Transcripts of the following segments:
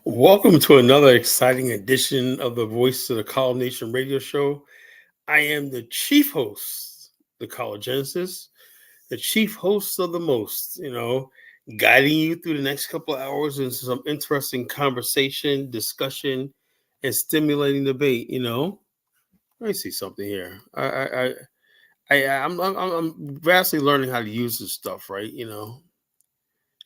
Welcome to another exciting edition of the Voice of the College Nation radio show. I am the chief host, the College Genesis, the chief host of the most, guiding you through the next couple of hours into some interesting conversation, discussion, and stimulating debate. Let me see something here. I'm vastly learning how to use this stuff, right?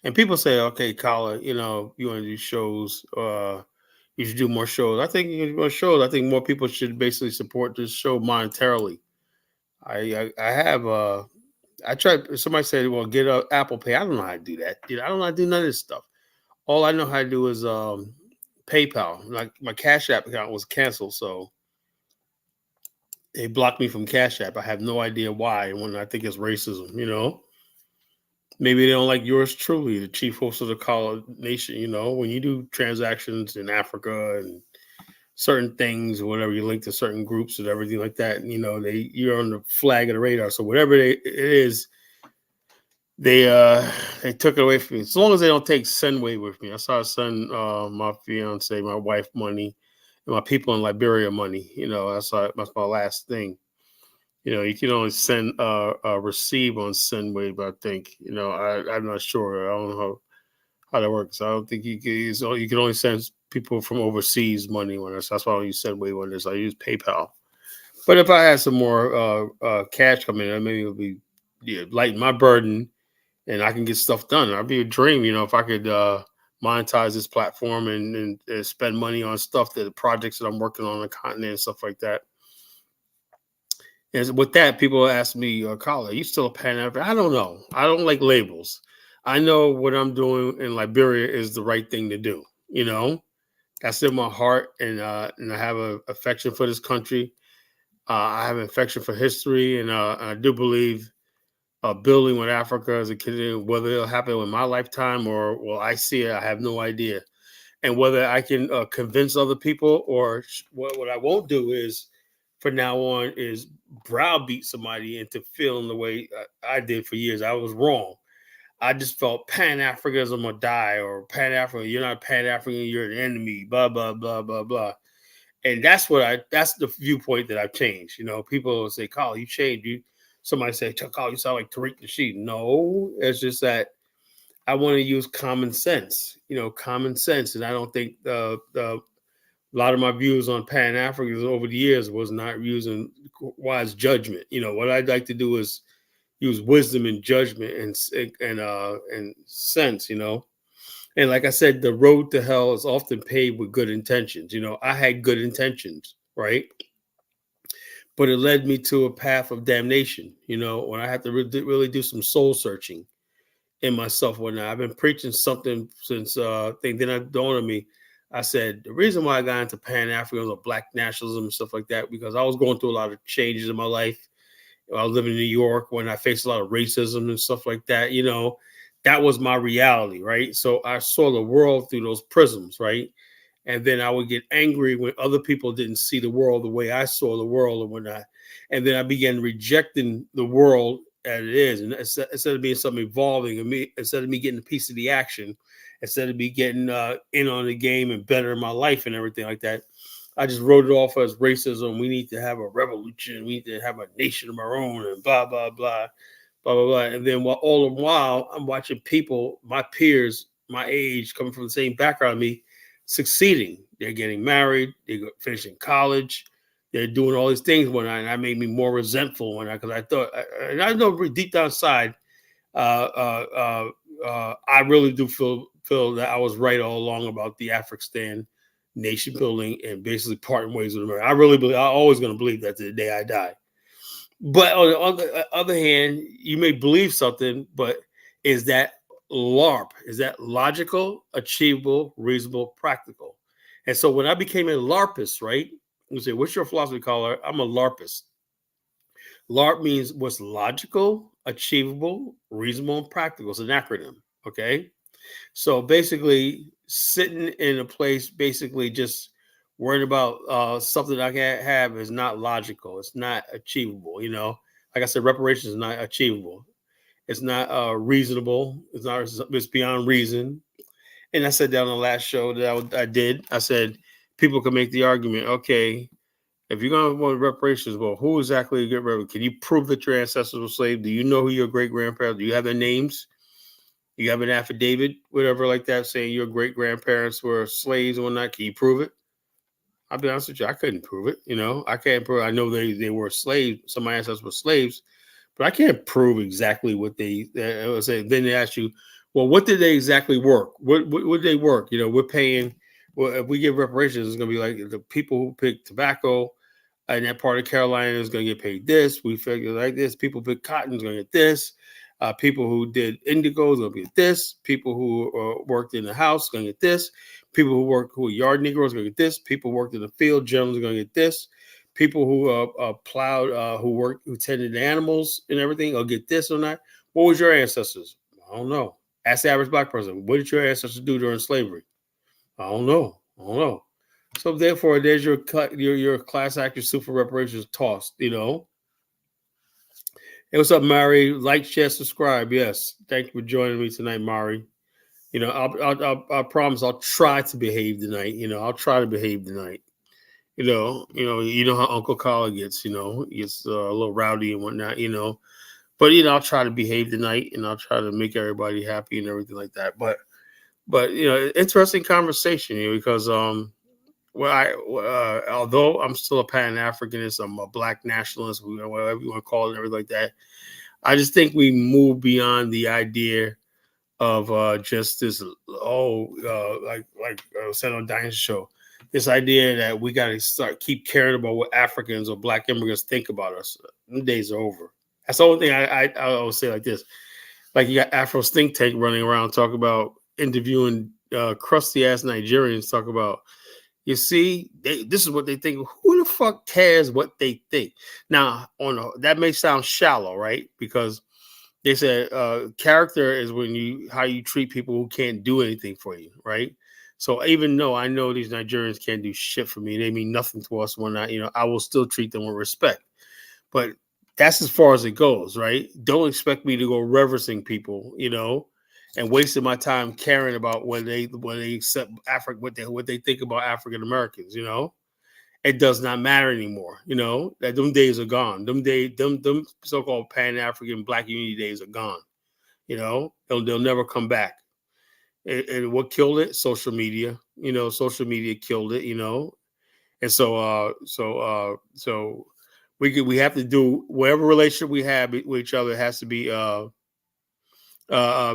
And people say, okay, Colin, you want to do shows, you should do more shows. I think you more shows. I think more people should basically support this show monetarily. I have I tried. Somebody said, "Well, get a Apple Pay." I don't know how to do that. I don't know how to do none of this stuff. All I know how to do is PayPal. Like my Cash App account was canceled, so they blocked me from Cash App. I have no idea why. When I think it's racism, maybe they don't like yours truly, the chief host of the college nation. When you do transactions in Africa and certain things or whatever, you link to certain groups and everything like that, and you're on the flag of the radar. So whatever it is, they took it away from me. As long as they don't take Sendwave with me. I saw send my fiance, my wife money, and my people in Liberia money. That's my last thing. You can only send receive on Sendwave, I think. I'm not sure. I don't know how that works. I don't think you can only send people from overseas money on this. That's why I don't use Sendwave on this. I use PayPal. But if I had some more cash coming in, maybe it would be lighten my burden and I can get stuff done. That'd be a dream, if I could monetize this platform and spend money on stuff that the projects that I'm working on the continent and stuff like that. And with that, people ask me, Carla, are you still a Pan African? I don't know. I don't like labels. I know what I'm doing in Liberia is the right thing to do. That's in my heart, and I have an affection for this country. I have an affection for history, and I do believe building with Africa as a kid, whether it'll happen in my lifetime or will I see it, I have no idea. And whether I can convince other people or what I won't do is, from now on, is browbeat somebody into feeling the way I did for years. I was wrong. I just felt Pan Africanism will die, or Pan African, you're not Pan African, you're an enemy, blah, blah, blah, blah, blah. And that's the viewpoint that I've changed. People will say, Carl, you changed. Somebody say, Carl, you sound like Tariq Nasheed. No, it's just that I want to use common sense, common sense. And I don't think a lot of my views on Pan Africans over the years was not using wise judgment. What I'd like to do is use wisdom and judgment and sense. And like I said, the road to hell is often paved with good intentions. I had good intentions, right? But it led me to a path of damnation. When I had to really do some soul searching in myself. When I've been preaching something since thing then it dawned on me. I said the reason why I got into Pan Africanism or Black nationalism and stuff like that because I was going through a lot of changes in my life. I was living in New York when I faced a lot of racism and stuff like that. That was my reality, right? So I saw the world through those prisms, right? And then I would get angry when other people didn't see the world the way I saw the world and whatnot. And then I began rejecting the world as it is. And instead of being something evolving, instead of me getting a piece of the action, instead of me getting in on the game and bettering my life and everything like that, I just wrote it off as racism. We need to have a revolution. We need to have a nation of our own and blah, blah, blah, blah, blah, blah. And then all the while, I'm watching people, my peers, my age, coming from the same background as me, succeeding. They're getting married. They're finishing college. They're doing all these things and that made me more resentful because I thought, and I know deep down inside, I really do feel that I was right all along about the Afghanistan nation building and basically parting ways with America. I really believe. I'm always going to believe that to the day I die. But on the other hand, you may believe something, but is that LARP? Is that logical, achievable, reasonable, practical? And so when I became a LARPist, right? You say, what's your philosophy, caller? I'm a LARPist. LARP means what's logical, achievable, reasonable, and practical. It's an acronym. Okay. So basically, sitting in a place, basically just worrying about something I can't have is not logical. It's not achievable. Like I said, reparations is not achievable. It's not reasonable. It's beyond reason, And I said that on the last show that I did. I said people can make the argument, okay, if you're going to want reparations, well, who exactly get reparations? Can you prove that your ancestors were slaves? Do you know who your great grandparents? Do you have their names? You have an affidavit, whatever like that, saying your great grandparents were slaves and whatnot. Can you prove it? I'll be honest with you, I couldn't prove it. I can't prove. I know they were slaves. Some of my ancestors were slaves, but I can't prove exactly what they say. Then they ask you, well, what did they exactly work? What did they work? We're paying. Well, if we give reparations, it's going to be like the people who pick tobacco in that part of Carolina is going to get paid this. We figure like this. People who pick cotton is going to get this. People who did indigo is going to get this. People who worked in the house are going to get this. People who are yard Negroes are going to get this. People who worked in the field generals are going to get this. People who plowed, who tended the animals and everything, will get this or not. What was your ancestors? I don't know. Ask the average black person. What did your ancestors do during slavery? I don't know. So therefore, there's your class action super reparations tossed. Hey, what's up, Mari? Like, share, subscribe. Yes, thank you for joining me tonight, Mari. I promise I'll try to behave tonight. I'll try to behave tonight. How Uncle Collar gets. He gets a little rowdy and whatnot. But I'll try to behave tonight, and I'll try to make everybody happy and everything like that. But interesting conversation, because although I'm still a Pan Africanist, I'm a Black nationalist, whatever you want to call it, and everything like that. I just think we move beyond the idea of just this. Like I said on Diane's show, this idea that we got to keep caring about what Africans or Black immigrants think about us. The days are over. That's the only thing I always say like this. Like you got Afro's think tank running around talking about interviewing crusty ass Nigerians, talk about. You see, this is what they think. Who the fuck cares what they think? Now, that may sound shallow, right? Because they said character is how you treat people who can't do anything for you, right? So even though I know these Nigerians can't do shit for me, they mean nothing to us. When I will still treat them with respect. But that's as far as it goes, right? Don't expect me to go reverencing people, and wasting my time caring about when they accept Africa, what they think about African Americans. It does not matter anymore. That them days are gone. Them so-called Pan African Black Unity days are gone. They'll never come back. And what killed it? Social media. Social media killed it. And so we have to do whatever relationship we have with each other has to be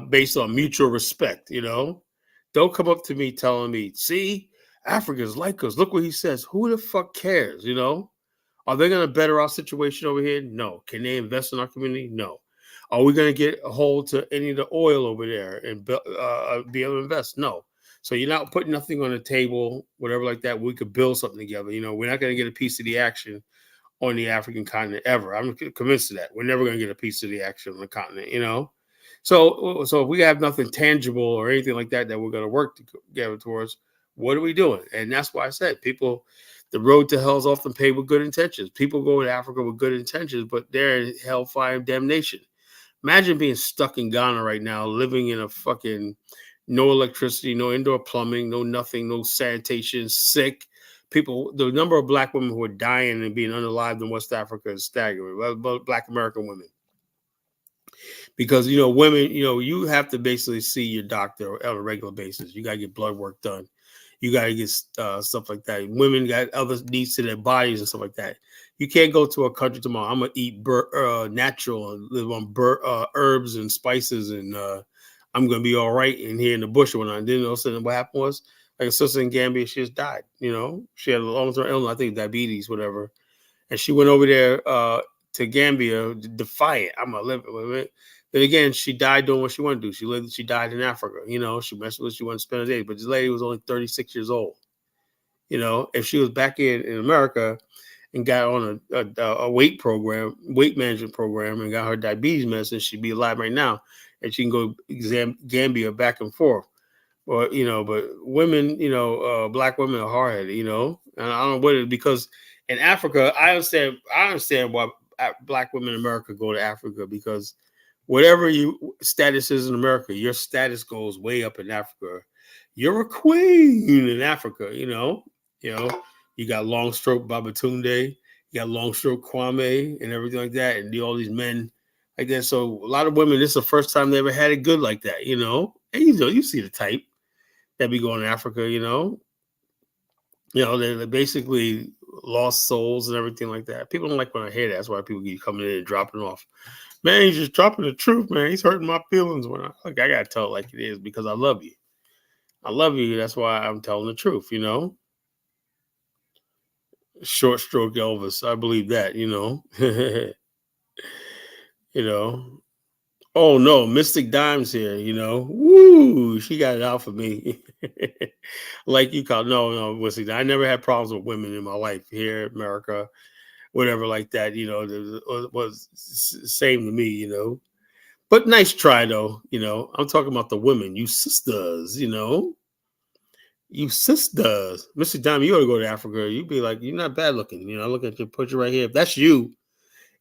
based on mutual respect. Don't come up to me telling me, see, Africans like us. Look what he says. Who the fuck cares? Are they going to better our situation over here? No. Can they invest in our community? No. Are we going to get a hold to any of the oil over there and be able to invest? No. So you're not putting nothing on the table, whatever like that. We could build something together. We're not going to get a piece of the action on the African continent ever. I'm convinced of that. We're never going to get a piece of the action on the continent, So if we have nothing tangible or anything like that we're going to work together towards, what are we doing? And that's why I said the road to hell is often paved with good intentions. People go to Africa with good intentions, but they're in hellfire and damnation. Imagine being stuck in Ghana right now, living in a fucking no electricity, no indoor plumbing, no nothing, no sanitation, sick. People, the number of Black women who are dying and being unalived in West Africa is staggering. Black American women. Because, women, you have to basically see your doctor on a regular basis. You got to get blood work done. You got to get stuff like that. Women got other needs to their bodies and stuff like that. You can't go to a country tomorrow. I'm going to eat natural and live on herbs and spices, and I'm going to be all right in here in the bush. When I didn't know, what happened was, like a sister in Gambia, she just died. She had a long-term illness, I think diabetes, whatever. And she went over there to Gambia, defiant. I'm going to live with it. But again, she died doing what she wanted to do. She died in Africa. She messed with. She wanted to spend a day. But this lady was only 36 years old. If she was back in America and got on a weight management program, and got her diabetes medicine, she'd be alive right now, and she can go Gambia back and forth. Well, but women, Black women are hard headed. And I don't know what it is, because in Africa, I understand why Black women in America go to Africa, because whatever your status is in America, your status goes way up in Africa. You're a queen in Africa, You know, you got long stroke Babatunde, you got long stroke Kwame and everything like that, and all these men like that. So a lot of women, this is the first time they ever had it good like that, And you see the type that be going to Africa, they're basically lost souls and everything like that. People don't like when I hear that. That's why people keep coming in and dropping off. Man, he's just dropping the truth, man. He's hurting my feelings when I gotta tell it like it is because I love you. I love you. That's why I'm telling the truth. Short stroke Elvis. I believe that. you know. Oh no, Mystic Dimes here. Woo, she got it out for me. Like you call no, Mystic Dimes. I never had problems with women in my life here in America, whatever like that, it was same to me. But nice try though. I'm talking about the women, you sisters. You sisters. Mr. Diamond, you ought to go to Africa. You'd be like, you're not bad looking. I look at your picture right here. If that's you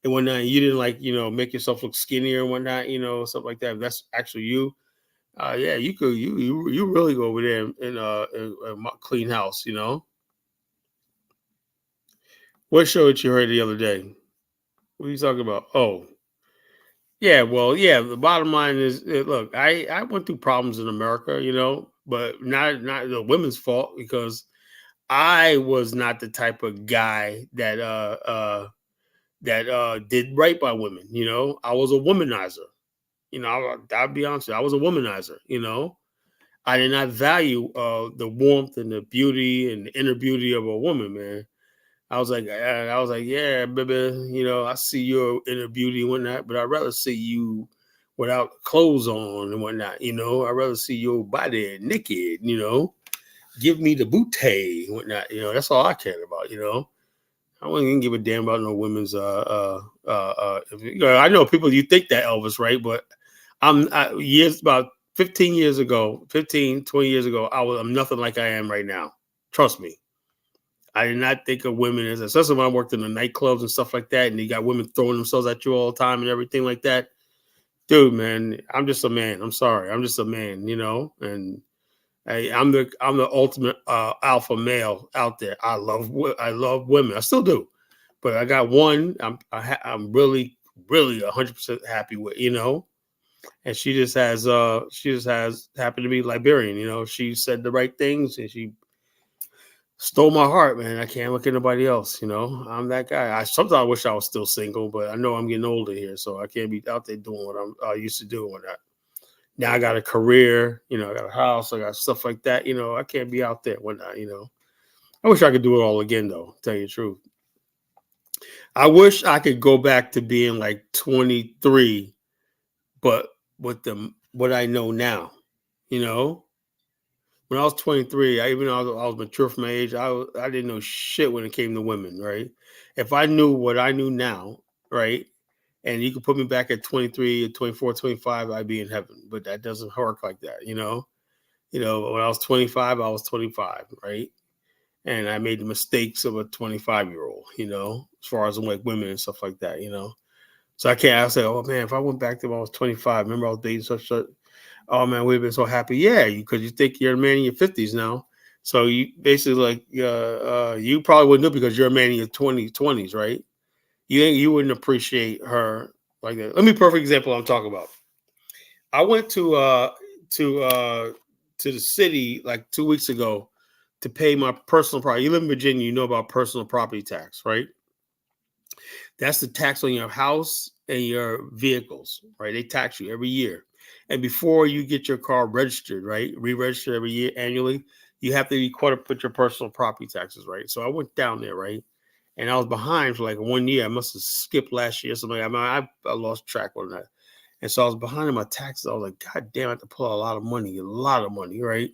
and whatnot, you didn't make yourself look skinnier and whatnot, stuff like that. If that's actually you, yeah, you could you really go over there and clean house. What show that you heard the other day? What are you talking about? Oh, yeah, well, yeah. The bottom line is, look, I went through problems in America, but not the women's fault because I was not the type of guy that did right by women. I was a womanizer. I'll be honest with you, I was a womanizer. I did not value the warmth and the beauty and the inner beauty of a woman, man. I was like, yeah, baby, I see your inner beauty and whatnot, but I'd rather see you without clothes on and whatnot. I'd rather see your body naked. Give me the booty and whatnot. That's all I cared about. I wasn't gonna give a damn about no women's. I know people. You think that Elvis, right? But about 15 years ago, 15, 20 years ago, I'm nothing like I am right now. Trust me. I did not think of women as, especially when I worked in the nightclubs and stuff like that, and you got women throwing themselves at you all the time and everything like that. Dude, man, I'm just a man. I'm sorry, I'm just a man, and I'm the ultimate alpha male out there. I love women. I still do, but I got one. I'm really 100% happy with. And she just has happened to be Liberian. She said the right things and she stole my heart, man. I can't look at nobody else. I'm that guy. I sometimes wish I was still single, but I know I'm getting older here, so I can't be out there doing what I used to do. When now I got a career, I got a house, I got stuff like that. I can't be out there when I wish I could do it all again, though. Tell you the truth, I wish I could go back to being like 23, but with what I know now. You know, when I was 23, even though I was mature for my age, I didn't know shit when it came to women, right? If I knew what I knew now, right, and you could put me back at 23, 24, 25, I'd be in heaven. But that doesn't work like that. When I was 25, I was 25, right? And I made the mistakes of a 25-year-old, as far as like women and stuff like that. So I say, oh man, if I went back to when I was 25, remember I was dating such a, oh man, we've been so happy. Yeah, because you think you're a man in your 50s now. So you basically like, you probably wouldn't do it because you're a man in your 20s, right? You wouldn't appreciate her like that. Let me perfect example I'm talking about. I went to uh to the city like 2 weeks ago to pay my personal property. You live in Virginia, you know about personal property tax, right? That's the tax on your house and your vehicles, right? They tax you every year. And before you get your car registered, right? Re-registered every year annually, you have to be caught up with your personal property taxes, right? So I went down there, right? And I was behind for like 1 year. I must have skipped last year or something. I lost track on that. And so I was behind in my taxes. I was like, God damn, I have to pull out a lot of money, right?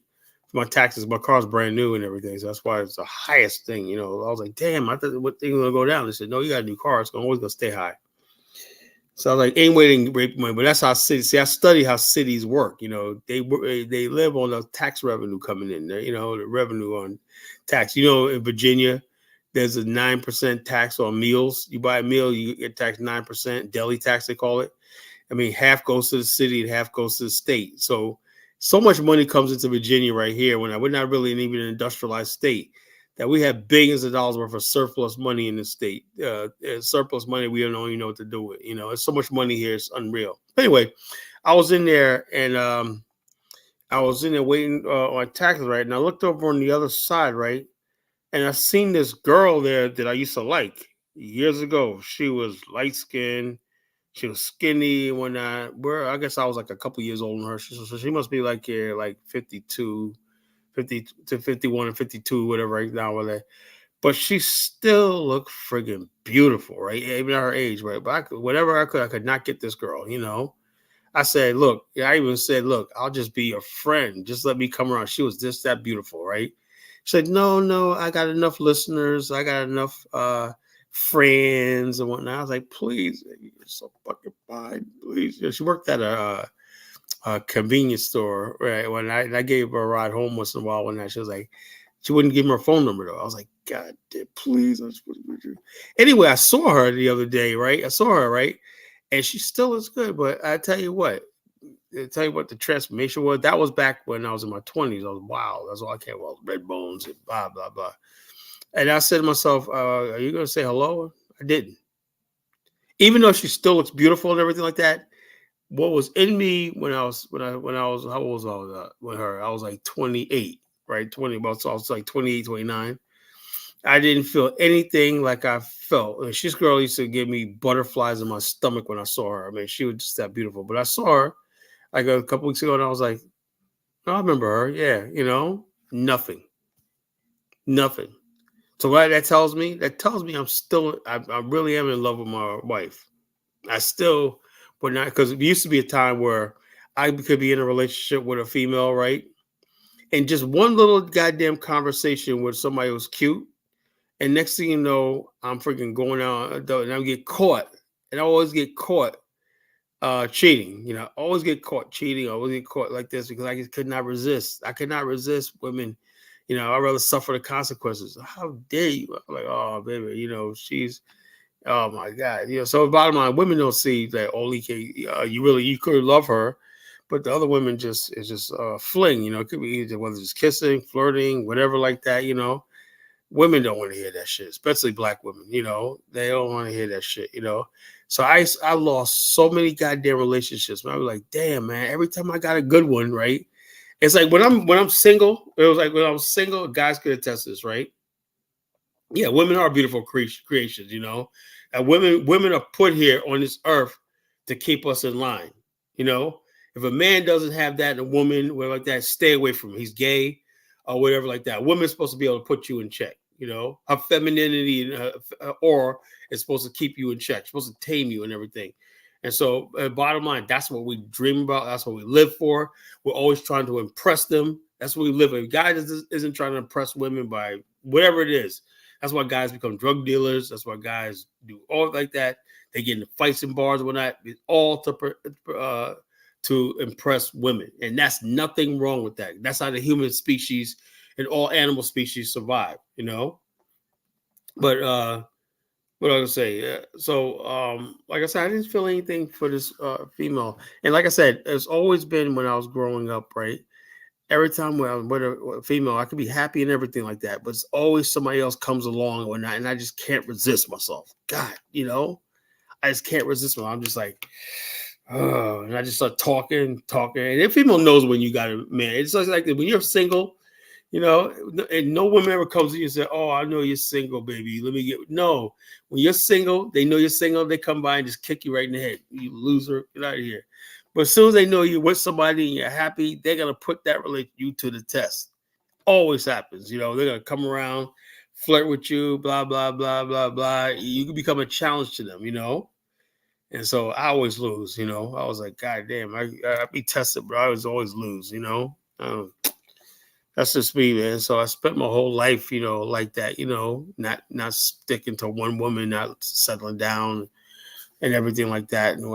For my taxes, my car's brand new and everything. So that's why it's the highest thing, I was like, damn, I thought what thing was gonna go down. They said, no, you got a new car. It's always gonna stay high. So I was like, ain't waiting rape money, but that's how cities. See, I study how cities work. They live on the tax revenue coming in. The revenue on tax. In Virginia, there's a 9% tax on meals. You buy a meal, you get taxed 9%. Deli tax, they call it. I mean, half goes to the city and half goes to the state. So so much money comes into Virginia right here when we're not really even an industrialized state that we have billions of dollars worth of surplus money in the state. Surplus money we don't even know what to do with. There's so much money here, it's unreal. Anyway, I was in there and I was in there waiting on taxes, right? And I looked over on the other side, right? And I seen this girl there that I used to like years ago. She was light skinned. She was skinny when I guess I was like a couple years older than her. So she must be like here, like 52, 50 to 51 and 52, whatever right now. But she still looked friggin' beautiful, right? Even at her age, right? But whatever I could not get this girl. I said, look, I even said, look, I'll just be your friend. Just let me come around. She was just that beautiful, right? She said, no, I got enough listeners. I got enough friends and whatnot. I was like, please, you're so fucking fine. Please. She worked at a convenience store, right? When I gave her a ride home once in a while one night, she was like, she wouldn't give me her phone number though. I was like, God damn, please. Anyway, I saw her the other day, right? I saw her, right? And she still is good. But I tell you what, the transformation was. That was back when I was in my 20s. I was wild. That's all I care about. Red bones and blah, blah, blah. And I said to myself, are you going to say hello? I didn't. Even though she still looks beautiful and everything like that, what was in me when I was how old was I with her? I was like 28, right? 20, so I was like 28, 29. I didn't feel anything like I felt. And this girl used to give me butterflies in my stomach when I saw her. I mean, she was just that beautiful. But I saw her like a couple weeks ago and I was like, oh, I remember her. Yeah, nothing. So what that tells me? That tells me I really am in love with my wife. I still, but not, because it used to be a time where I could be in a relationship with a female, right? And just one little goddamn conversation with somebody who was cute. And next thing you know, I'm freaking going out and I get caught. And I always get caught cheating. I always get caught cheating. I always get caught like this because I just could not resist. I could not resist women. I'd rather suffer the consequences. How dare you? I'm like, oh, baby, she's, oh my God. So bottom line, women don't see that only you could love her, but the other women it's just fling, it could be either whether it's kissing, flirting, whatever like that, Women don't want to hear that shit, especially black women, they don't want to hear that shit, So I lost so many goddamn relationships. I was like, damn, man, every time I got a good one, right? It's like when I'm single, it was like when I was single, guys could attest this, right? Yeah, women are beautiful creations, And women are put here on this earth to keep us in line, If a man doesn't have that, a woman, whatever like that, stay away from him. He's gay or whatever like that. A woman's supposed to be able to put you in check, Her femininity and her aura is supposed to keep you in check, supposed to tame you and everything. And so, bottom line, that's what we dream about. That's what we live for. We're always trying to impress them. That's what we live for. Guys isn't trying to impress women by whatever it is. That's why guys become drug dealers. That's why guys do all like that. They get into fights in bars and whatnot. It's all to impress women. And that's nothing wrong with that. That's how the human species and all animal species survive, But what I was say, like I said, I didn't feel anything for this female. And like I said, it's always been when I was growing up, right? Every time when I'm with a female, I could be happy and everything like that, but it's always somebody else comes along or not, and I just can't resist myself. God, I just can't resist myself. I'm just like, oh, and I just start talking. And if female knows when you got a man, it's just like when you're single, and no woman ever comes to you and says, oh, I know you're single, baby. Let me get, no. When you're single, they know you're single, they come by and just kick you right in the head. You loser, get out of here. But as soon as they know you're with somebody and you're happy, they're going to put that you to the test. Always happens. They're going to come around, flirt with you, blah, blah, blah, blah, blah. You can become a challenge to them, And so I always lose, I was like, God damn, I be tested, but I always lose, That's just me, man. So I spent my whole life, like that, not sticking to one woman, not settling down and everything like that. And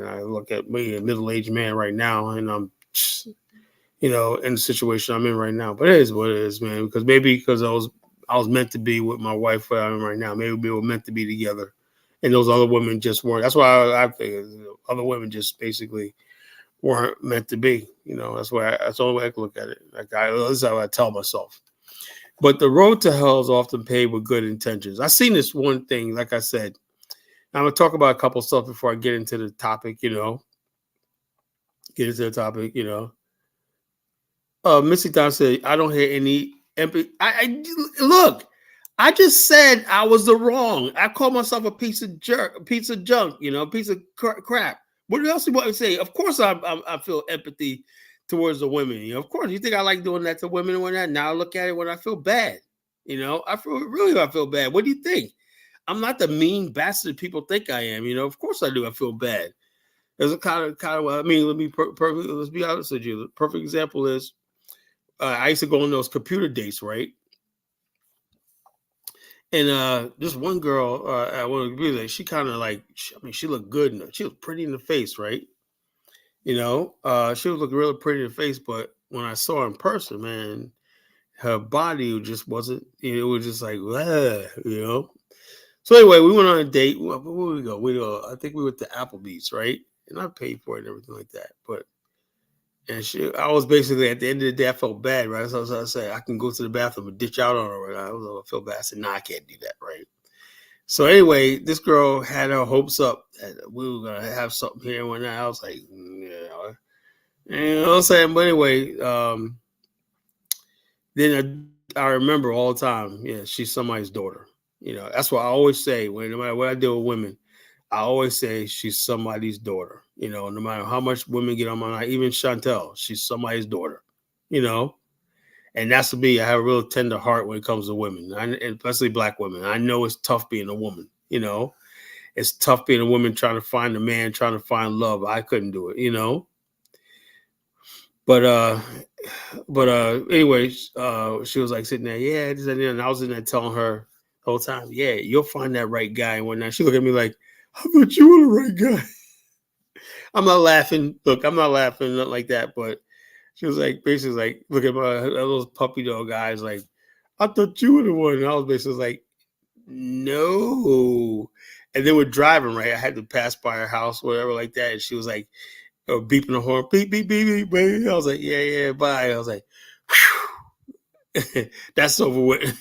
I look at me, a middle-aged man right now, and I'm, in the situation I'm in right now. But it is what it is, man. Because because I was meant to be with my wife where I'm right now. Maybe we were meant to be together, and those other women just weren't. That's why I think other women just basically weren't meant to be. That's the only way I can look at it. This is how I tell myself. But the road to hell is often paved with good intentions. I seen this one thing, like I said. I'm gonna talk about a couple stuff before I get into the topic. Get into the topic. Missy Don said, "I don't hear any empathy." Look. I just said I was the wrong. I call myself a piece of jerk, a piece of junk, a piece of crap. What else do you want to say? Of course, I feel empathy towards the women. Of course, you think I like doing that to women and whatnot. Now I look at it when I feel bad. I feel bad. What do you think? I'm not the mean bastard people think I am. Of course I do. I feel bad. There's a kind of. I mean, let's be honest with you. The perfect example is I used to go on those computer dates, right? And this one girl at one of the computers, she kind of she looked good. She was pretty in the face, right? She was looking really pretty in the face, but when I saw her in person, man, her body just wasn't. It was just like, So anyway, we went on a date. Where did we go? I think we went to Applebee's, right? And I paid for it and everything like that. I was basically at the end of the day, I felt bad, right? So I said, I can go to the bathroom and ditch out on her. Right? I feel bad. I said, nah, I can't do that, right? So anyway, this girl had her hopes up that we were gonna have something here and whatnot. I was like, what I'm saying. But anyway, then I remember all the time, yeah, she's somebody's daughter. That's what I always say no matter what I do with women. I always say she's somebody's daughter. No matter how much women get on my line, even Chantel, she's somebody's daughter. And that's me. I have a real tender heart when it comes to women, and especially black women. I know it's tough being a woman. It's tough being a woman trying to find a man, trying to find love. I couldn't do it. But anyway, she was like sitting there, yeah, this and that. And I was in there telling her the whole time, yeah, you'll find that right guy and whatnot. She looked at me like, I thought you were the right guy. I'm not laughing. Look, I'm not laughing, nothing like that. But she was like, basically like, look at those puppy dog eyes, like, I thought you were the one. And I was basically like, no. And then we're driving, right? I had to pass by her house, whatever, like that. And she was like, beeping the horn, beep, beep, beep, beep, baby. I was like, yeah, bye. I was like, that's over with.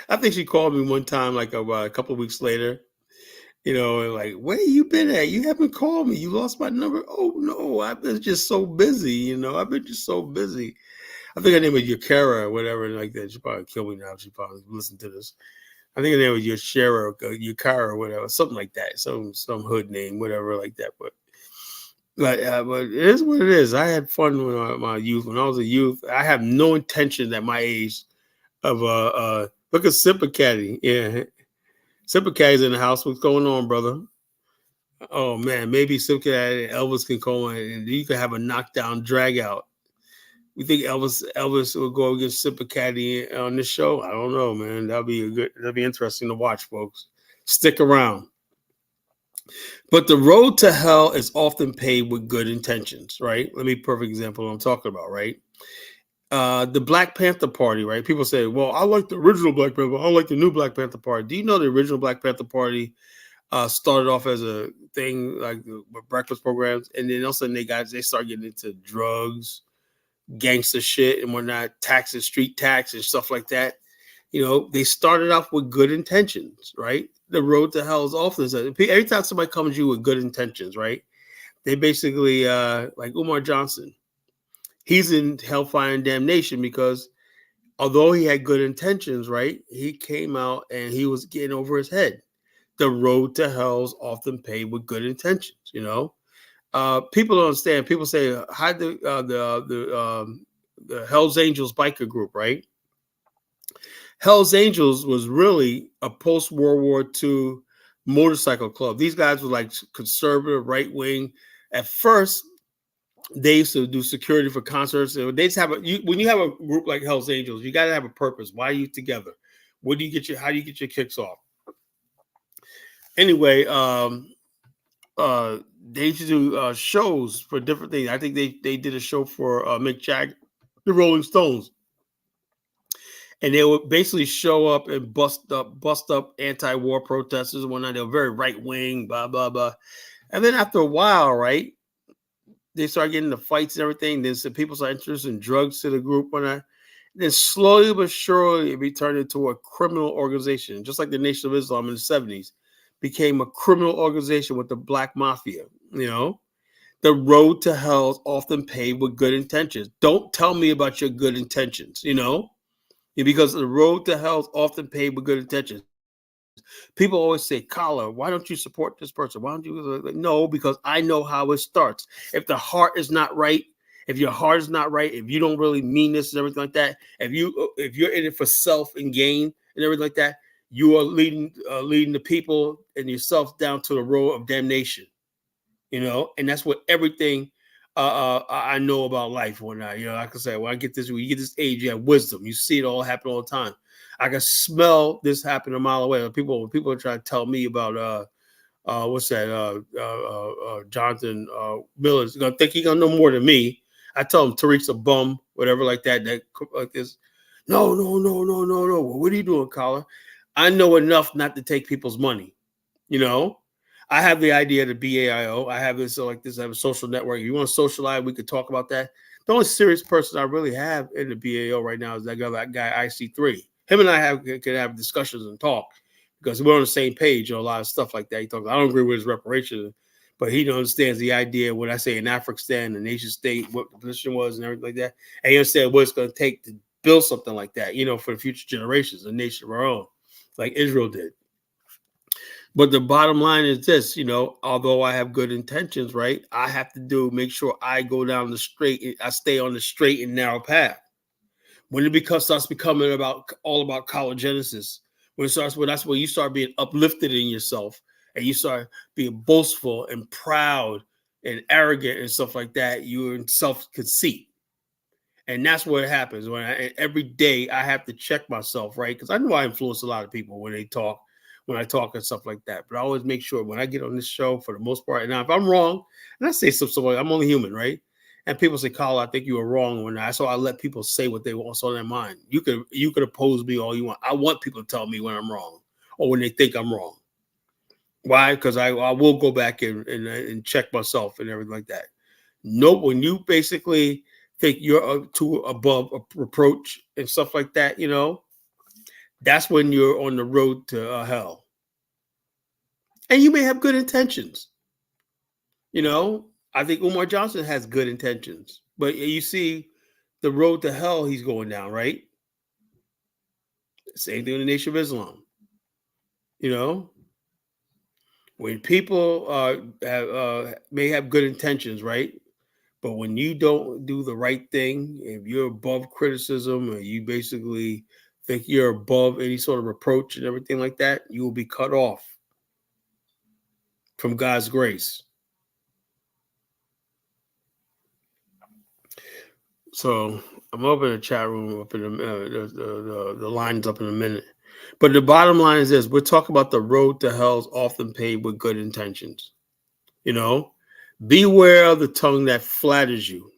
I think she called me one time, like about a couple of weeks later, and like, where you been at? You haven't called me. You lost my number. Oh no, I've been just so busy. I've been just so busy. I think her name was Yakara or whatever like that. She probably kill me now. She probably listen to this. I think her name was Yashara or Yukara or whatever, something like that. Some hood name, whatever like that. But it is what it is. I had fun when my youth. When I was a youth, I have no intention at my age of look at Simper Caddy. Yeah, Simper Caddy's in the house. What's going on, brother? Oh man, maybe Simper Caddy and Elvis can call in, and you can have a knockdown drag out. You think Elvis will go against Simper Caddy on this show? I don't know, man. That'll be interesting to watch, folks. Stick around. But the road to hell is often paved with good intentions, right? Let me perfect example of what I'm talking about, right? The Black Panther Party, right? People say, well, I like the original Black Panther. I like the new Black Panther Party. Do you know the original Black Panther Party started off as a thing like with breakfast programs, and then all of a sudden they start getting into drugs, gangster shit and whatnot, taxes, street tax and stuff like that. They started off with good intentions, right? The road to hell is often every time somebody comes to you with good intentions, right? They basically like Umar Johnson. He's in hellfire and damnation because although he had good intentions, right? He came out and he was getting over his head. The road to hell is often paved with good intentions, people don't understand. People say, "How the Hell's Angels biker group, right?" Hell's Angels was really a post World War II motorcycle club. These guys were like conservative, right wing. At first, they used to do security for concerts. They just have when you have a group like Hell's Angels, you got to have a purpose. Why are you together? How do you get your kicks off? Anyway, they used to do shows for different things. I think they did a show for Mick Jagger, the Rolling Stones, and they would basically show up and bust up anti-war protesters and whatnot. They were very right wing, blah blah blah. And then after a while, right, they start getting the fights and everything. Then some people start introducing drugs to the group and that. Then slowly but surely it be turned into a criminal organization, just like the Nation of Islam in the 70s became a criminal organization with the black mafia. You know, the road to hell is often paved with good intentions. Don't tell me about your good intentions, you know, because the road to hell is often paved with good intentions. People always say, Kala, why don't you support this person? Why don't you? No, because I know how it starts. If the heart is not right, if your heart is not right, if you don't really mean this and everything like that, if you're in it for self and gain and everything like that, you are leading the people and yourself down to the road of damnation. You know, and that's what everything I know about life. When I, you know, like I said, when you get this age, you have wisdom. You see it all happen all the time. I can smell this happen a mile away. People are trying to tell me about what's that Jonathan Miller's gonna think he gonna know more than me. I tell him Tariq's a bum, whatever like that. That like this. No, no, no, no, no, no. Well, what are you doing, Collar? I know enough not to take people's money. You know, I have the idea to BAIO. I have this like this. I have a social network. If you want to socialize, we could talk about that. The only serious person I really have in the BAO right now is that guy IC3. Him and I can have discussions and talk because we're on the same page on a lot of stuff like that. He talks. I don't agree with his reparations, but he understands the idea when I say in Afghanistan, the nation state, what the position was, and everything like that. And he understands what it's going to take to build something like that, you know, for the future generations, a nation of our own, like Israel did. But the bottom line is this, you know, although I have good intentions, right? I have to make sure I go down the straight, I stay on the straight and narrow path. When starts becoming all about collagenesis, when that's when you start being uplifted in yourself and you start being boastful and proud and arrogant and stuff like that, you're in self-conceit. And that's what happens every day I have to check myself, right? Because I know I influence a lot of people when I talk and stuff like that. But I always make sure when I get on this show, for the most part, and now if I'm wrong, and I say something, I'm only human, right? And people say, Carl, I think you were wrong when so I let people say what they want on their mind. You could oppose me all you want. I want people to tell me when I'm wrong or when they think I'm wrong. Why? Because I will go back and check myself and everything like that. Nope. When you basically think you're too above reproach and stuff like that, you know, that's when you're on the road to hell. And you may have good intentions. You know, I think Umar Johnson has good intentions, but you see the road to hell he's going down, right? Same thing in the Nation of Islam. You know, when people may have good intentions, right? But when you don't do the right thing, if you're above criticism or you basically think you're above any sort of reproach and everything like that, you will be cut off from God's grace. So I'm up in the chat room, up in the lines up in a minute. But the bottom line is this: we're talking about the road to hell is often paved with good intentions. You know, beware of the tongue that flatters you.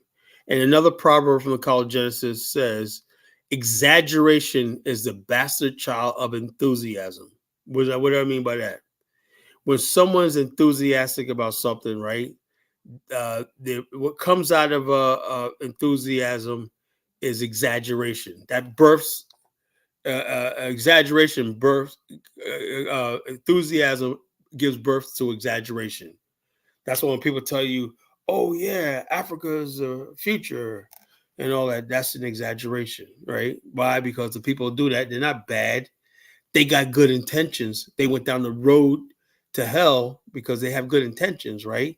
And another proverb from the College Genesis says, exaggeration is the bastard child of enthusiasm. What do I mean by that? When someone's enthusiastic about something, right? What comes out of enthusiasm is exaggeration. That births exaggeration. Enthusiasm gives birth to exaggeration. That's why when people tell you, "Oh yeah, Africa's the future," and all that, that's an exaggeration, right? Why? Because the people who do that, they're not bad. They got good intentions. They went down the road to hell because they have good intentions, right?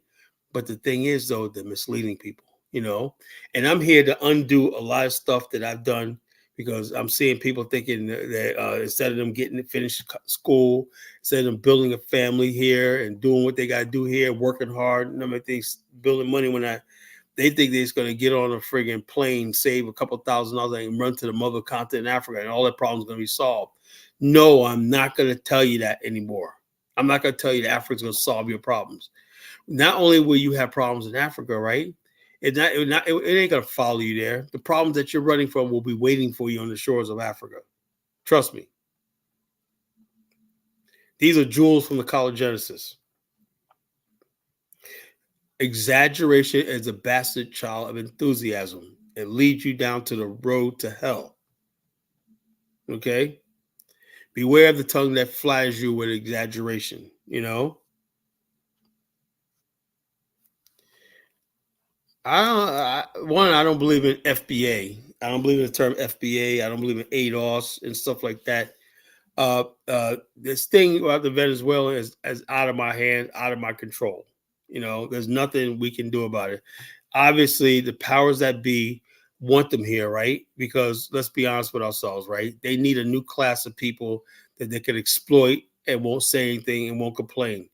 But the thing is, though, they're misleading people, you know. And I'm here to undo a lot of stuff that I've done because I'm seeing people thinking that instead of them getting finished school, instead of them building a family here and doing what they got to do here, working hard, and everything, building money they think they're just going to get on a friggin' plane, save a couple $1,000 and run to the mother continent in Africa, and all their problems going to be solved. No, I'm not going to tell you that anymore. I'm not going to tell you that Africa's going to solve your problems. Not only will you have problems in Africa, right? It ain't going to follow you there. The problems that you're running from will be waiting for you on the shores of Africa. Trust me. These are jewels from the College Genesis. Exaggeration is a bastard child of enthusiasm. It leads you down to the road to hell. Okay? Beware of the tongue that flatters you with exaggeration, you know? I don't believe in FBA. I don't believe in the term FBA. I don't believe in ADOS and stuff like that. This thing about the Venezuela is out of my hand, out of my control. You know, there's nothing we can do about it. Obviously, the powers that be want them here, right? Because let's be honest with ourselves, right? They need a new class of people that they can exploit and won't say anything and won't complain.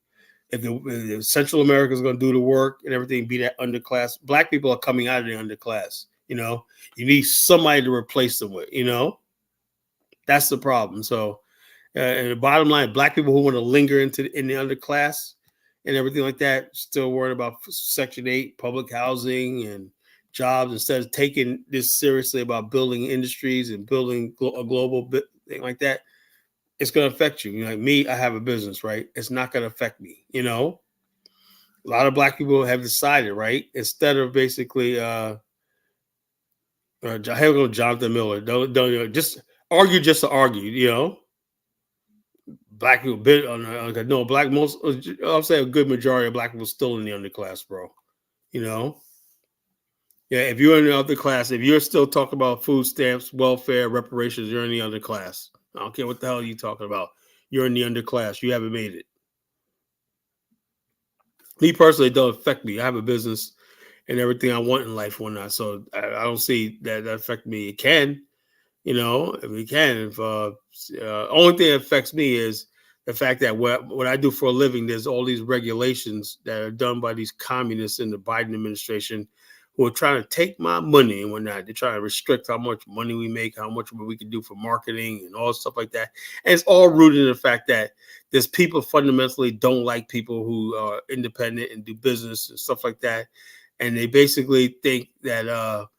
If Central America is going to do the work and everything, be that underclass, black people are coming out of the underclass. You know, you need somebody to replace them with. You know, that's the problem. So, and the bottom line, black people who want to linger in the underclass and everything like that, still worried about Section 8, public housing, and jobs instead of taking this seriously about building industries and building a global thing like that. It's going to affect you. You know, like me, I have a business, right? It's not going to affect me. You know, a lot of black people have decided, right? Instead of basically, here we go, Jonathan Miller. Don't just argue just to argue. You know, black people bit on no black most. I'll say a good majority of black people still in the underclass, bro. You know, yeah. If you're in the underclass, if you're still talking about food stamps, welfare, reparations, you're in the underclass. I don't care what the hell you're talking about. You're in the underclass. You haven't made it. Me personally, it don't affect me. I have a business and everything I want in life, whatnot. So I don't see that affect me. It can, you know, if it can. If only thing that affects me is the fact that what I do for a living, there's all these regulations that are done by these communists in the Biden administration who are trying to take my money and whatnot. They're trying to restrict how much money we make, how much we can do for marketing and all stuff like that. And it's all rooted in the fact that there's people fundamentally don't like people who are independent and do business and stuff like that. And they basically think that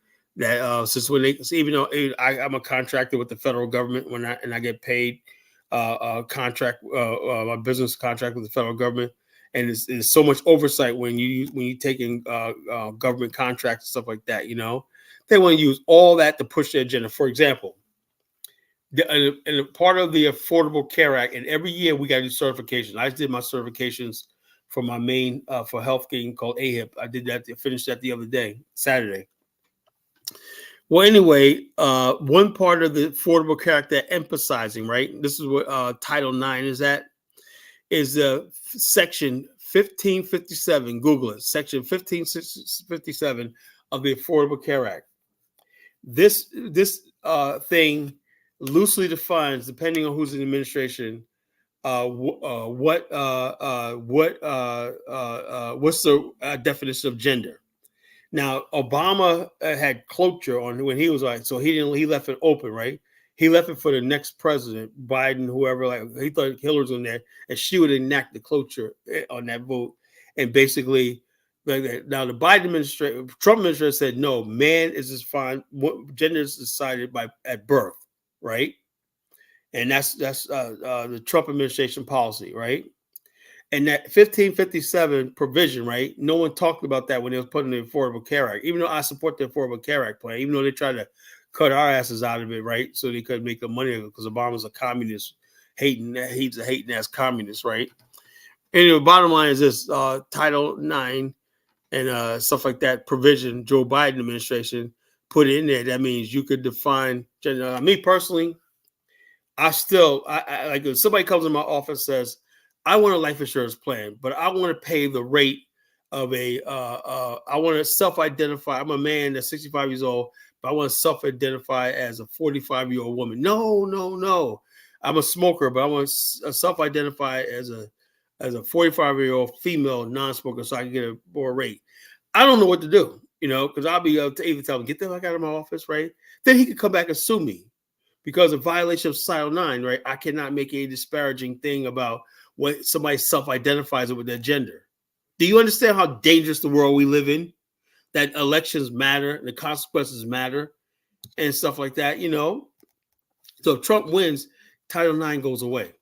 since when they, even though I'm a contractor with the federal government and I get paid contract my business contract with the federal government, and there's so much oversight when you take in government contracts and stuff like that. You know, they want to use all that to push their agenda. For example, and part of the Affordable Care Act, and every year we got to do certifications. I just did my certifications for my main for health game called AHIP. I did that. I finished that the other day, Saturday. Well, anyway, one part of the Affordable Care Act that emphasizing, right? This is what Title IX is at, is Section 1557. Google it, Section 1557 of the Affordable Care Act. This thing loosely defines, depending on who's in the administration, what's the definition of gender. Now, Obama had cloture on when he was like, so he left it open, right? He left it for the next president, Biden, whoever. Like he thought Hillary's on there, and she would enact the cloture on that vote. And basically, now the Biden administration, Trump administration said no, man is just fine. Gender is decided at birth, right? And that's the Trump administration policy, right? And that 1557 provision, right? No one talked about that when they was putting the Affordable Care Act. Even though I support the Affordable Care Act plan, even though they tried to cut our asses out of it, right? So they could make the money because Obama's a communist, he's a hating ass communist, right? And the bottom line is this: Title IX and stuff like that provision, Joe Biden administration put in there. That means you could define gender. Me personally, I like if somebody comes in my office and says, I want a life insurance plan, but I want to pay the rate of I want to self-identify. I'm a man that's 65 years old, but I want to self-identify as a 45-year-old woman. No. I'm a smoker, but I want to self-identify as a 45-year-old female non-smoker so I can get a more rate. I don't know what to do, you know, because I'll be able to even tell him, get the fuck out of my office, right? Then he could come back and sue me. Because of violation of Title IX, right? I cannot make any disparaging thing about what somebody self-identifies with their gender. Do you understand how dangerous the world we live in? That elections matter, the consequences matter, and stuff like that, you know? So if Trump wins, Title IX goes away.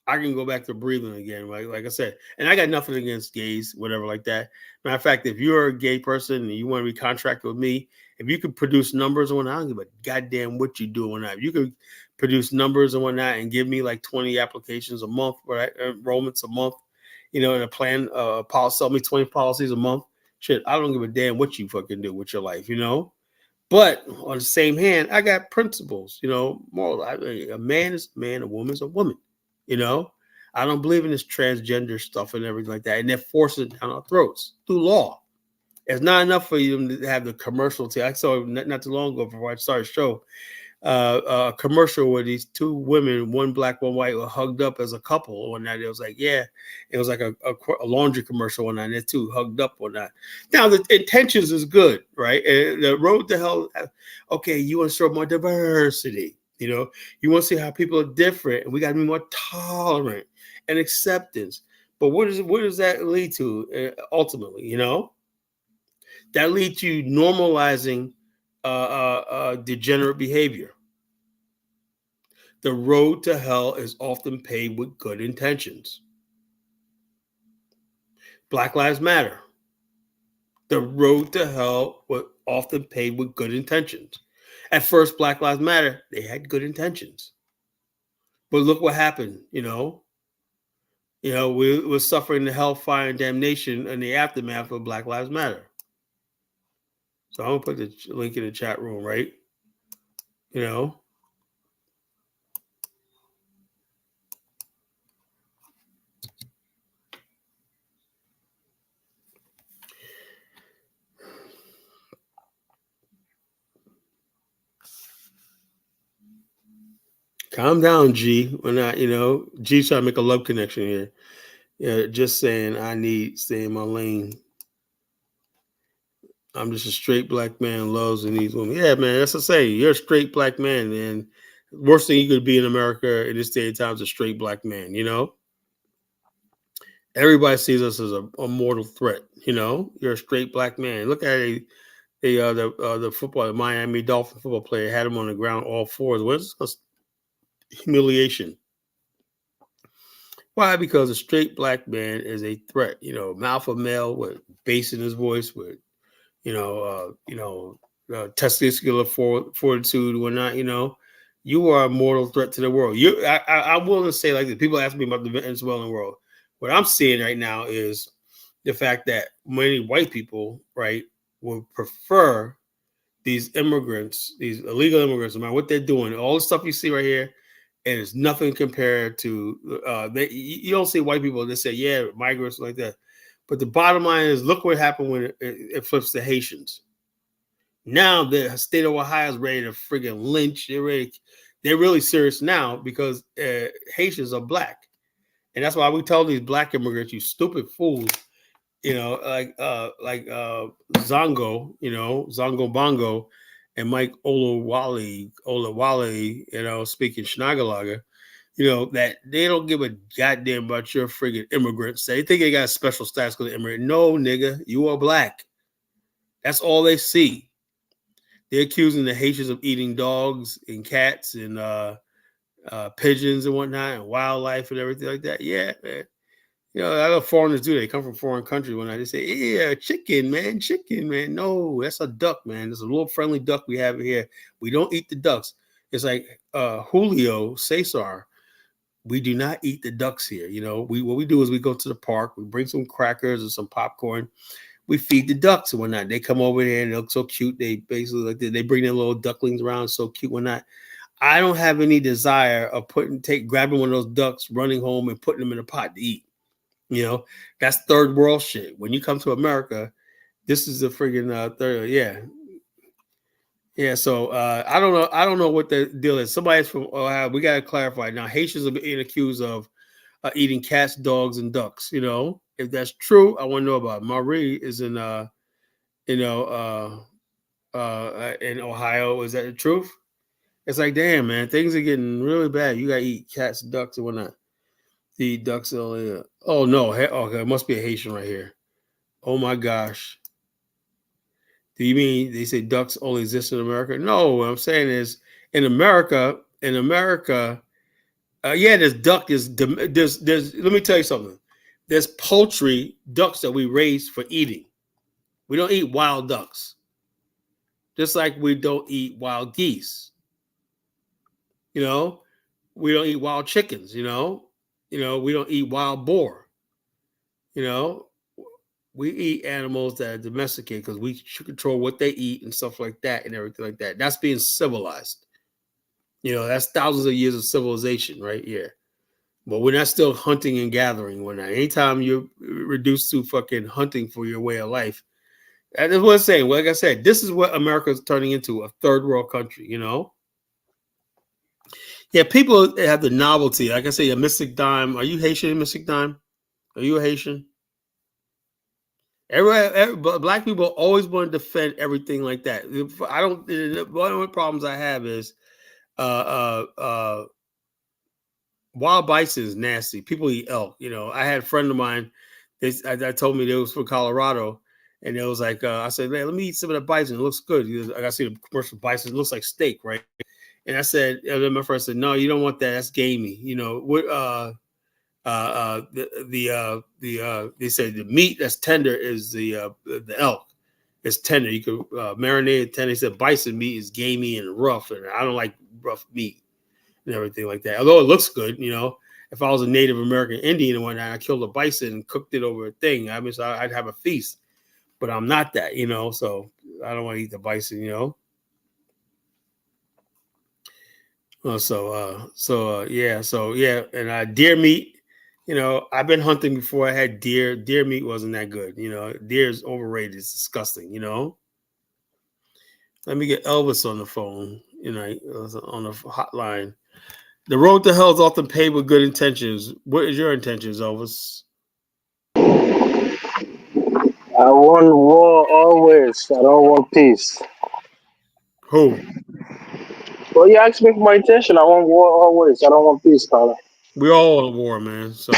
I can go back to breathing again, like I said. And I got nothing against gays, whatever like that. Matter of fact, if you're a gay person and you want to be contracted with me, if you could produce numbers and whatnot, I don't give a goddamn what you do or not. If you could produce numbers and whatnot and give me like 20 applications a month, right? Enrollments a month, in a plan, policy, sell me 20 policies a month. Shit, I don't give a damn what you fucking do with your life. But on the same hand, I got principles, moral. A man is a man, a woman is a woman, you know. I don't believe in this transgender stuff and everything like that. And they're forcing it down our throats through law. It's not enough for you to have the commercial. I saw not too long ago before I started the show, a commercial where these two women, one black, one white, were hugged up as a couple one night. It was like, yeah, it was like a laundry commercial one night. They're two hugged up one night. Now the intentions is good, right? And the road to hell. Okay, you want to show more diversity. You want to see how people are different, and we got to be more tolerant and acceptance. But what does that lead to ultimately? That leads to normalizing degenerate behavior. The road to hell is often paved with good intentions. Black Lives Matter. The road to hell was often paved with good intentions. At first, Black Lives Matter, they had good intentions. But look what happened, we're suffering the hellfire and damnation in the aftermath of Black Lives Matter. So I'm going to put the link in the chat room, right? Calm down, G. We're not, G's trying to make a love connection here. Yeah, just saying I need stay in my lane. I'm just a straight black man loves and needs women. Yeah, man, that's what I say. You're a straight black man, and worst thing you could be in America in this day and time is a straight black man, Everybody sees us as a mortal threat, You're a straight black man. Look at the football, the Miami Dolphin football player had him on the ground all fours. What's humiliation? Why? Because a straight black man is a threat. Alpha male with bass in his voice, with testicular fortitude and whatnot. You are a mortal threat to the world. I'm willing to say like this. People ask me about the Venezuelan world. What I'm seeing right now is the fact that many white people, right, would prefer these immigrants, these illegal immigrants, no matter what they're doing, all the stuff you see right here, and it's nothing compared to you don't see white people that say, yeah, migrants like that. But the bottom line is, look what happened when it flips to Haitians. Now the state of Ohio is ready to friggin' lynch. They're really serious now because Haitians are black. And that's why we tell these black immigrants, you stupid fools, like Zongo, Zongo Bongo, and Mike Olawale, speaking Schnagalaga, that they don't give a goddamn about your friggin' immigrants. They think they got a special status because they're immigrant. No, nigga, you are black. That's all they see. They're accusing the Haitians of eating dogs and cats and pigeons and whatnot and wildlife and everything like that. Yeah, man. I know foreigners do. They come from foreign countries. When they say, yeah, chicken, man. No, that's a duck, man. There's a little friendly duck we have here. We don't eat the ducks. It's like Julio Cesar. We do not eat the ducks here. What we do is we go to the park. We bring some crackers and some popcorn. We feed the ducks and whatnot. They come over here and they look so cute. They basically they bring their little ducklings around, so cute whatnot. I don't have any desire of grabbing one of those ducks, running home and putting them in a pot to eat. That's third world shit. When you come to America, this is the friggin' third. Yeah. So I don't know. I don't know what the deal is. Somebody's from Ohio. We gotta clarify now. Haitians are being accused of eating cats, dogs, and ducks. If that's true, I want to know about it. Marie is in in Ohio. Is that the truth? It's like, damn, man, things are getting really bad. You gotta eat cats, ducks, and whatnot. The ducks earlier. Oh no, okay, it must be a Haitian right here. Oh my gosh. Do you mean they say ducks only exist in America? No, what I'm saying is in America, Yeah, there's duck. There's. Let me tell you something. There's poultry ducks that we raise for eating. We don't eat wild ducks, just like we don't eat wild geese. You know, we don't eat wild chickens. We don't eat wild boar. You know, we eat animals that are domesticated because we should control what they eat and stuff like that and everything like that. That's being civilized. That's thousands of years of civilization right here. But we're not still hunting and gathering. We're not. Anytime you're reduced to fucking hunting for your way of life, that is what I'm saying. Like I said, this is what America is turning into, a third world country. Yeah, people have the novelty. Like I say, a Mystic Dime. Are you Haitian, Mystic Dime? Are you a Haitian? Black people always want to defend everything like that. I don't. One of the problems I have is wild bison is nasty. People eat elk. I had a friend of mine. I told me they was from Colorado, and it was like I said, man, let me eat some of that bison. It looks good. I got to see the commercial bison. It looks like steak, right? And I said, and then my friend said, no, you don't want that. That's gamey. What? They said the meat that's tender is the elk. It's tender. You can marinate it tender. They said bison meat is gamey and rough, and I don't like rough meat and everything like that. Although it looks good, if I was a Native American Indian and whatnot, I killed a bison and cooked it over a thing. I mean, so I'd have a feast, but I'm not that, so I don't want to eat the bison. Yeah, and deer meat. I've been hunting before. I had deer. Deer meat wasn't that good. Deer is overrated. It's disgusting. Let me get Elvis on the phone. On the hotline. The road to hell is often paved with good intentions. What is your intentions, Elvis? I want war always. I don't want peace. Who? Well, you asked me for my intention. I want war always. I don't want peace, Carla. We all want war, man. So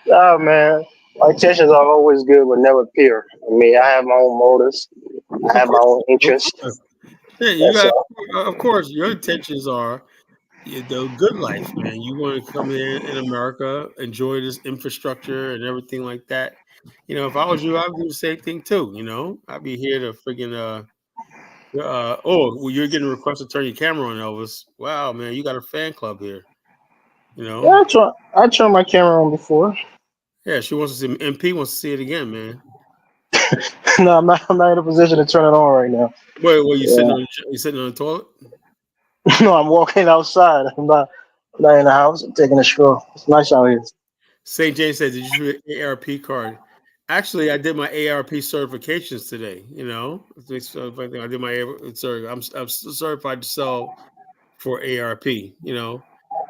Nah, man. My intentions are always good, but never pure. I mean, I have my own motives. I of have my course, own of interests. course, yeah, you That's got. all. Of course, your intentions are the good life, man. You want to come in America, enjoy this infrastructure and everything like that. If I was you, I'd do the same thing too. I'd be here to freaking well, you're getting a request to turn your camera on, Elvis. Wow, man, you got a fan club here. You know, Yeah, I turned my camera on before. yeah, she wants to see MP wants to see it again, man. No, I'm not in a position to turn it on right now. Wait, Yeah. you sitting on the toilet? No, I'm walking outside. I'm not in the house. I'm taking a stroll. It's nice out here. St. James said, "Did you see the ARP card?" Actually, I did my ARP certifications today. I did my I'm certified to sell for ARP.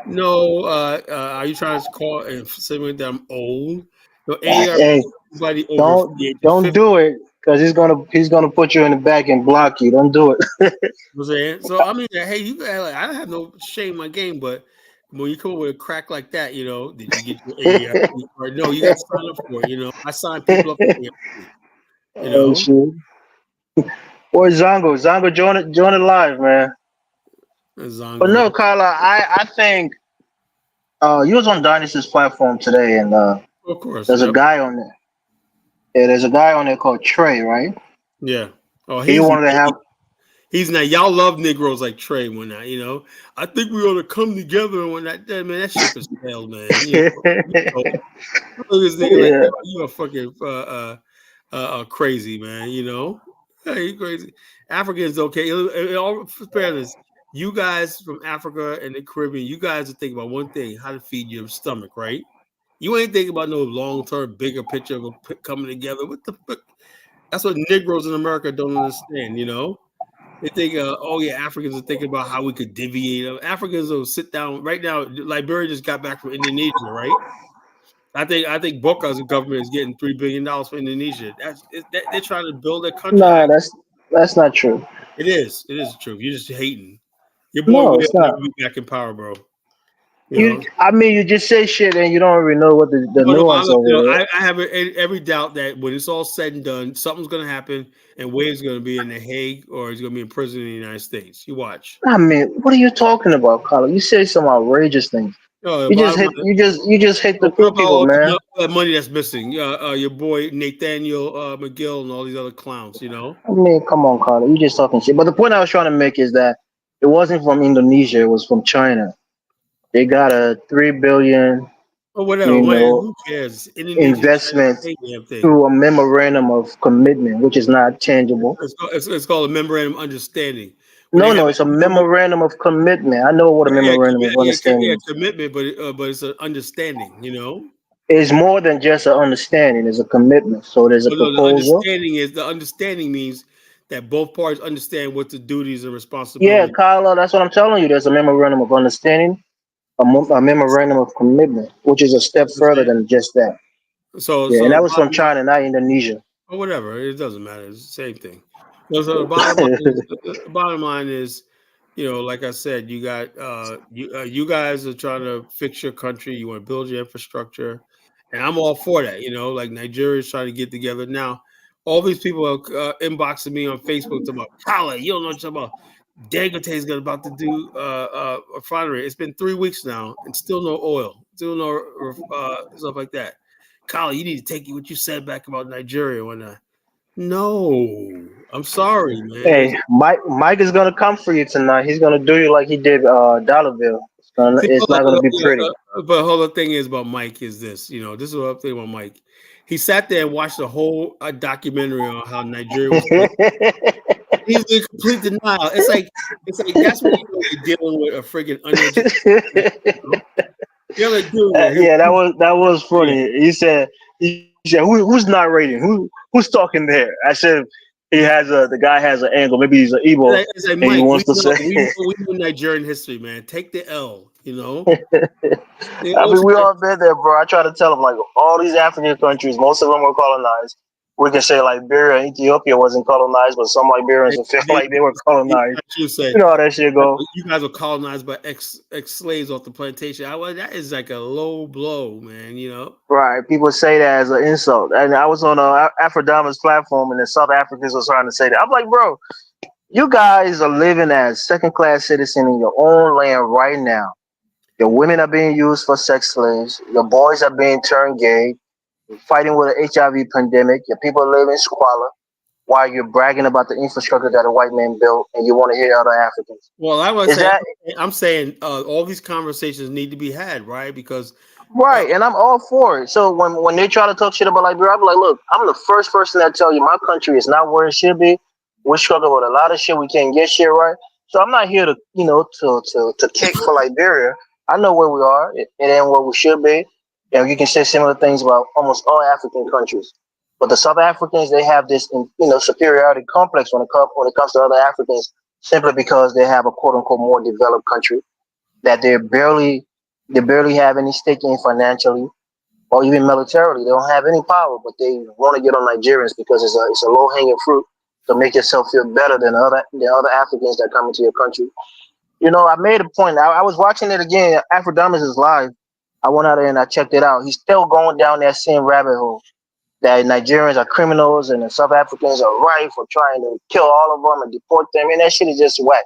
No, are you trying to call and insinuate that I'm old? No, ARP Hey, everybody over the age of don't 50. do it because he's gonna put you in the back and block you. Don't do it. You know what I'm saying? So I mean, hey, you got like I have no shame in my game, but when you come up with a crack like that, did you get your AARP card? No, you got to sign up for it. I sign people up for AARP. You Oh know, shit. Or Zongo. Zongo, join it live, man. But Zongo. no, Carla, I think you was on Dynasty's platform today, and Of course, there's a yep, guy on there. Yeah, there's a guy on there called Trey, right? yeah. Oh, He wanted to have. he's not. Y'all love Negroes like Trey when I, I think we ought to come together and when man, that ship is failed, man. Know, look at this nigga like Yeah. you are fucking crazy, man. Hey, you crazy. Africans, okay. In all fairness, you guys from Africa and the Caribbean, you guys are thinking about one thing: how to feed your stomach, right? You ain't thinking about no long term, bigger picture of coming together. What the fuck? That's what Negroes in America don't understand. They think, oh yeah, Africans are thinking about how we could deviate. Africans will sit down right now. Liberia just got back from Indonesia, right? I think Boca's government is getting $3 billion for Indonesia. They're trying to build a country. Nah, that's not true. It is. It is the truth. You're just hating. Your boy No, will it's never not. be back in power, bro. You know, I mean, you just say shit and you don't even know what the no, no, nuance of it. I have every doubt that when it's all said and done, something's going to happen, and Wade's going to be in the Hague or he's going to be in prison in the United States. You watch. I mean, what are you talking about, Colin? You say some outrageous things. No, the bottom line. You just hit the What poor about people, man. all that money that's missing? Your boy Nathaniel McGill and all these other clowns. You know, I mean, come on, Colin. You just talking shit. But the point I was trying to make is that it wasn't from Indonesia. It was from China. They got a 3 billion, or whatever. you Man, know, who cares? Indonesia, China, investment same damn thing. through a memorandum of commitment, which is not tangible. It's called a memorandum of understanding. When they No, have no, it's a memorandum of commitment. I know what a memorandum of understanding is. commitment, but it's an understanding. You know. It's more than just an understanding. It's a commitment. So there's a Well, no, proposal. the understanding means that both parties understand what the duties and Yeah, responsibilities. Kyla, that's what I'm telling you. There's a memorandum of understanding, a memorandum of commitment, which is a step further Understand? than just that. Yeah, and So that the was from bottom line, China, not Indonesia. or whatever, it doesn't matter. It's the same thing. So the bottom line is, like I said, you got you guys are trying to fix your country. You want to build your infrastructure, and I'm all for that. Like Nigeria is trying to get together now. All these people are inboxing me on Facebook talking about Kala. You don't know what you're talking about. Dangote is about to do a refinery. It's been 3 weeks now, and still no oil, still no stuff like that. Kyle, you need to take what you said back about Nigeria when no, I'm sorry, man. Hey, Mike is gonna come for you tonight. He's gonna do you like he did Dollarville. See, It's not gonna be pretty. but whole the thing is about Mike is this. This is what I'm thinking about Mike. He sat there and watched the whole documentary on how Nigeria was built. He's in complete denial. It's like that's what you're dealing with a freaking uneducated. You're like, dude, Yeah, that was yeah. funny. He said who's narrating? Who's talking there? I said the guy has an angle. Maybe he's an Igbo It's like and he Mike, wants to say. we know Nigerian history, man. Take the L. They I always mean, we all been there, bro. I try to tell them like all these African countries, most of them were colonized. We can say Liberia and Ethiopia wasn't colonized, but some Liberians would feel like they were colonized. you say You know how that shit go. you guys were colonized by ex slaves off the plantation. That is like a low blow, man. Right. People say that as an insult. And I was on Afrodama's platform and the South Africans was trying to say that. I'm like, bro, you guys are living as second class citizens in your own land right now. Your women are being used for sex slaves. Your boys are being turned gay. You're fighting with an HIV pandemic. Your people live in squalor while you're bragging about the infrastructure that a white man built and you want to hear other Africans. Well, I would Is say that I'm saying all these conversations need to be had, right? Because uh, right? And I'm all for it. So when they try to talk shit about Liberia, I'm like, look, I'm the first person that tell you my country is not where it should be. We're struggling with a lot of shit. We can't get shit right. So I'm not here to to kick for Liberia. I know where we are. It ain't where we should be. And you can say similar things about almost all African countries. But the South Africans, they have this superiority complex when it comes to other Africans, simply because they have a quote unquote more developed country that they barely have any stake in financially or even militarily. They don't have any power, but they want to get on Nigerians because it's a low hanging fruit to make yourself feel better than the other Africans that come into your country. I made a point. I was watching it again. Afrodamas is live. I went out there and I checked it out. He's still going down that same rabbit hole that Nigerians are criminals and the South Africans are right for trying to kill all of them and deport them. And that shit is just whack.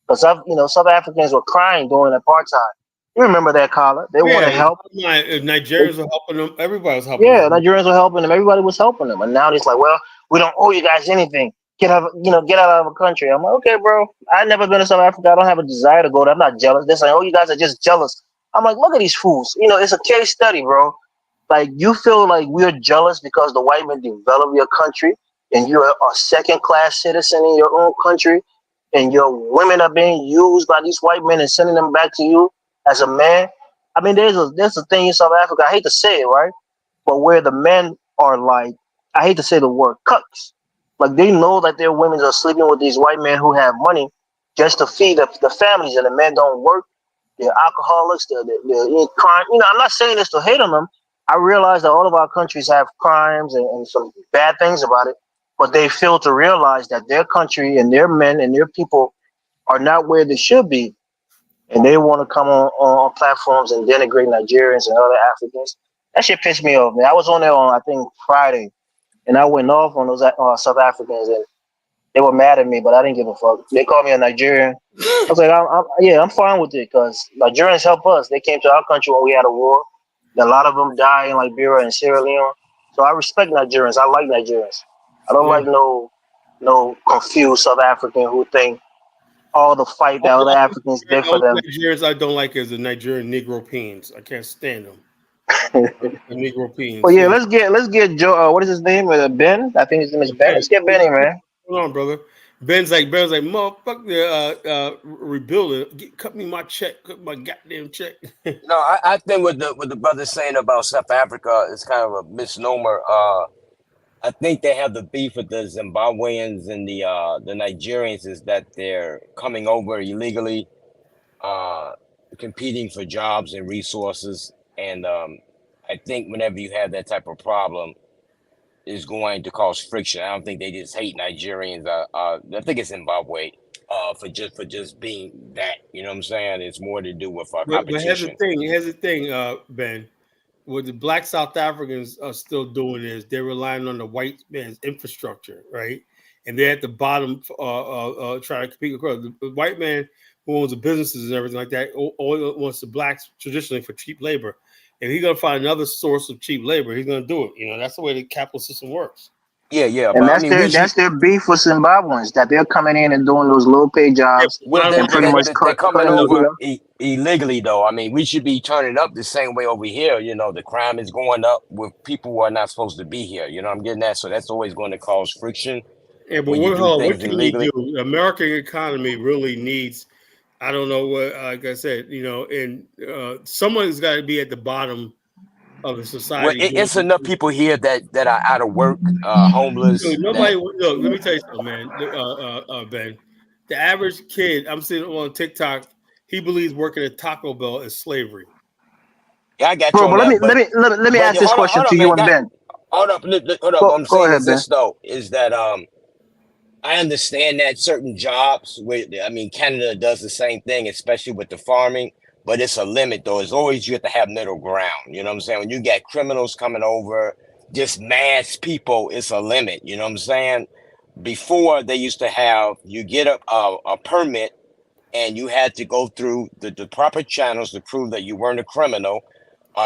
Because South Africans were crying during apartheid. You remember that, Carla? They want yeah, to help. if Nigerians were helping them. Everybody was helping Yeah, them. Nigerians were helping them. Everybody was helping them, and now it's like, well, we don't owe you guys anything. Get out of the country. I'm like, okay, bro. I've never been to South Africa. I don't have a desire to go there. I'm not jealous. They're saying, oh, you guys are just jealous. I'm like, look at these fools. It's a case study, bro. Like you feel like we're jealous because the white men developed your country, and you're a second class citizen in your own country, and your women are being used by these white men and sending them back to you as a man. I mean, there's a thing in South Africa. I hate to say it, right? But where the men are like, I hate to say the word cucks. Like they know that their women are sleeping with these white men who have money just to feed the families, and the men don't work. They're alcoholics. They're in crime. I'm not saying this to hate on them. I realize that all of our countries have crimes and some bad things about it, but they fail to realize that their country and their men and their people are not where they should be. and they want to come on platforms and denigrate Nigerians and other Africans. That shit pissed me off, man. I was on there on I think Friday, and I went off on those South Africans, and they were mad at me, but I didn't give a fuck. They called me a Nigerian. I was like, yeah, I'm fine with it because Nigerians help us. They came to our country when we had a war. A lot of them died in Liberia and Sierra Leone. So I respect Nigerians. I like Nigerians. I don't Yeah. like no confused South African who think all the fight that other Africans did for Only them. Nigerians I don't like is the Nigerian Negro peons. I can't stand them. The Negro Well, peons. yeah, Yeah. let's get Joe. What is his name? Ben. I think his name is Ben. Ben, Let's get Benny, man. hold on, brother. Ben's like, motherfucker, rebuild it. Cut me my check. Cut my goddamn check. No, I think what the brother's saying about South Africa is kind of a misnomer. I think they have the beef with the Zimbabweans and the Nigerians is that they're coming over illegally, uh, competing for jobs and resources, and I think whenever you have that type of problem, is going to cause friction. I don't think they just hate Nigerians. I think it's Zimbabwe. For just being that, you know what I'm saying? It's more to do with But competition. here's the thing, Ben. What the black South Africans are still doing is they're relying on the white man's infrastructure, right? And they're at the bottom, trying to compete across. The white man who owns the businesses and everything like that all wants the blacks traditionally for cheap labor, and he's gonna find another source of cheap labor. He's gonna do it. You know, that's the way the capital system works. Yeah, yeah, And but I mean, we should. that's their beef with Zimbabweans that they're coming in and doing those low pay Yeah, jobs Well, I they're, and don't but pretty they're, much they're coming cutting over the illegally, though. I mean, we should be turning up the same way over here. You know, the crime is going up with people who are not supposed to be here. You know, what I'm getting at. So that's always going to cause friction Yeah, but when you do what things can you do? illegally. The American economy really needs. I don't know what, like I said, you know, and someone's got to be at the bottom of the Well, society. it's enough people here that are out of work, Dude, homeless. nobody That look. Let me tell you something, man. Ben, the average kid I'm seeing on TikTok, he believes working at Taco Bell is slavery. yeah, I got you bro. on But that. let me But ask this question hold to on, you man. and Ben. Hold up. What I'm Go saying ahead, is Ben. this though, is that I understand that certain jobs, I mean, Canada does the same thing, especially with the farming, but it's a limit though. It's always you have to have middle ground. You know what I'm saying? When you get criminals coming over, just mass people, it's a limit. You know what I'm saying? Before they used to have you get a permit and you had to go through the proper channels to prove that you weren't a criminal,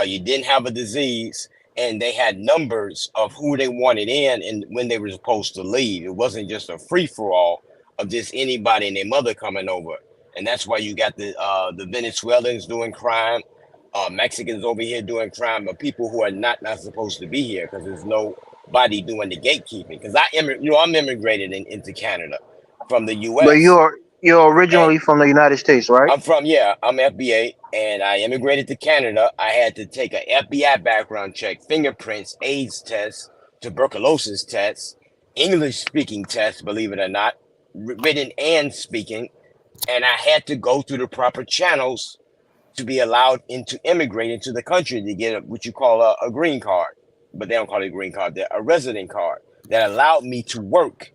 you didn't have a disease, and they had numbers of who they wanted in and when they were supposed to leave. It wasn't just a free for all of just anybody and their mother coming over, and that's why you got the Venezuelans doing crime, Mexicans over here doing crime, but people who are not supposed to be here because there's nobody doing the gatekeeping. Because I'm immigrated into Canada from the But U.S. you're originally from the United States, right? I'm FBA, and I immigrated to Canada. I had to take a FBI background check, fingerprints, AIDS test, tuberculosis test, English speaking test, believe it or not, written and speaking, and I had to go through the proper channels to be allowed into immigrate into the country to get what you call a green card, but they don't call it a green card, they're a resident card that allowed me to work.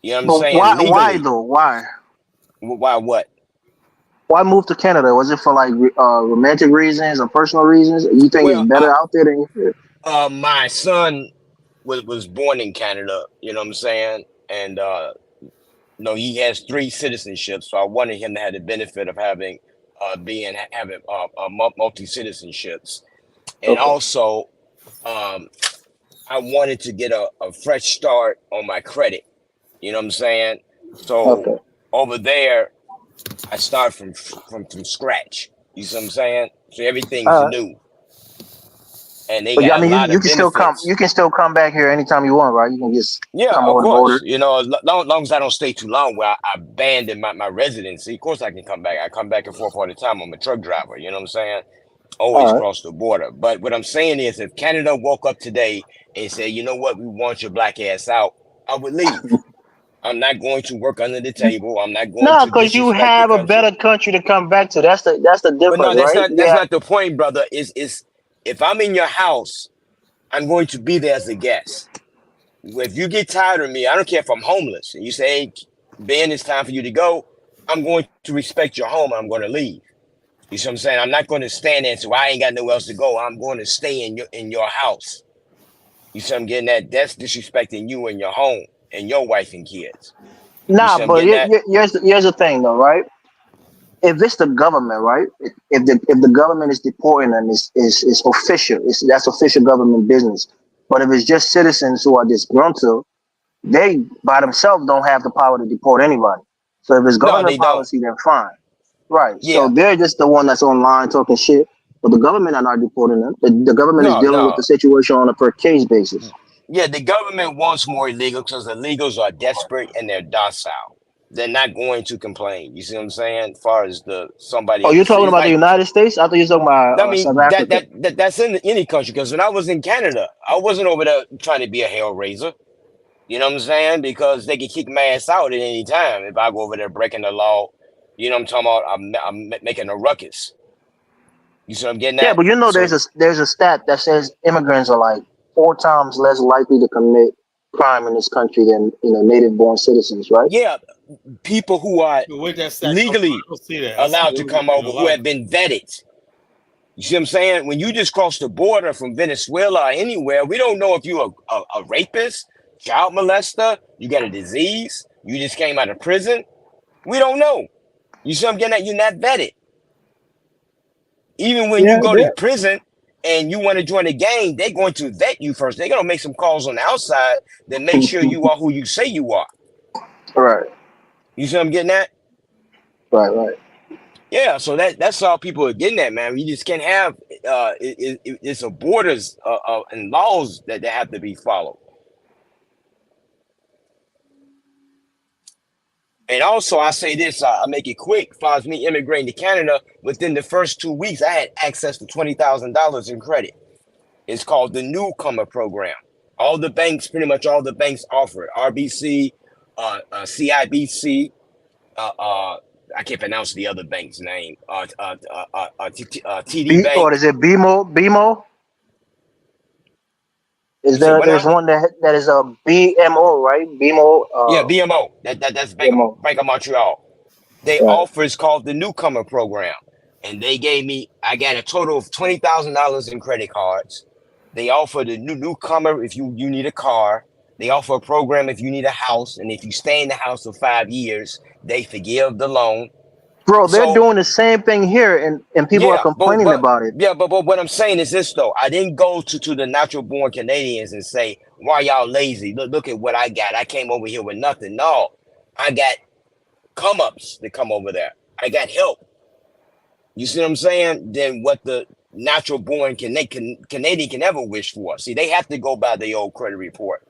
You know what I'm But saying? why Legally. though? Why? Why what? Why move to Canada? Was it for like romantic reasons or personal reasons? You think it's Well, better out there than here? my son was born in Canada, you know what I'm saying? And no, he has three citizenships, so I wanted him to have the benefit of having being having multi citizenships, and Okay, also um, I wanted to get a fresh start on my credit. You know what I'm saying? So okay. over there, I start from scratch. You see what I'm saying? So everything's All right. new, and they But I got a mean, lot you of can still come. benefits. You can still come back here anytime you want, right? You can just Yeah, come of over the course. border. You know, long as I don't stay too long where I abandon my residency, of course I can come back. I come back and forth all the time. I'm a truck driver, you know what I'm saying? Always All right. cross the border. But what I'm saying is if Canada woke up today and said, you know what, we want your black ass out, I would leave. I'm not going to work under the table. I'm not going No, to because you disrespect the have a country. better country to come back to. That's the But no, difference, right? that's Yeah. not the point, brother. Is if I'm in your house, I'm going to be there as a guest. If you get tired of me, I don't care if I'm homeless, and you say, hey, Ben, it's time for you to go, I'm going to respect your home and I'm going to leave. You see what I'm saying? I'm not going to stand there and say, well, I ain't got nowhere else to go. I'm going to stay in your house. You see what I'm getting at? That's disrespecting you and your home and your wife and kids. You Nah, see what I'm but getting at? here's the thing though, right? If it's the government, right? If the government is deporting them, is official. That's official government business. But if it's just citizens who are disgruntled, they by themselves don't have the power to deport anybody. So if it's No, government they don't. policy, then fine. Right. So Yeah. they're just the one that's online talking shit. But the government are not deporting them. The government is No, dealing with the no. situation on a per case basis. Yeah, the government wants more illegal because the illegals are desperate and they're docile. They're not going to complain. You see what I'm saying? As far as the somebody Oh, else, you're talking it's about the like United States? I thought you were talking about I South mean Africa. that's in any country. Because when I was in Canada, I wasn't over there trying to be a hell raiser. You know what I'm saying? Because they can kick my ass out at any time if I go over there breaking the law. You know what I'm talking about? I'm making a ruckus. You see what I'm getting Yeah, at? but you know So there's a stat that says immigrants are like 4 times less likely to commit crime in this country than native born citizens, right? yeah, people who are But where that stat come from? I legally don't see that. I see allowed the to come immigrant over who have allowed. been vetted. You see what I'm saying? When you just cross the border from Venezuela or anywhere, we don't know if you're a rapist, child molester, you got a disease, you just came out of prison. We don't know. You see what I'm getting at? You're not vetted. Even when you Yeah, go to yeah. prison and you want to join a gang, they're going to vet you first. They're going to make some calls on the outside that make sure you are who you say you are. Right, You see what I'm getting at? right, right. Yeah, so that's all people are getting at, man. You just can't have it's a borders and laws that have to be followed. And also, I say this, I make it quick. As far as me immigrating to Canada, within the first 2 weeks, I had access to $20,000 in credit. It's called the Newcomer Program. Pretty much all the banks offer it. RBC, CIBC, uh, uh, I can't pronounce the other bank's name. TD Or Bank. is it BMO? Is You said there? what There's now? one that is a BMO, right? BMO. Yeah, BMO. That's BMO. Bank of Montreal. They Right. offer is called the Newcomer Program, and I got a total of $20,000 in credit cards. They offer the newcomer if you need a car. They offer a program if you need a house, and if you stay in the house for 5 years, they forgive the loan. Bro, they're So doing the same thing here, and people are yeah, complaining about it. but what I'm saying is this though. I didn't go to the natural born Canadians and say, why y'all lazy? Look at what I got. I came over here with nothing. No, I got come ups to come over there. I got help. You see what I'm saying? Than what the natural born Canadian can ever wish for. See, they have to go by the old credit report.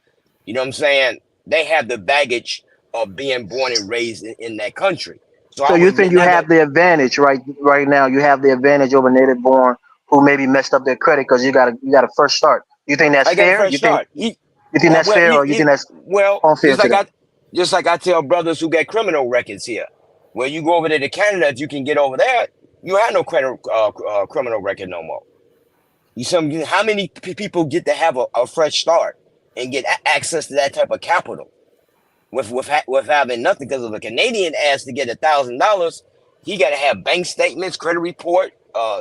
You know what I'm saying? They have the baggage of being born and raised in that country. So So I you would think you never. have the advantage right now? You have the advantage over native born who maybe messed up their credit because you got a fresh start. You think that's I got a fair? fresh You think start. you think that's fair, or you think that's unfair Just to like them? I tell brothers who get criminal records here, when you go over there to Canada, if you can get over there, you have no criminal record no more. How many people get to have a fresh start and get access to that type of capital with having nothing? Because if a Canadian asks to get $1,000, he got to have bank statements, credit report,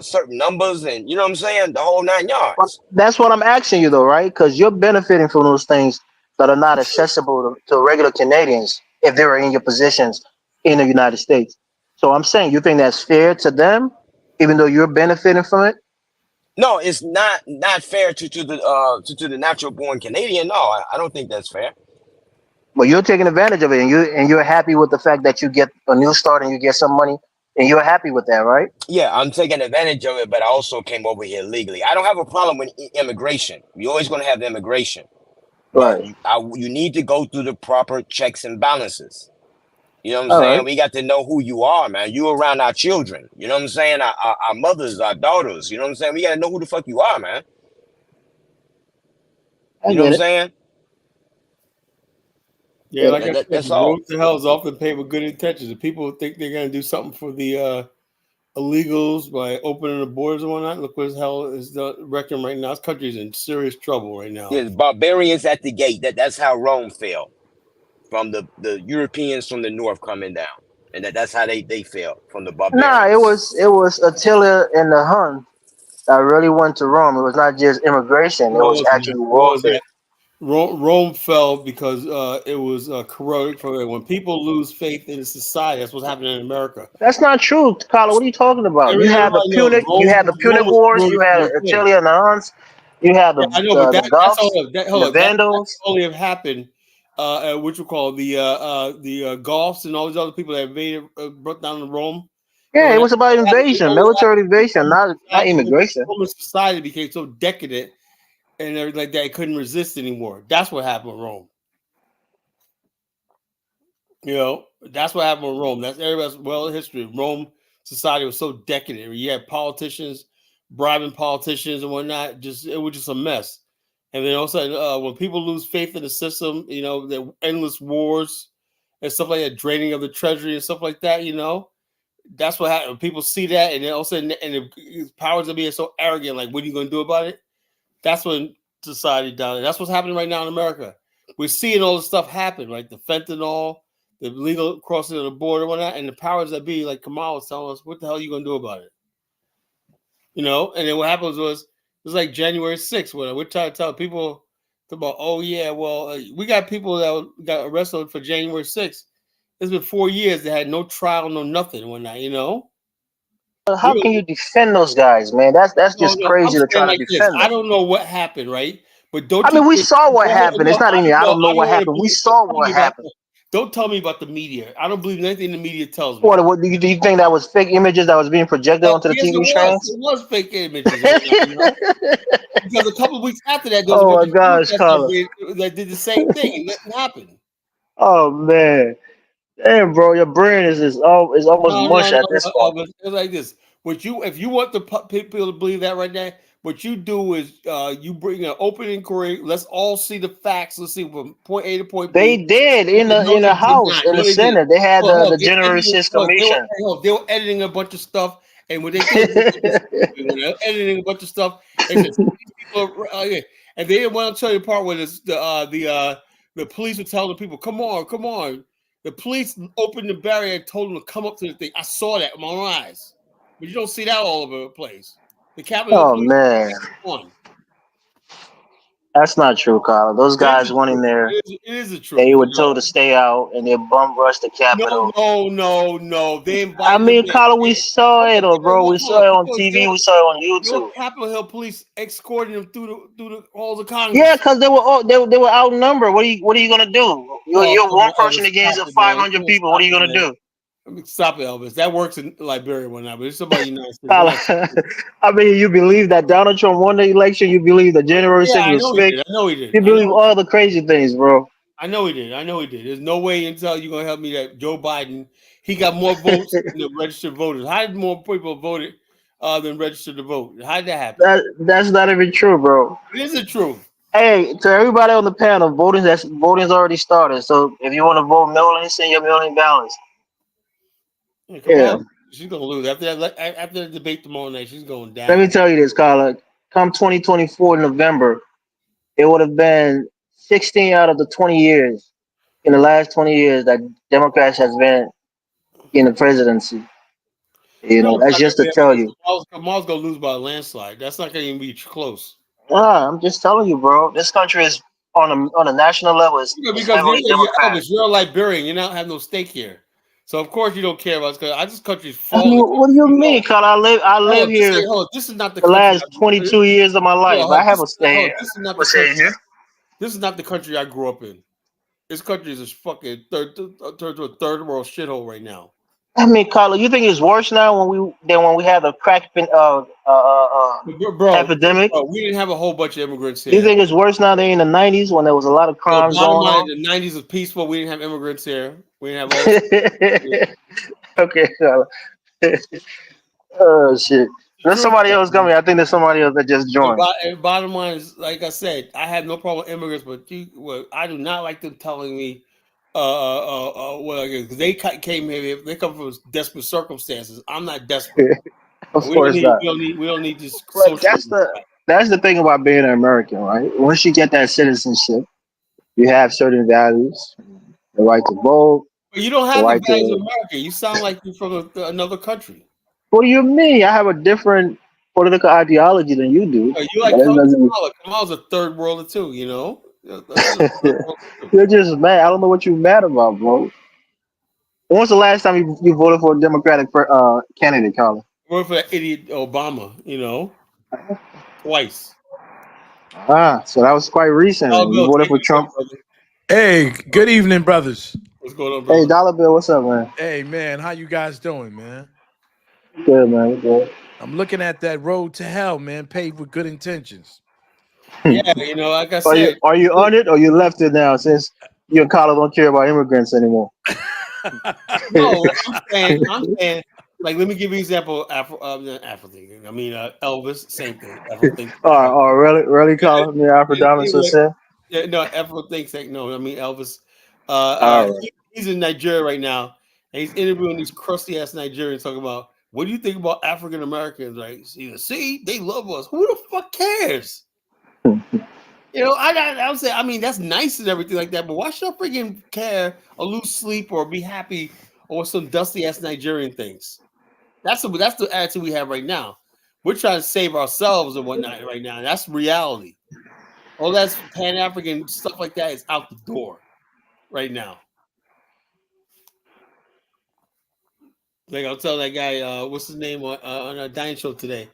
certain numbers, and you know what I'm saying, the whole nine But yards. that's what I'm asking you though, right? Because you're benefiting from those things that are not accessible to regular Canadians if they were in your positions in the United States. So I'm saying you think that's fair to them, even though you're benefiting from it. No, it's not fair to the natural born Canadian. No, I don't think that's fair. But you're taking advantage of it, and you're happy with the fact that you get a new start and you get some money, and you're happy with that, right? Yeah, I'm taking advantage of it, but I also came over here legally. I don't have a problem with immigration. You're always going to have immigration, but Right. you need to go through the proper checks and balances. You know what I'm All right. saying? We got to know who you are, man. You around our children. You know what I'm saying? Our mothers, our daughters. You know what I'm saying? We got to know who the fuck you are, man. I You know what get I'm it. saying? Yeah, like I said, That's the road all. to hell is often paved with good intentions. If people think they're gonna do something for the illegals by opening the borders and whatnot, look what the hell is the reckon right now. This country's in serious trouble right now. There's barbarians at the gate. That's how Rome fell from the Europeans from the north coming down. and that's how they fell from the Nah, it barbarians. was Attila and the Hun that really went to Rome. It was not just immigration; it What was was that? actually What was warfare. that? Rome fell because it was corroded. From when people lose faith in society, that's what's happening in America. That's not true, Carla. What are you talking about? Everybody knows You had the Rome Punic was Wars, you corroded had from within. Attila and the Huns, you had Yeah, I know, but the that's Goths all. That and the hold on, that Vandals. only have happened. What you call the Goths and all these other people that invaded, brought down to Rome. Yeah, When it that was about happened, it invasion, only military happened invasion, not when immigration. Roman society became so decadent and everything like that, it couldn't resist anymore. That's what happened with Rome. You know, that's what happened with Rome. That's everybody's well history. Rome society was so decadent. You had politicians bribing politicians and whatnot. Just it was just a mess. And then all of a sudden, when people lose faith in the system, you know, the endless wars and stuff like that, draining of the treasury and stuff like that. You know, that's what happened. People see that, and then all of a sudden, and the powers that be are so arrogant. Like, what are you going to do about it? That's when society down there. That's what's happening right now in America. We're seeing all this stuff happen, like the fentanyl, the legal crossing of the border, and whatnot, and the powers that be, like Kamal was telling us, what the hell are you gonna do about it? You know, and then what happens was it was like January 6th, when we're trying to tell people about, oh yeah, well, we got people that got arrested for January 6th. It's been 4 years. They had no trial, no nothing, and whatnot. You know, How can we you defend those guys, man? That's no, just no. I'm crazy to saying try to like this. defend I them. don't know what happened, right? But I don't you mean, we think? saw what No, happened. It's not even. I don't know I what don't want to happened. We believe. saw what happened. Don't tell me about the media. I don't believe anything the media tells me. What do you think that was fake images that was being projected onto the Yes, it TV was. screens? It was fake images and whatnot. You know, because a couple of weeks after that, there was a Oh bunch my of gosh, protests Carla. that did the same thing, and nothing happened. Oh man. Damn, bro, your brain is almost No, no, mush no, at this no, point. Elvis. It's like this. What you, if you want the people to believe that right now, what you do is you bring an open inquiry. Let's all see the facts. Let's see from point A to point They B. did No, in the they did House, not. in No, the they didn't. Senate. They had Look, the they were January editing. 6th Look, Commission. they were editing a bunch of stuff, and what they did was they were stupid. When they were editing a bunch of stuff, they said these people are, yeah. And they didn't want to tell you the part where the police were telling the people, "Come on, come on." The police opened the barrier and told them to come up to the thing. I saw that with my own eyes, but you don't see that all over the place. The Capitol Oh Police, man, on. that's not true, Carla. Those It is guys the went in truth. there. It is the They truth. were You know. told to stay out, and they bum rushed the No, Capitol. no, no, no. They I invited them mean, in. Carla, we saw Hold it, on, or bro. We hold saw on. it on TV. We saw it on Your YouTube. Capitol Hill police escorting them through the halls of Yeah, Congress. because they were outnumbered. What are you gonna do? Oh, You're come one on, person Elvis, against stop it, man. 500 Come on, people. What stop are you it, gonna man. do? I mean, stop it, Elvis. That works in Liberia one now, but it's about the United States. Carla, Relax. I mean, you believe that Donald Trump won the election? You believe that January Yeah, 6th I was know he fake? did. I know he did. You believe all the crazy things, bro. I know he did. I know he did. There's no way until you're gonna help me that Joe Biden he got more votes than the registered voters. How did more people voted than registered to vote? How did that happen? That's not even true, bro. It is the truth. Hey, to everybody on the panel, voting's already started. So if you want to vote mail-in, send your mail-in ballots. Yeah, Yeah. Kamala, she's gonna lose after that. After the debate tomorrow night, she's going Let me down. tell you this, Carla. Come 2024 November, it would have been 16 out of the 20 years in the last 20 years that Democrats has been in the presidency. No, it's That's not just gonna to be tell because you. Kamala's gonna lose by a landslide. That's not gonna even be close. I'm just telling you, bro. This country is on a national level Yeah, is because heavily you're Democratic. Elvis, you're a Liberian. You don't have no stake here, so of course you don't care about this. I this country's I mean, falling. what do you mean, Carla? Hold I live on, this here ain't, hold on. This is not the the country. last 22 years of my Hold on, life. hold I on. have a stay. This is not A the stay country. here. This is not the country I grew up in. This country is a fucking turned to a third world shithole right now. I mean, Carla, you think it's worse now when we had the crack Bro, epidemic? we didn't have a whole bunch of immigrants You here. think it's worse now than in the 90s when there was a lot of So crimes bottom going line, on? the '90s was peaceful. We didn't have immigrants here. We didn't have all this. Okay, Carla. Oh shit. The There's truth, somebody else though. coming. I think there's somebody else that just The joined. bottom line is, like I said, I have no problem with immigrants, but I do not like them telling me what I because came here. They come from desperate circumstances. I'm not desperate. Of We don't course need. not. We don't need this But socialism. that's the thing about being an American, right? Once you get that citizenship, you have certain values, the right to vote, But you don't have the White values of dude. America. You sound like you're from another country. What do you mean? I have a different political ideology than you do. You But like that doesn't. Kamala. Kamala's a third worlder too. You know, she's a third worlder too. You're just mad. I don't know what you're mad about, bro. When was the last time you voted for a Democratic candidate, Colin? Voted for that idiot Obama. You know, twice. Ah, so that was quite recent. Dollar You Bill, voted take for it away, Trump. brother. Hey, good evening, brothers. What's going on, Hey, brother? Dollar Bill, what's up, man? Hey, man, how you guys doing, man? Good, man. Good. I'm looking at that road to hell, man, paved with good intentions. Yeah, you know, like I Are you said, are you on it or you left it now since you and Colin don't care about immigrants anymore? no, I'm saying, like, let me give you an example. Afro thing. I mean, Elvis, same thing. Afro thinks. Really, Colin? Yeah, Afrodamus was Anyway, said. yeah, no, Afro thinks that. No, I mean Elvis. All right. He's in Nigeria right now, and he's interviewing these crusty ass Nigerians, talking about what do you think about African Americans? Like, see, they love us. Who the fuck cares? You know, I would say, I mean, that's nice and everything like that, but why should I freaking care or lose sleep or be happy or some dusty ass Nigerian things? That's the attitude we have right now. We're trying to save ourselves and whatnot right now. That's reality. All that's Pan African stuff like that is out the door right now. Like I'll tell that guy, what's his name on a dining show today.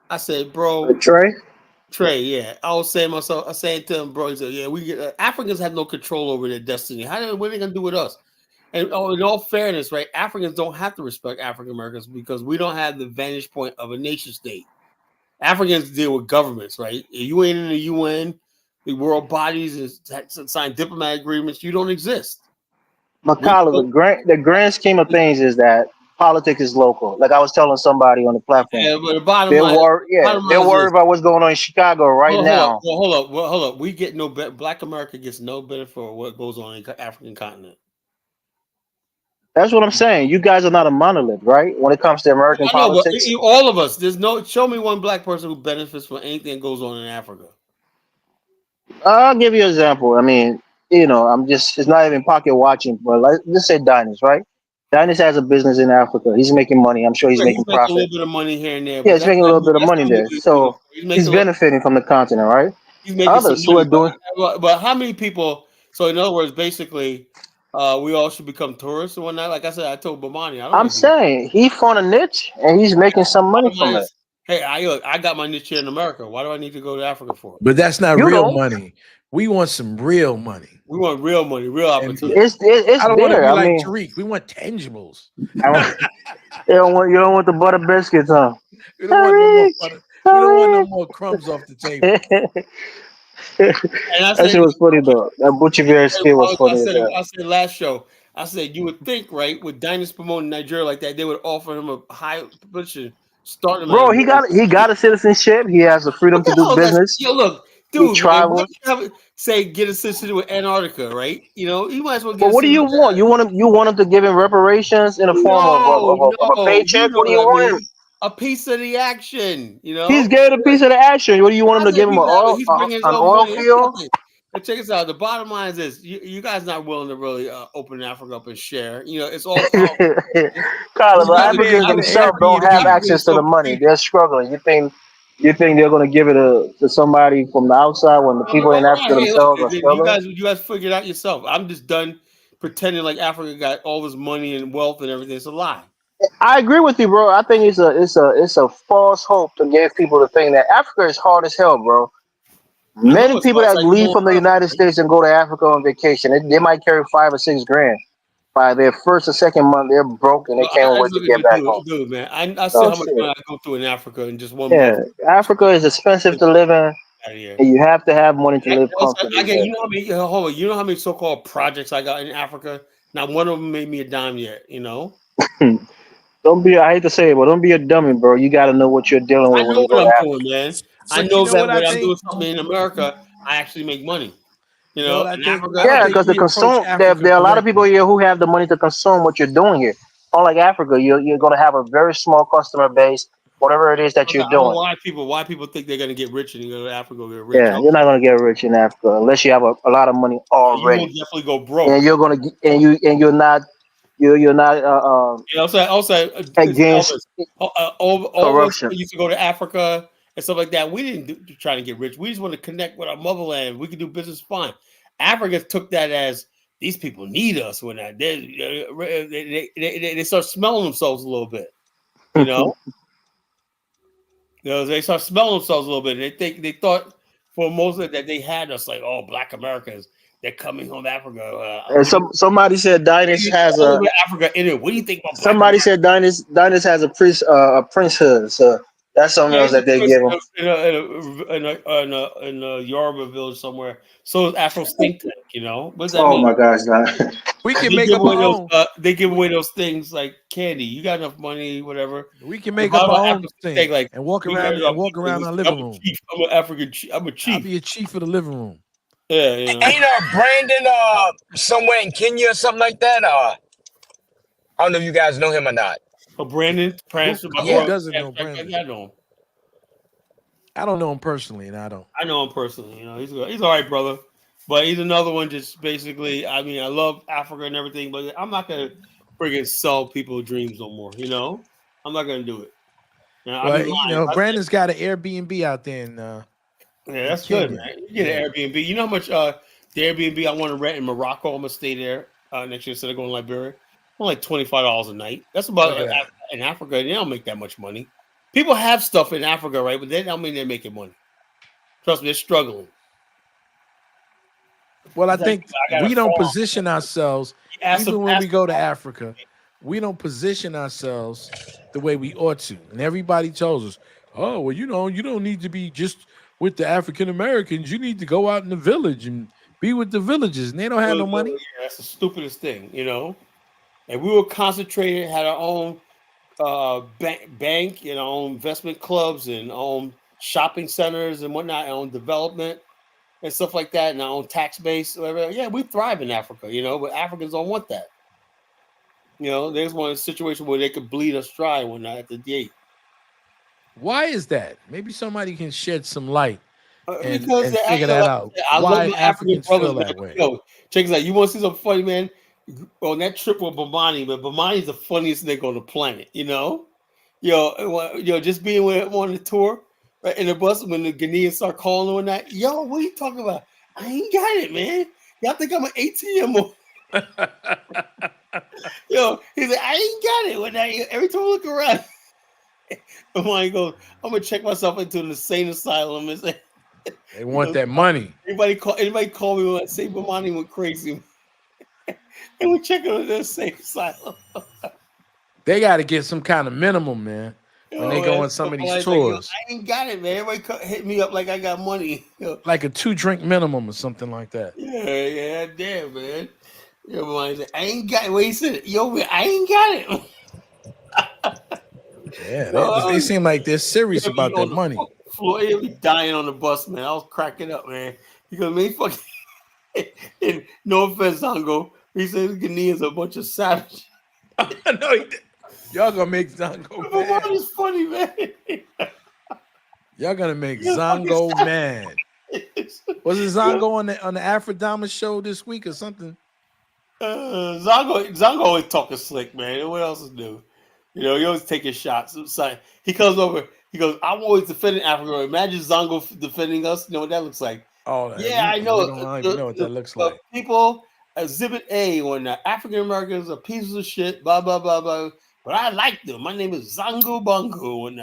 I said, bro, Trey. Trey, yeah. I was saying myself, I was saying to him, bro, he said, yeah, we get Africans have no control over their destiny. What are they gonna do with us? And in all fairness, right? Africans don't have to respect African Americans because we don't have the vantage point of a nation state. Africans deal with governments, right? If you ain't in the UN, the world bodies, and sign diplomatic agreements, you don't exist. We McCullough, go, the grand scheme of things is that politics is local. Like I was telling somebody on the platform, yeah, but the bottom they're line is worried this. about what's going on in Chicago right Hold up, now. hold up. We get no Black America gets no benefit for what goes on in the African continent. That's what I'm saying. You guys are not a monolith, right? When it comes to American I know, but politics, all of us. There's no. Show me one black person who benefits from anything that goes on in Africa. I'll give you an example. I mean, I'm just, it's not even pocket watching, but let's say Dynas, right? Dynas has a business in Africa. He's making money. I'm sure he's Yeah, he's making making a profit. little bit of money here and there, Yeah, but he's making a little bit of that's money not there. moving the needle. So He's making he's a little. benefiting from the continent, right? He's making some Others who are money, doing, but how many people? So in other words, basically, we all should become tourists and whatnot. Like I said, I told Bomani, I don't I'm want to do. saying he found a niche and he's making some money Bottom line from it. is, hey, I got my niche here in America. Why do I need to go to Africa for? But that's not You real don't. money. We want some real money. We want real money, real And opportunity. It's I don't want to there. be I like mean, Tariq. We want tangibles. I don't, you don't want the butter biscuits, huh? We don't want no more Tariq, butter. We don't want no Tariq. more crumbs off the table. That And I shit said, was funny though. That Butchie Bear skit was I funny as said, hell. I said last show, I said you would think, right, with Dynas promoting Nigeria like that, they would offer him a high position, start him at a Bro, very. he got a citizenship. He has the freedom What to the do hell is that? business. Yo, look, He dude, man, why travels. you have say get a citizenship with Antarctica, right? You know, you might as well get But a what do you citizenship. want? You want him to give him reparations in the form No, of a no, you paycheck? know What do what you I want him? mean. A piece of the action, you He's know. getting a piece of the action. What do you want him I to said give him? he's bringing his An own oil money. That's field? nothing. But check us out. The bottom line is this: you guys not willing to really open Africa up and share. You know, it's all politics. Carla, but Get an Africans themselves don't have Airbnb. access Africans to the so money. greedy. They're struggling. You think they're going to give it to somebody from the outside when the No, people in all right, Africa hey, look, themselves are struggling? you guys figured out yourself. I'm just done pretending like Africa got all this money and wealth and everything. It's a lie. I agree with you, bro. I think it's a false hope to give people the thing that Africa is hard as hell, bro. I know Many it's people hard. It's that like leave going from the purple, United right? States and go to Africa on vacation, they might carry 5 or 6 grand. By their first or second month, they're broke and they Well, can't I wait just to look at get the back home. dude, man. I see Oh how much shit. money I go through in Africa in just one Yeah, month. Africa is expensive Get to live in, out of here. and you have to have money to live I comfortably get there. you know how many hold on, you know how many so-called projects I got in Africa? Not one of them made me a dime yet, you know. Don't be. I hate to say it, but don't be a dummy, bro. You got to know what you're dealing I with when know you what go to I'm Africa. doing, man. I But you know know that what I when I'm think? doing something in America, I actually make money. You You know what know, I in think? Africa, I don't Yeah, think because the we approach consume there Africa are a lot of people correctly. here who have the money to consume what you're doing here. Unlike Africa, you're going to have a very small customer base, whatever it is that okay, you're I don't know doing. why people think they're gonna get rich and you go to Africa go get rich. Yeah, you're not going to get rich in Africa unless you have a lot of money You will already, definitely go broke. and you're going to and you're not you're not Also, it's against Elvis. All of us corruption. that used to go to Africa and stuff like that. We didn't try to get rich. We just want to connect with our motherland. We can do business fine. Africa took that as these people need us when they start smelling themselves a little bit. You know, they start smelling themselves a little bit. They thought for most of it that they had us like, oh, Black Americans, they're coming home to Africa. And somebody said Dynas has All a over Africa in it. What do you think about Black somebody America? said Dynas has a princehood. So that's something Yeah, else he's a that they prince give him. in a Yoruba village somewhere. So is Afro Think Tank, What does that Oh mean? my gosh, Don. We can They make give up away our those. own. They give away those things like candy. You got enough money, whatever. We can The make up Bible our Afro own Think Tank, thing like and walk we got around enough walk people. around our I'm living a room. chief. I'm an African. I'm a I'll chief. be a chief of the living room. Yeah, Ain't Brandon somewhere in Kenya or something like that? I don't know if you guys know him or not. Brandon Prancer, Who or doesn't know I Brandon? know him. I don't know him personally, and I don't. I know him personally. He's all right, brother. But he's another one. Just basically, I mean, I love Africa and everything, but I'm not gonna friggin' sell people dreams no more. I'm not gonna do it. I'd be Well, lying. If I said, Brandon's got an Airbnb out there yeah, in that's good, Kenya. man. You get an Airbnb. You know how much the Airbnb I want to rent in Morocco? I'm gonna stay there next year instead of going to Liberia. I'm like $25 a night. That's about Look at that. in Africa. They don't make that much money. People have stuff in Africa, right? But they don't mean they're making money. Trust me, they're struggling. Well, I It's like think I got a we don't farm. position ourselves, even when we go to Africa, we don't position ourselves the way we ought to. And everybody tells us, oh, well, you don't need to be just with the African Americans. You need to go out in the village and be with the villagers. And they don't have no money. Yeah, that's the stupidest thing, And we were concentrated, had our own bank and our own investment clubs and our own shopping centers and whatnot, our own development and stuff like that, and our own tax base, whatever. Yeah, we thrive in Africa, but Africans don't want that. There's one situation where they could bleed us dry when not at the gate. Why is that? Maybe somebody can shed some light Because and figure that out. I love Why my African Africans brothers, feel man. that way. Check this out. You want to see something funny, man? On that trip with Bomani, but Bomani's the funniest nigga on the planet, just being with him on the tour, right, in the bus when the Ghanaians start calling on that. Yo, what are you talking about? I ain't got it, man. Y'all think I'm an ATM? He's like, I ain't got it. Every time I look around, Bomani goes, I'm gonna check myself into an insane asylum and say, they want that money. Anybody call me when I say Bomani went crazy? And we check on the insane asylum. They got to get some kind of minimum, man. When they go on some of these tours, I ain't got it, man. Everybody hit me up like I got money. like a 2-drink minimum or something like that. Yeah, damn, man. Like, I ain't got it. What he said? Yo, man, I ain't got it. Yeah, they seem like they're serious about that money. Floyd, he'll be dying on the bus, man. I was cracking up, man. Because man, fucking. And no offense, Zongo. He said the Ghanaians are a bunch of savages. No, y'all gonna make Zongo mad. But is funny, man. Y'all gonna make Zongo mad. Was it Zongo on the Afrodama show this week or something? Zongo always talking slick, man. What else is new? He always taking shots. He comes over. He goes, "I'm always defending Africa." Imagine Zongo defending us. You know what that looks like? Oh, yeah, I know. I don't even know what that looks like. People, Exhibit A, when African Americans are pieces of shit, blah blah blah blah. But I like them. My name is Zongo Bongo, and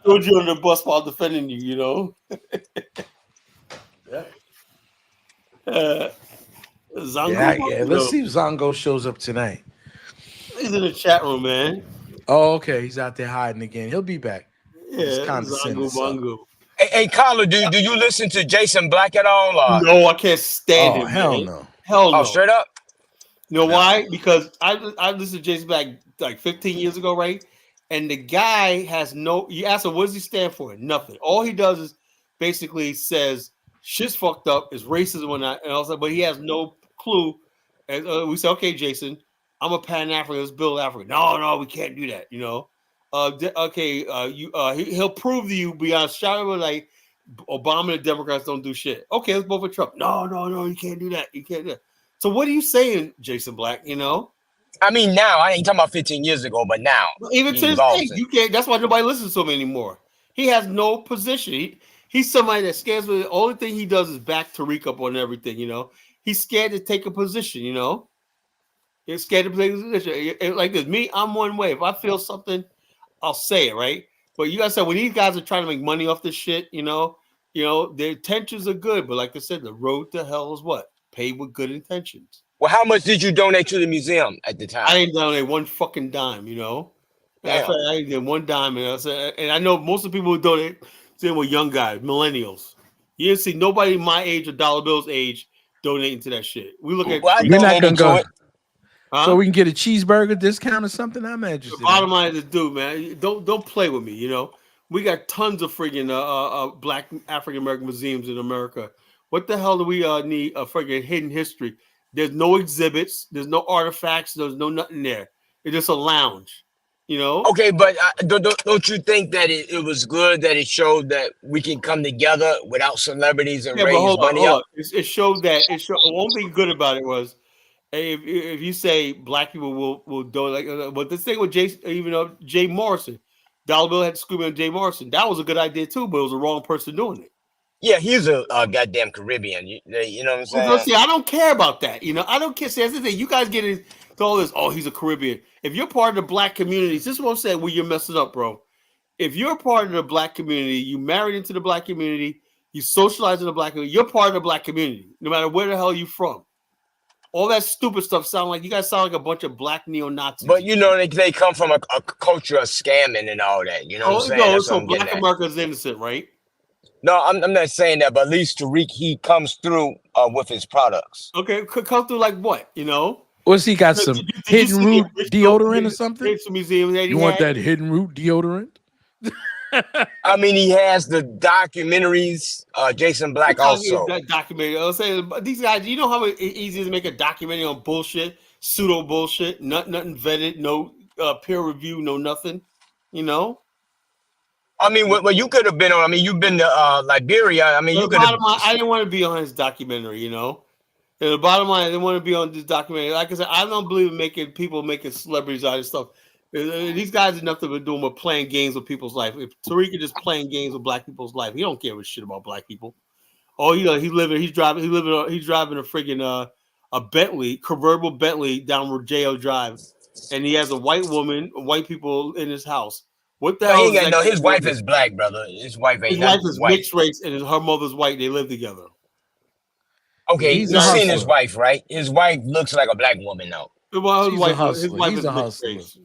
told you on the bus while defending you. Zongo. Let's see if Zongo shows up tonight. He's in the chat room, man. Oh, okay. He's out there hiding again. He'll be back. Yeah, Zongo Bongo. Hey, Carla, do you listen to Jason Black at all? No, I can't stand him. Hell man. no. Hell no. Oh, straight up? You know why? Because I listened to Jason Black like 15 years ago, right? And the guy has no. You ask him, what does he stand for? Nothing. All he does is basically says shit's fucked up, it's racism and that, and also, but he has no clue. And we say, okay, Jason, I'm a Pan African. Let's build Africa. No, we can't do that. He'll prove to you beyond shadow of like Obama and the Democrats don't do shit. Okay, let's vote for Trump. No, you can't do that. You can't do that. So what are you saying, Jason Black? I mean, now I ain't talking about 15 years ago, but now Even he to this day, involves it. you can't. That's why nobody listens to him anymore. He has no position. He's somebody that scares me. The only thing he does is back Tariq up on everything. He's scared to take a position. He's scared to take a position. Like this, me, I'm one way. If I feel something, I'll say it, right? But you gotta say when these guys are trying to make money off this shit, their intentions are good. But like I said, the road to hell is what? Paved with good intentions. Well, how much did you donate to the museum at the I time? didn't donate one fucking dime. Matter of fact, Damn. I didn't get one dime. And I know most of the people who donate, they were young guys, millennials. You didn't see nobody my age or Dollar Bill's age donating to that shit. We look at Well, I free, You're not gonna donated to go, it. so huh? we can get a cheeseburger discount or something. I'm The interested in. bottom line is, dude, man, don't play with me. We got tons of friggin' black African American museums in America. What the hell do we need a friggin' hidden history? There's no exhibits. There's no artifacts. There's no nothing there. It's just a lounge. You know. Okay, but don't you think that it was good that it showed that we can come together without celebrities and Yeah, but raise hold on, money hold on. up? It showed that it showed one thing good about it was if you say black people will do like, but this thing with Jay Morrison, Dollar Bill had to scream on Jay Morrison. That was a good idea too, but it was the wrong person doing it. Yeah, he's a goddamn Caribbean. You know what I'm saying? See, I don't care about that. I don't care. See, that's the thing. You guys get into all this. Oh, he's a Caribbean. If you're part of the black communities, this is what I'm saying. Where you're messing up, bro. If you're part of the black community, you married into the black community, you socialize in the black community. You're part of the black community, no matter where the hell you're from. All that stupid stuff sound like you guys sound like a bunch of black neo Nazis. But they come from a culture of scamming and all that. You know what I'm Oh saying? no, That's what so I'm getting Black at. America is innocent, right? No, I'm not saying that, but at least Tariq he comes through with his products. Okay, could come through like what? What's he got? Did Some you hidden see the root original deodorant or something? museum that he You want had? that hidden root deodorant? I mean, he has the documentaries. Jason We're Black talking also. that documentary. I was saying, but these guys, you know how easy it is to make a documentary on bullshit, pseudo bullshit, nothing vetted, no peer review, no nothing. You know. I mean, well, you could have been on. I mean, you've been to Liberia. I mean, But you the could have. bottom line, I didn't want to be on his documentary. And the bottom line, I didn't want to be on this documentary. Like I said, I don't believe in making celebrities out of stuff. These guys have nothing to do with playing games with people's life. If Tariq is just playing games with black people's life, he don't give a shit about black people. Oh, he's driving a friggin' a Bentley, convertible Bentley down Rodeo Drive, and he has a white people in his house. What the No, he hell ain't is got that no. got to His do wife with it? is black, brother. His wife His ain't not wife is white. mixed race, and her mother's white. They live together. Yeah, Okay, he's a you seen his hustler. wife, right? His wife looks like a black woman, though, Well, She's a his hustler. wife He's is a mixed hustler. race,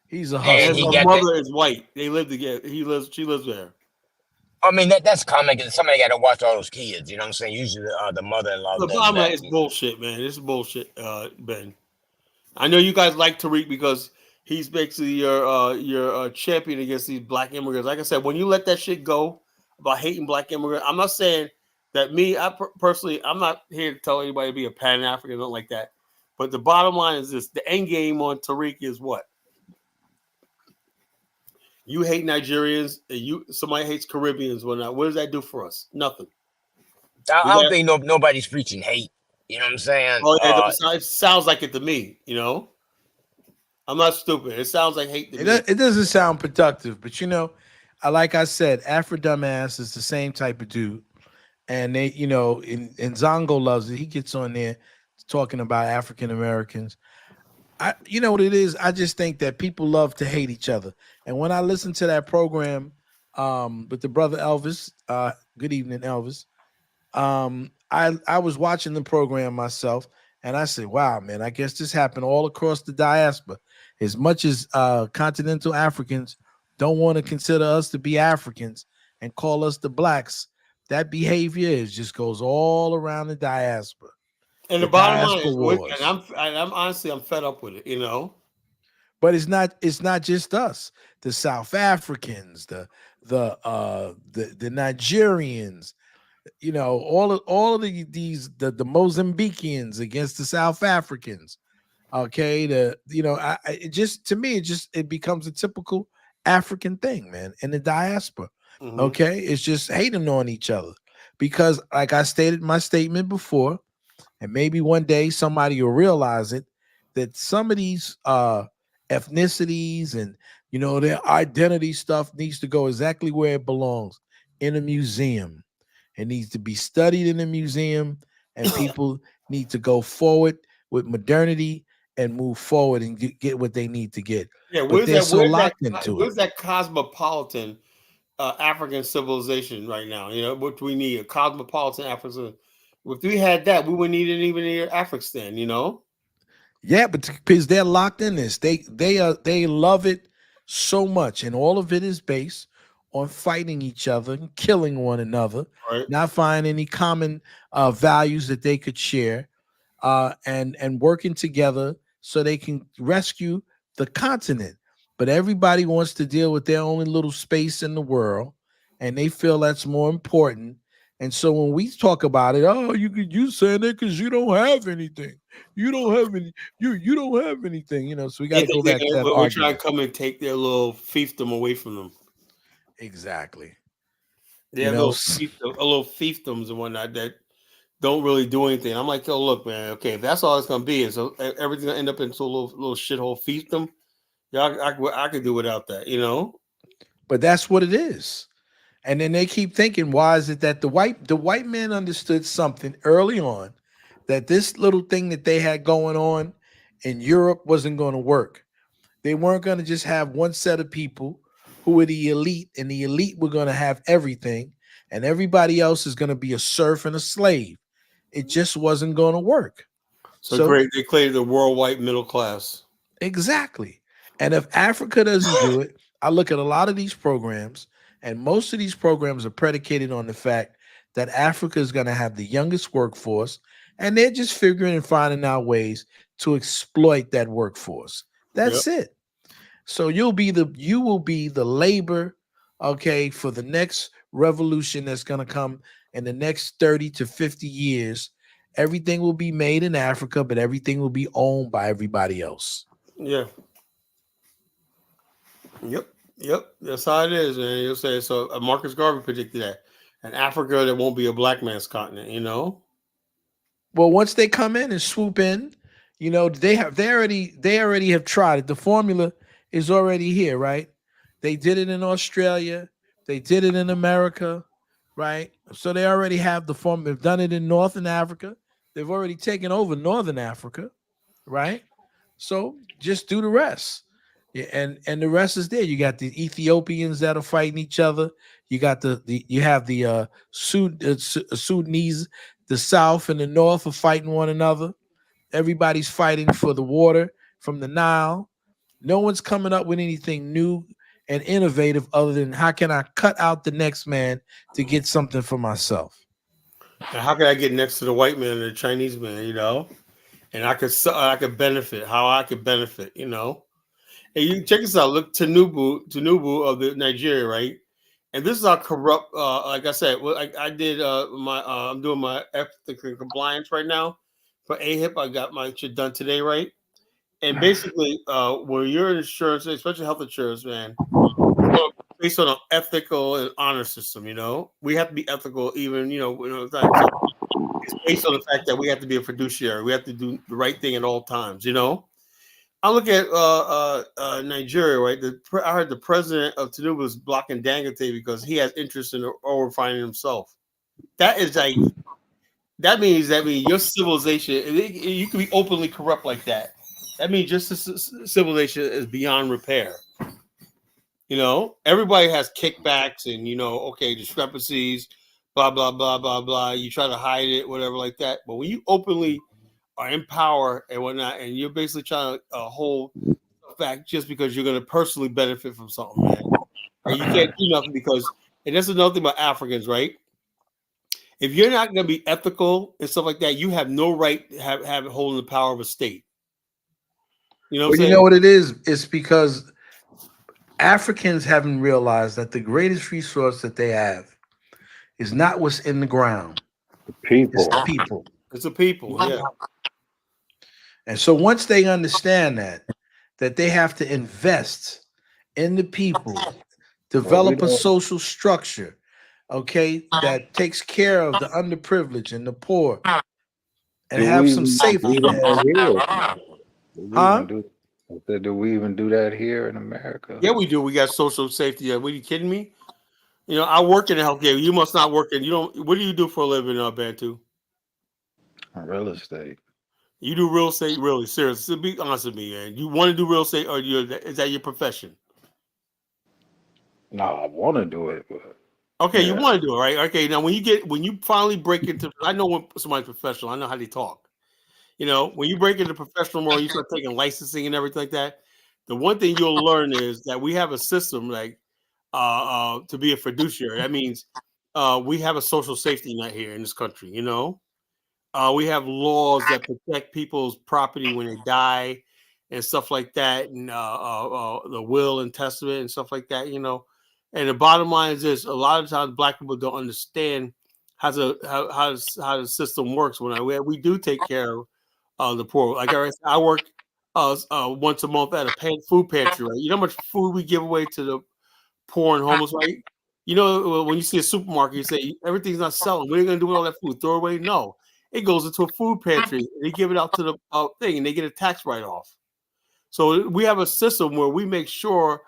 He's a and and he hustler, her got man. that. mother is white. They live together. She lives there. I mean, that's common because somebody got to watch all those kids. You know what I'm saying? Usually, the mother-in-law The does bottom line that. is bullshit, man. This is bullshit, Ben. I know you guys like Tariq because he's basically your champion against these black immigrants. Like I said, when you let that shit go about hating black immigrants, I'm not saying that personally, I'm not here to tell anybody to be a Pan African, nothing like that. But the bottom line is this: the end game on Tariq is what? You hate Nigerians, and somebody hates Caribbeans. What does that do for us? Nothing. I We don't got, think nobody's preaching hate. You know what I'm saying? oh yeah, it sounds like it to me. I'm not stupid. It sounds like hate to me. It doesn't sound productive, but like I said, Afro Dumbass is the same type of dude. And they, and Zongo loves it. He gets on there talking about African Americans. You know what it is? I just think that people love to hate each other. And when I listen to that program with the brother Elvis, good evening, Elvis. I was watching the program myself, and I said, "Wow, man! I guess this happened all across the diaspora. As much as continental Africans don't want to consider us to be Africans and call us the blacks, that behavior just goes all around the diaspora. And the The bottom line diaspora is, wars. I'm honestly, I'm fed up with it. But it's not just us. The South Africans, the Nigerians, all of the Mozambicans against the South Africans. Okay, it just to me it becomes a typical African thing, man, in the diaspora. Mm-hmm. Okay, it's just hating on each other because, like I stated in my statement before, and maybe one day somebody will realize it, that some of these ethnicities and their identity stuff needs to go exactly where it belongs, in a museum. It needs to be studied in a museum, and people need to go forward with modernity and move forward and get what they need to get. Yeah, But they're so locked into it. where's that cosmopolitan African civilization right now? What we need, a cosmopolitan African. If we had that, we wouldn't need it even in Afghanistan. Yeah, but because they're locked in this, they love it so much, and all of it is based on fighting each other and killing one another, Right. not finding any common values that they could share, and working together so they can rescue the continent. But everybody wants to deal with their only little space in the world, and they feel that's more important. And so when we talk about it, oh, you saying that because you don't have anything. You don't have any. You don't have anything. So we got to go back to that we're trying argument. to come and take their little fiefdom away from them. Exactly. They have little fiefdoms and whatnot that don't really do anything. I'm like, oh, look, man. Okay, if that's all it's gonna be, so everything's gonna end up into a little shithole fiefdom. Yeah, I could do without that, But that's what it is. And then they keep thinking, why is it that the white man understood something early on, that this little thing that they had going on in Europe wasn't going to work. They weren't going to just have one set of people who were the elite, and the elite were going to have everything, and everybody else is going to be a serf and a slave. It just wasn't going to work. So they created the worldwide middle class. Exactly. And if Africa doesn't do it, I look at a lot of these programs, and most of these programs are predicated on the fact that Africa is going to have the youngest workforce, and they're just figuring and finding out ways to exploit that workforce. That's it. So you will be the labor, okay, for the next revolution that's going to come in the next 30 to 50 years. Everything will be made in Africa, but everything will be owned by everybody else. Yeah. Yep. That's how it is. And you'll say so. Marcus Garvey predicted that. In Africa, there won't be a black man's continent. Well, once they come in and swoop in, they already have tried it. The formula is already here, right? They did it in Australia. They did it in America, right? So they already have the form. They've done it in Northern Africa. They've already taken over Northern Africa, right? So just do the rest. Yeah, and the rest is there. You got the Ethiopians that are fighting each other. You got you have the Sudanese, the South and the North are fighting one another. Everybody's fighting for the water from the Nile. No one's coming up with anything new and innovative other than how can I cut out the next man to get something for myself. And how can I get next to the white man or the Chinese man, and I could benefit, how I could benefit, Hey, you check this out. Look, Tinubu of the Nigeria, right? And this is how corrupt. Like I said, I did I'm doing my ethics and compliance right now for AHIP. I got my shit done today, right? And basically, when you're in insurance, especially health insurance, man, based on an ethical and honor system, we have to be ethical, even it's based on the fact that we have to be a fiduciary. We have to do the right thing at all times, I look at Nigeria, right? I heard the president of Tinubu is blocking Dangote because he has interest in oil refining himself. That means your civilization, you can be openly corrupt like that. That means just civilization is beyond repair. Everybody has kickbacks and discrepancies, blah blah blah blah blah. You try to hide it, whatever like that. But when you openly are in power and whatnot, and you're basically trying to hold back just because you're going to personally benefit from something, man. And you can't do nothing because, and that's another thing about Africans, right? If you're not going to be ethical and stuff like that, you have no right to have holding the power of a state. You know what I'm saying? You know what it is? It's because Africans haven't realized that the greatest resource that they have is not what's in the ground. People. It's the people. It's the people, yeah. And so once they understand that they have to invest in the people, develop a social structure, okay, that takes care of the underprivileged and the poor, and have some safety. Do we Huh? even do? I said, do we even do that here in America? Yeah, we do. We got social safety. What are you kidding me? You know, I work in healthcare. You must not work in. You don't. What do you do for a living, Bantu? Real estate. You do real estate, really? Seriously, be honest with me, man. You want to do real estate, or is that your profession? No, I want to do it, but Okay, you yeah, want to do it, right? Okay, now when you finally break into, I know when somebody's professional, I know how they talk. You know, when you break into professional world, you start taking licensing and everything like that. The one thing you'll learn is that we have a system like to be a fiduciary. That means we have a social safety net here in this country. You know, we have laws that protect people's property when they die and stuff like that, and the will and testament and stuff like that. You know, and the bottom line is this: a lot of times, Black people don't understand how the system works. When we do take care of the poor, like I work once a month at a food pantry. Right? You know how much food we give away to the poor and homeless, right? You know, when you see a supermarket, you say everything's not selling. What are you going to do with all that food? Throw it away? No, it goes into a food pantry. They give it out to the thing, and they get a tax write off. So we have a system where we make sure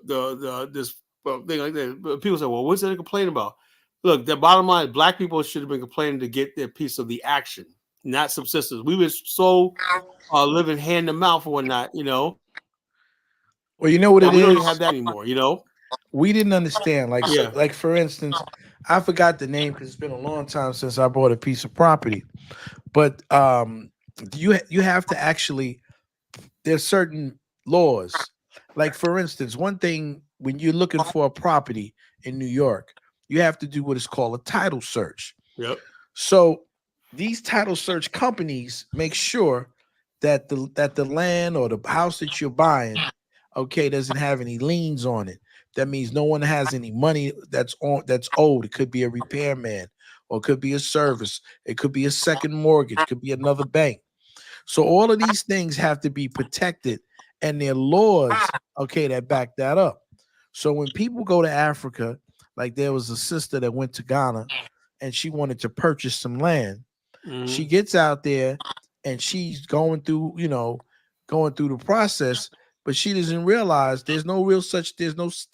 the this thing like that. But people say, "Well, what's they complaining about?" Look, the bottom line: Black people should have been complaining to get their piece of the action, not subsistence. We were so living hand to mouth or whatnot, you know. Well, you know what Now it we don't even have is? that anymore, you know. We didn't understand. Yeah. Like for instance, I forgot the name because it's been a long time since I bought a piece of property. But you have to actually, there's certain laws. Like for instance, one thing when you're looking for a property in New York, you have to do what is called a title search. Yep. So these title search companies make sure that the land or the house that you're buying, okay, doesn't have any liens on it. That means no one has any money that's owed. It could be a repairman, or it could be a service. It could be a second mortgage. Could be another bank. So all of these things have to be protected, and there are laws, okay, that back that up. So when people go to Africa, like there was a sister that went to Ghana, and she wanted to purchase some land. She Mm-hmm. gets out there, and she's going through, going through the process, but she doesn't realize there's no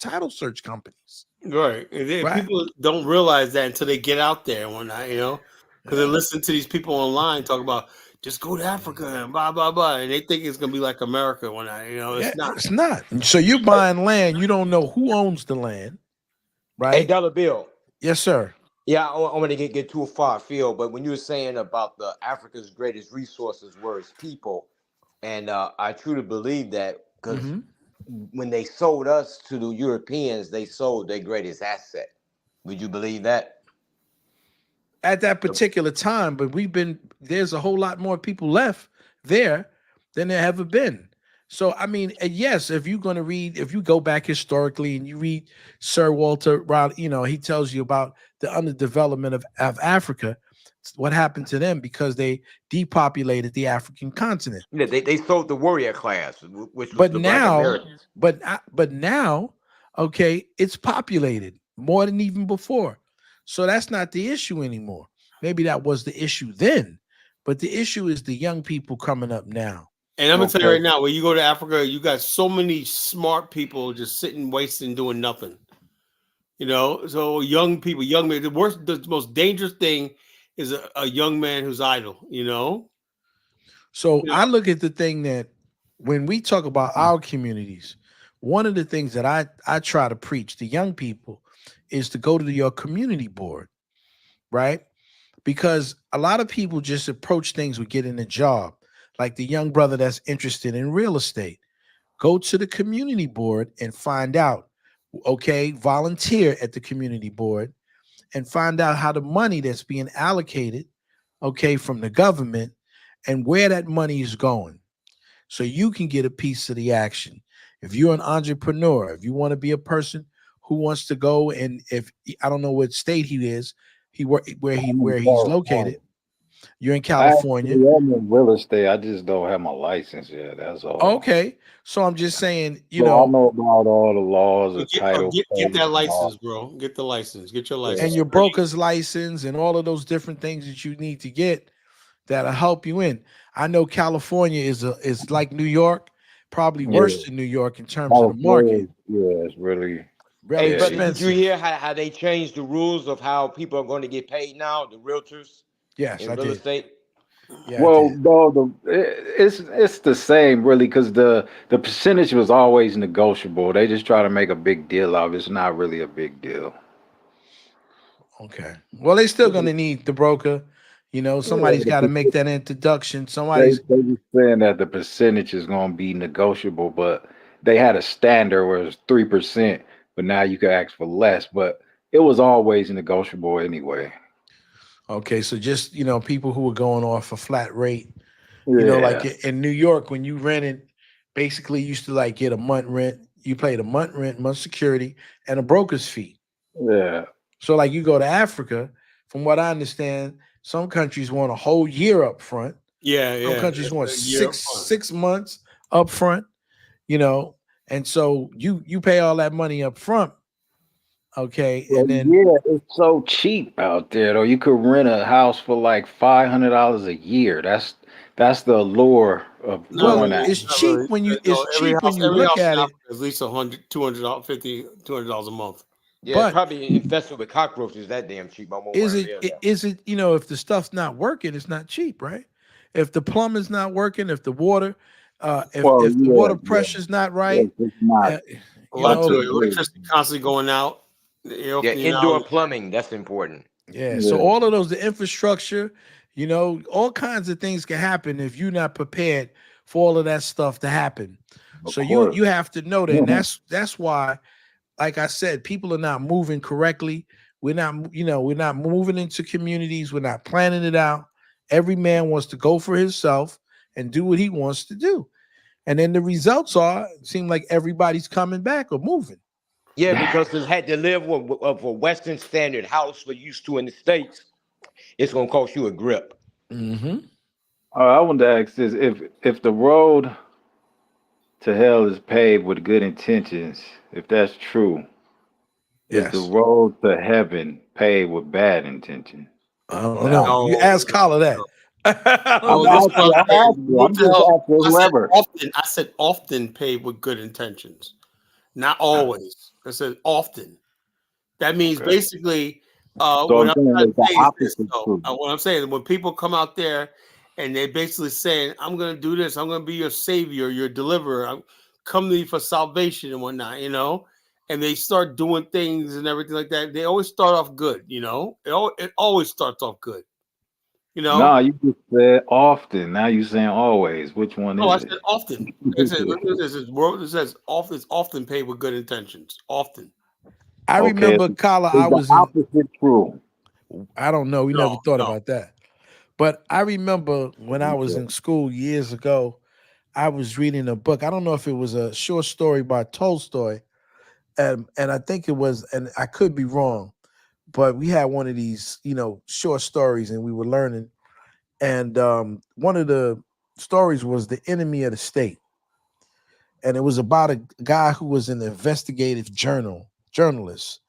title search companies, Right. right? People don't realize that until they get out there and whatnot, you know, because they Yeah. listen to these people online talk about just go to Africa and blah blah blah, and they think it's gonna be like America and whatnot. You know, Yeah, it's not. it's not. So you're buying land, you don't know who owns the land, Hey, right? Dollar Bill. Yes, sir. Yeah, I want to get too far afield, but when you were saying about the Africa's greatest resources were its people, and I truly believe that because Hmm. when they sold us to the Europeans, they sold their greatest asset. Would you believe that? At that particular time, but there's a whole lot more people left there than there ever been. So I mean, yes, if you go back historically and you read Sir Walter Raleigh, he tells you about the underdevelopment of Africa, what happened to them because they depopulated the African continent. Yeah, they sold the warrior class, which was But the Black now, Americans. but now, okay, it's populated more than even before. So that's not the issue anymore. Maybe that was the issue then, but the issue is the young people coming up now. And I'm gonna tell you right Okay. now, when you go to Africa, you got so many smart people just sitting, wasting, doing nothing. You know, so young people, young men. The most dangerous thing is a young man who's idle. You know. So You I look at the thing that when we talk about our communities, one of the things that I try to preach to young people is to go to your community board, right? Because a lot of people just approach things with getting a job. Like the young brother that's interested in real estate, go to the community board and find out, okay, volunteer at the community board and find out how the money that's being allocated, okay, from the government and where that money is going so you can get a piece of the action. If you're an entrepreneur, if you want to be a person who wants to go, and if I don't know what state he is, I'm in where he's California. located. You're in I California. actually am in real estate. I just don't have my license yet. That's all. Okay. So I'm just saying, So I know about all the laws Or of title get code that and all. license, bro. Get the license. Get your Yeah. and license. your broker's license and all of those different things that you need to get that'll help you in. I know California is like New York, probably Yeah, worse than New York in terms of the market. California, yeah, it's really, Really Hey, yeah, brother, did you expensive. hear how they changed the rules of how people are going to get paid now? The realtors Yes, in I real did. estate. Yeah, I well, did. no, it's the same really because the percentage was always negotiable. They just try to make a big deal of it. It's not really a big deal. Okay. Well, they still gonna need the broker. You know, Yeah, somebody's got to make that introduction. they Somebody's they just saying that the percentage is going to be negotiable, but they had a standard where it's 3%, but now you can ask for less. But it was always negotiable anyway. okay. So just people who are going off a flat rate. Like Yeah, in New York, when you rented, basically you used to like get a month rent. You paid a month rent, month security, and a broker's fee. yeah. So like you go to Africa, from what I understand, some countries want a whole year up front. Yeah, Some yeah. countries It's want a year six up front. six months up front. You know, and so you pay all that money up front, okay, Well, and then yeah, it's so cheap out there though. You could rent a house for like $500 a year. That's the allure of Not well, going really. out. it's Not really. cheap when you No, it's cheap when you every look house in at it, Africa is at least 100, $200, $200 a month. Yeah, but probably infested with cockroaches. That damn cheap. I won't is want to it live i- there. is it if the stuff's not working, it's not cheap, right? If the plumbing's not working, if the water Well, if the yeah, water yeah. pressure's not right, It's not uh, A you lot up to to it. know, date. Electricity constantly going out. Yeah, You indoor know, plumbing. That's important. yeah. So Yeah, all of those, the infrastructure, all kinds of things can happen if you're not prepared for all of that stuff to happen. of So you course. you have to know that, and that's why, like I said, people are not moving correctly. We're not moving into communities. We're not planning it out. Every man wants to go for himself and do what he wants to do. And then the results are, it seem like everybody's coming back or moving. Yeah, because they had to live of a Western standard house we're used to in the States. It's gonna cost you a grip. Hmm. I wanted to ask this: if the road to hell is paved with good intentions, if that's true, is the Yes. road to heaven paved with bad intentions? I don't Now, know. You no, ask Kala that. I don't no. I'm This know. is what I'm asking. I'm saying. asking. Road I'm to just hell. asking I said whoever. often. I said often paved with good intentions, not always. I said often. That means Okay. basically, So what I'm I'm saying trying it's to the say is this. opposite Though, truth. what I'm saying, when people come out there and they're basically saying, "I'm going to do this. I'm going to be your savior, your deliverer. I'm come to you for salvation and whatnot," and they start doing things and everything like that. They always start off good. It always starts off good. You know. No, you just said often. Now you saying always. Which one Oh, I is said often. I said this is world. It says often. It's often paid with good intentions. Often. I okay, remember Kala, is I the was in, opposite true? I don't know, we No, never thought no. about that. But I remember when I was in school years ago, I was reading a book. I don't know if it was a short story by Tolstoy, and I think it was, and I could be wrong, but we had one of these, short stories, and we were learning. And one of the stories was The Enemy of the State, and it was about a guy who was an investigative journalist,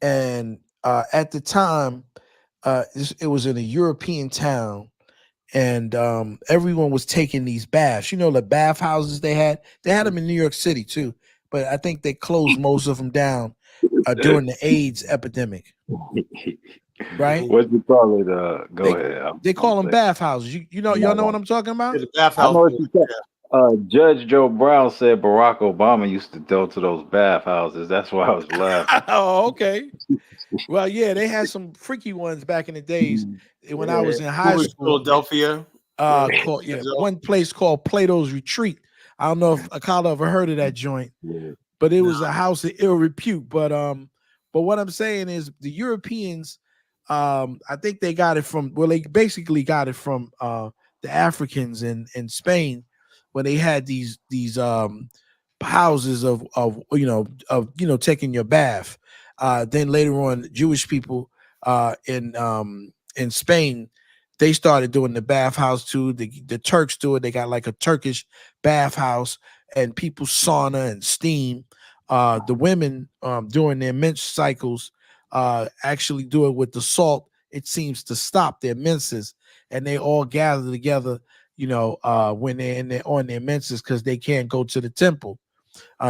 and at the time, it was in a European town, and everyone was taking these baths. You know, the bath houses they had. They had them in New York City too, but I think they closed most of them down during the AIDS epidemic. Right? What you call it? Go They ahead. they I'm call them saying. bath houses. Y'all know what I'm talking about? The I bathhouse. know what you said. Judge Joe Brown said Barack Obama used to go to those bathhouses. That's why I was laughing. Oh, okay. Well, yeah, they had some freaky ones back in the days when I Yeah. was in high Movies, school. Philadelphia. Called one place called Plato's Retreat. I don't know if Akala ever heard of that joint, Yeah. but it No. was a house of ill repute. But what I'm saying is the Europeans, I think they got it from, well, they basically got it from the Africans in Spain when they had these houses of taking your bath. Then later on, Jewish people in Spain, they started doing the bathhouse too. The Turks do it. They got like a Turkish bathhouse and people sauna and steam. The women during their menstrual cycles actually do it with the salt. It seems to stop their menses, and they all gather together, when they're on their menses because they can't go to the temple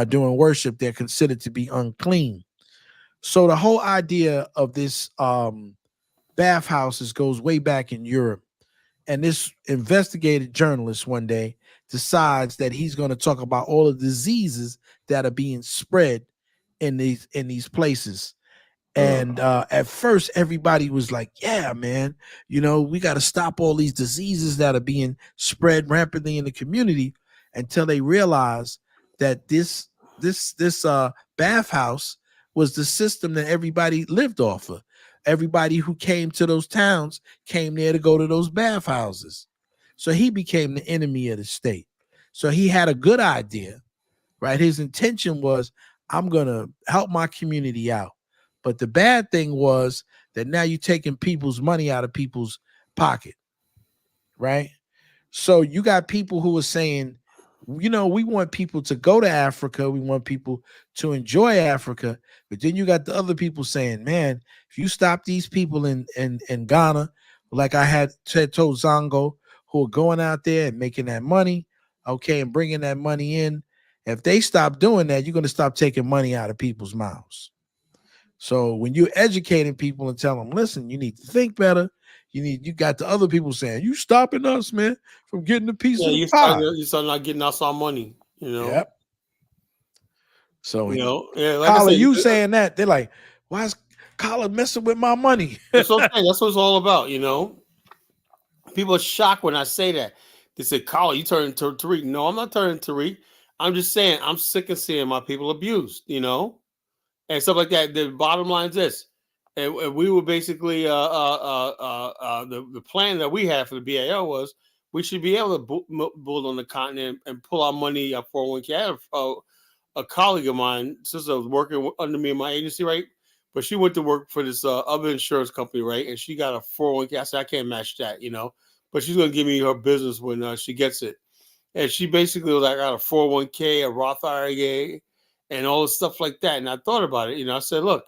during worship. They're considered to be unclean. So the whole idea of this bathhouses goes way back in Europe. And this investigative journalist one day decides that he's going to talk about all the diseases that are being spread in these places. And at first, everybody was like, yeah, man, we got to stop all these diseases that are being spread rapidly in the community, until they realize that this bathhouse was the system that everybody lived off of. Everybody who came to those towns came there to go to those bathhouses. So he became the enemy of the state. So he had a good idea, right? His intention was, I'm going to help my community out. But the bad thing was that now you're taking people's money out of people's pocket, right? So you got people who are saying, we want people to go to Africa. We want people to enjoy Africa. But then you got the other people saying, man, if you stop these people in Ghana, like I had told Zongo, who are going out there and making that money, okay, and bringing that money in, if they stop doing that, you're going to stop taking money out of people's mouths. So when you're educating people and telling them, listen, you need to think better. You got the other people saying, you stopping us, man, from getting a piece of the pie. You start not getting us our money, Yep. So, like Colin, you saying that, they're like, why is Colin messing with my money? That's what I'm saying. That's what it's all about, People are shocked when I say that. They say, Colin, you turning to Tariq. No, I'm not turning to Tariq. I'm just saying I'm sick of seeing my people abused, and stuff like that. The bottom line is this. And we were basically the plan that we had for the BAO was we should be able to build on the continent and pull our money up 401k. I had a colleague of mine, sister, was working under me in my agency, right? But she went to work for this other insurance company, right? And she got a 401k. I said, I can't match that, but she's going to give me her business when she gets it. And she basically was like, I got a 401k, a Roth IRA, and all this stuff like that. And I thought about it, I said, look,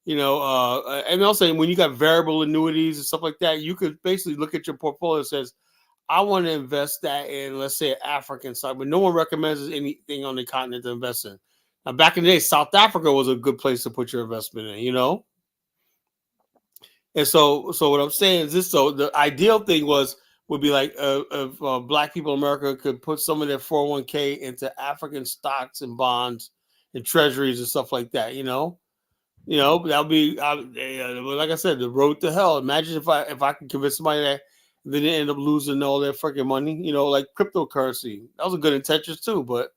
and also when you got variable annuities and stuff like that, you could basically look at your portfolio and says, I want to invest that in, let's say, African side, but no one recommends anything on the continent to invest in. Now, back in the day, South Africa was a good place to put your investment in, And so what I'm saying is this: so the ideal thing would be like if Black people in America could put some of their 401k into African stocks and bonds and treasuries and stuff like that, that'll be like I said, the road to hell. Imagine if I could convince somebody that then they end up losing all their freaking money, like cryptocurrency. That was a good intentions too, but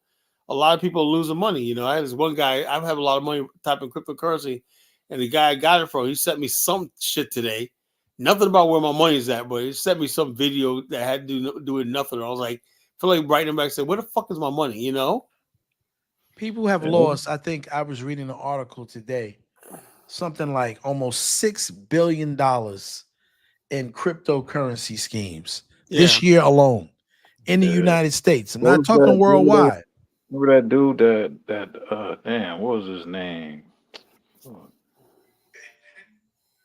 a lot of people are losing money. I had this one guy, I have a lot of money typing cryptocurrency, and the guy I got it from, he sent me some shit today. Nothing about where my money's at, but he sent me some video that had to do with nothing. I was like, I feel like writing back and saying, where the fuck is my money, People have lost, I think I was reading an article today, something like almost $6 billion in cryptocurrency schemes this year alone in the United States. I'm not talking worldwide. Remember that dude that damn, what was his name?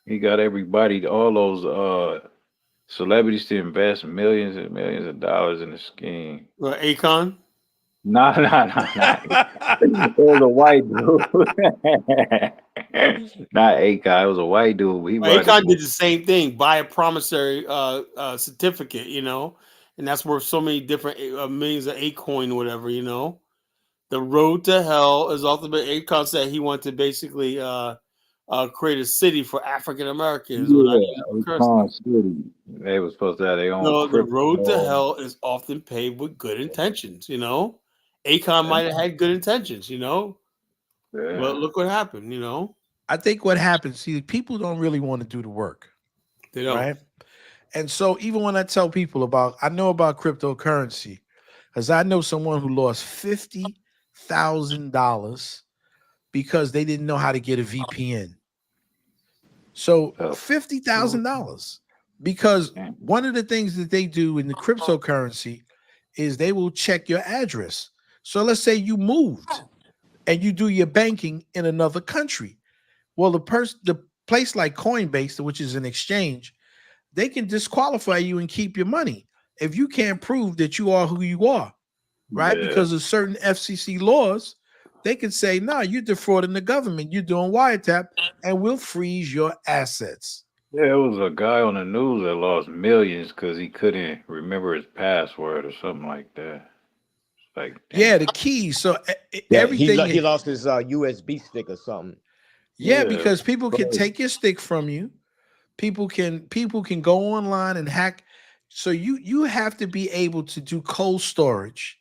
He got everybody, all those celebrities to invest millions and millions of dollars in the scheme. Akon? Nah. It was a white dude. Not Akon. It was a white dude. Akon did the same thing. Buy a promissory certificate, and that's worth so many different millions of Acoin or whatever, The road to hell is ultimately. Akon said he wanted to basically create a city for African Americans. Akon City. They were supposed to have their own. No, the road to hell is often paved with good intentions. Akon might have had good intentions. But look what happened. I think what happens, see, people don't really want to do the work. They don't. Right? And so even when I tell people I know about cryptocurrency, because I know someone who lost $50,000 because they didn't know how to get a VPN. So $50,000, because one of the things that they do in the cryptocurrency is they will check your address. So let's say you moved and you do your banking in another country. Well, the place like Coinbase, which is an exchange, they can disqualify you and keep your money if you can't prove that you are who you are, right? Yeah. Because of certain FCC laws, they can say, no, you're defrauding the government. You're doing wiretap, and we'll freeze your assets. Yeah, it was a guy on the news that lost millions because he couldn't remember his password or something like that. Like, Yeah, damn. the keys. So Yeah, everything. he lost his USB stick or something. Yeah, Yeah. because people can take your stick from you. People can go online and hack. So you have to be able to do cold storage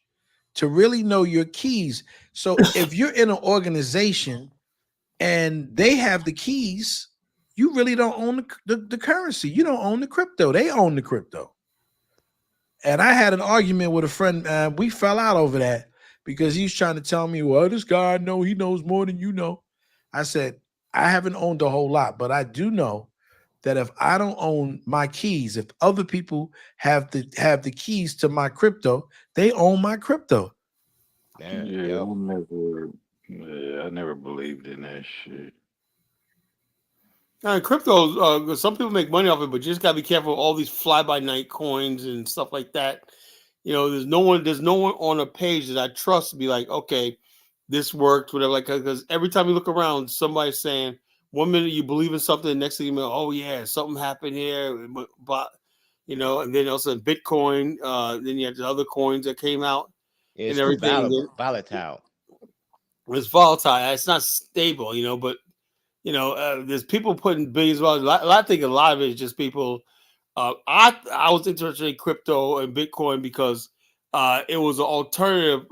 to really know your keys. So if you're in an organization and they have the keys, you really don't own the currency. You don't own the crypto. They own the crypto. And I had an argument with a friend. We fell out over that because he's trying to tell me, well, this guy I know, he knows more than you know. I said, I haven't owned a whole lot, but I do know that if I don't own my keys, if other people have the keys to my crypto, they own my crypto. Yeah, Yeah, I never believed in that shit. Crypto, some people make money off it, but you just gotta be careful of all these fly by night coins and stuff like that. There's no one on a page that I trust to be like, okay, this worked, whatever. Like, because every time you look around, somebody's saying 1 minute you believe in something, the next thing you know, oh yeah, something happened here, but and then also Bitcoin. Then you have the other coins that came out and it's too everything. volatile. It's volatile. It's not stable, but there's people putting billions of dollars. I think a lot of it is just people. I was interested in crypto and Bitcoin because it was an alternative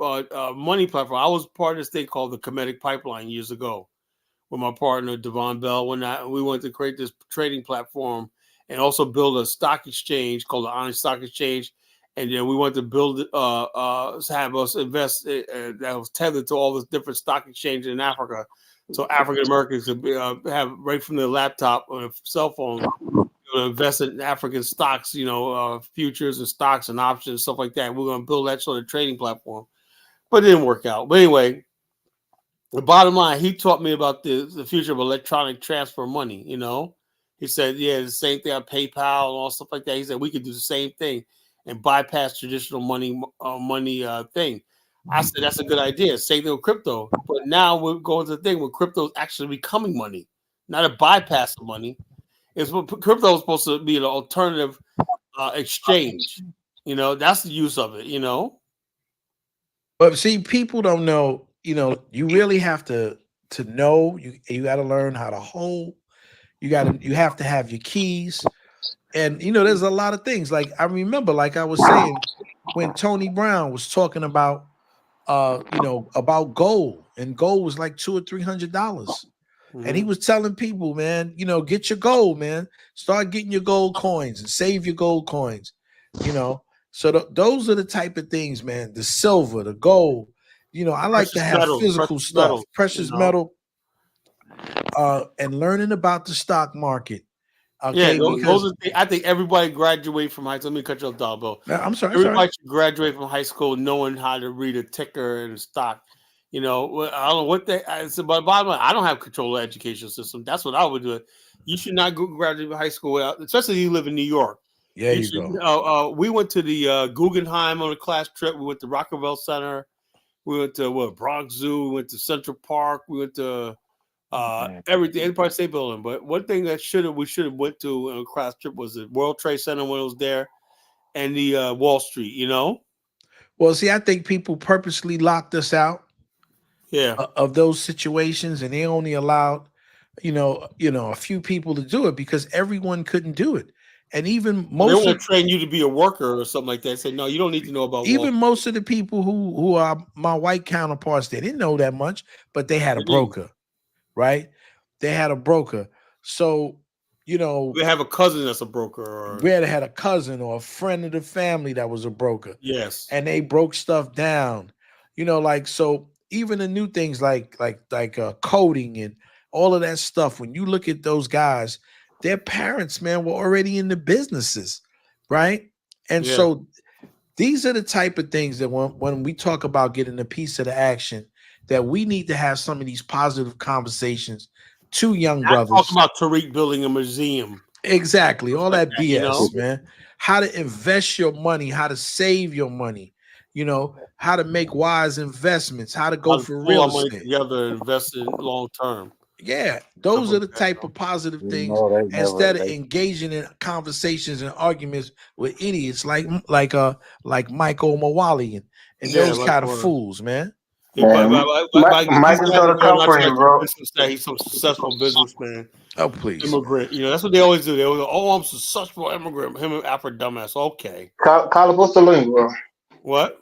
money platform. I was part of this thing called the Comedic Pipeline years ago with my partner Devon Bell. We went to create this trading platform and also build a stock exchange called the Honest Stock Exchange. And then we went to build, have us invest that was tethered to all the different stock exchanges in Africa, so African Americans could have right from their laptop or cell phone invest in African stocks, futures and stocks and options, stuff like that. We're going to build that sort of trading platform, but it didn't work out. But anyway, the bottom line, he taught me about the future of electronic transfer money. He said, yeah, the same thing on PayPal and all stuff like that. He said we could do the same thing and bypass traditional money thing. I said that's a good idea. Same thing with crypto. But now we're going to the thing where crypto is actually becoming money, not a bypass of money. It's what crypto is supposed to be an alternative exchange. That's the use of it. But see, people don't know. You really have to know. You got to learn how to hold. You have to have your keys. And there's a lot of things. Like I remember, like I was saying, when Tony Brown was talking about about gold, and gold was like $200 or $300. And he was telling people, man, get your gold, man. Start getting your gold coins and save your gold coins. So those are the type of things, man. The silver, the gold. I like to Precious have metals, physical precious stuff, metals, precious metal, and learning about the stock market. Yeah, Okay, those because are I think everybody graduate from high school. Let me cut you off, Dalbo. I'm sorry. Everybody should graduate from high school knowing how to read a ticker and a stock. I don't know what but bottom line, I don't have control of the education system. That's what I would do. You should not go graduate from high school without, especially if you live in New York. There You you should. go. We went to the Guggenheim on a class trip. We went to Rockefeller Center. We went to Bronx Zoo. We went to Central Park. We went to everything, Empire State Building. But one thing that we should have went to on a class trip was the World Trade Center when it was there, and the Wall Street. Well, see, I think people purposely locked us out Yeah. of those situations, and they only allowed, a few people to do it because everyone couldn't do it. And even They most want of to train you to be a worker or something like that. Say, no, you don't need to know about Wall even most of the people who are my white counterparts, they didn't know that much, but they had a Street. broker, right? They had a broker. So, They have a cousin that's a broker. Or we had a cousin or a friend of the family that was a broker. yes. And they broke stuff down. So even the new things like coding and all of that stuff, when you look at those guys, their parents, man, were already in the businesses, right? And Yeah. so these are the type of things that when we talk about getting a piece of the action, that we need to have some of these positive conversations to young Not brothers. talking about Tariq building a museum. Exactly. Stuff All like that that, you know. BS, man. How to invest your money, how to save your money, how to make wise investments, how to How go to for pull real our money estate. together and invest in long term Yeah, stuff those are like the that. type of positive You things know, they never instead of they engaging in conversations and arguments with idiots like Michael Mawali and Yeah, those like kind of what? fools, man. Yeah, Man, he's Michael got to told a go and try company, to bro. convince us that he's some successful businessman, Oh, please, man. immigrant. You know, that's what they always do. They always go, "Oh, I'm a successful immigrant." Him and Afro dumbass. Okay, Carla, post the link, bro. what?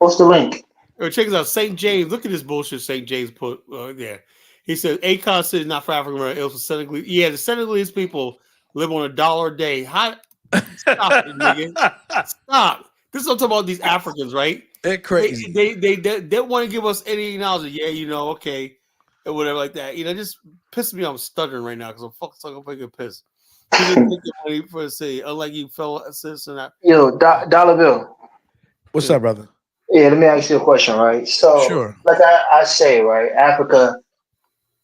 Post the link. Check this out. St. James. Look at this bullshit. St. James put there. He said, "Akon City is not for African Americans. It was for Senegalese. Yeah, the Senegalese people live on $1 a day. How? Stop it, nigga. Stop. This is what I'm talking about. These Africans, right? They're They crazy. they want to give us any knowledge. Yeah, okay, or whatever like that. Just pisses me off. I'm stuttering right now because I'm fucking pissed. He didn't take the money for the city, unlike you fellow citizen. Yo, Dollar Bill. What's up, brother? Yeah, let me ask you a question, right? So, Sure. like I say, right, Africa,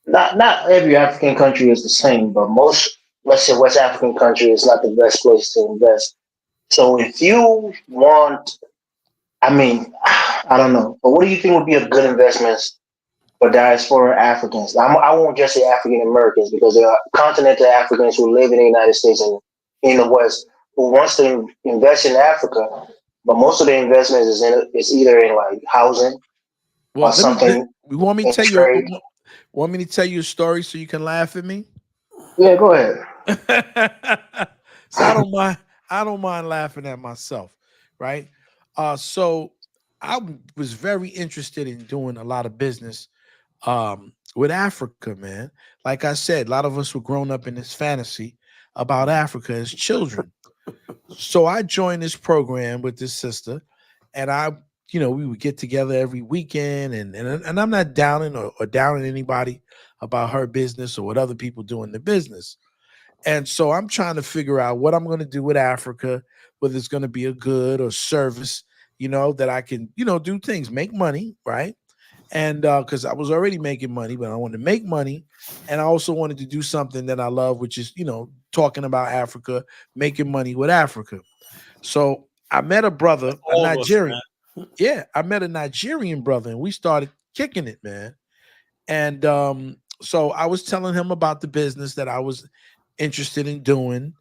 not every African country is the same, but most, let's say, West African country is not the best place to invest. So, if you want, I mean, I don't know, but what do you think would be a good investments for diaspora Africans? I won't just say African Americans because there are continental Africans who live in the United States and in the West who wants to invest in Africa, but most of the investments is either in like housing or Well, something you want me to in tell you trade. want me to tell you a story so you can laugh at me? Yeah, go ahead. So I don't mind laughing at myself, right? So I was very interested in doing a lot of business with Africa, man. Like I said, a lot of us were grown up in this fantasy about Africa as children. So I joined this program with this sister, and we would get together every weekend, and I'm not downing or downing anybody about her business or what other people do in the business. And so I'm trying to figure out what I'm going to do with Africa, whether it's going to be a good or service, that I can, do things, make money, right? And because I was already making money, but I wanted to make money. And I also wanted to do something that I love, which is, talking about Africa, making money with Africa. So I met a brother, a All of us, Nigerian. man. Yeah, I met a Nigerian brother and we started kicking it, man. And so I was telling him about the business that I was interested in doing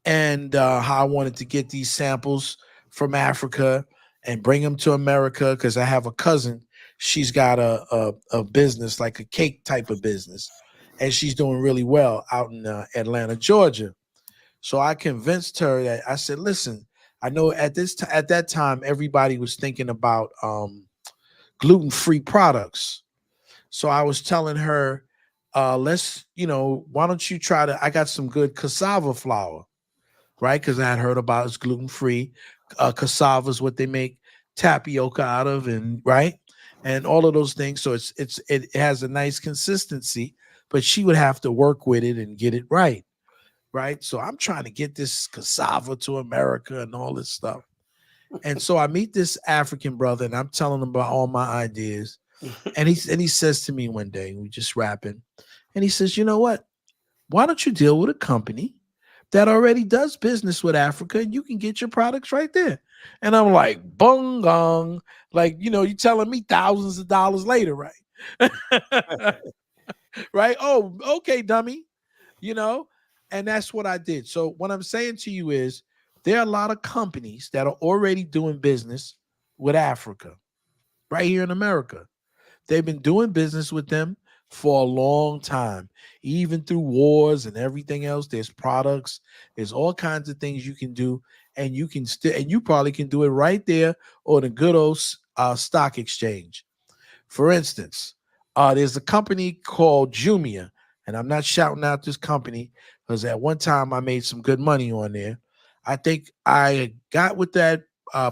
and how I wanted to get these samples from Africa and bring them to America because I have a cousin. She's got a business, like a cake type of business, and she's doing really well out in Atlanta, Georgia. So I convinced her that I said, "Listen, I know at that time everybody was thinking about gluten-free products. So I was telling her, why don't you try to? I got some good cassava flour, right? Because I had heard about it's gluten free. Cassava is what they make tapioca out of, and right, and all of those things. So it has a nice consistency, but she would have to work with it and get it right, right? So I'm trying to get this cassava to America and all this stuff. And so I meet this African brother, and I'm telling him about all my ideas. And he says to me one day, we just rapping, and he says, "You know what? Why don't you deal with a company that already does business with Africa and you can get your products right there?" And I'm like, bung gong. Like, you're telling me thousands of dollars later, right? Right? Oh, okay, dummy. You know? And that's what I did. So what I'm saying to you is there are a lot of companies that are already doing business with Africa right here in America. They've been doing business with them for a long time, even through wars and everything else. There's products, there's all kinds of things you can do, and you probably can do it right there on the good old stock exchange. For instance, there's a company called Jumia, and I'm not shouting out this company because at one time I made some good money on there. I think I got with that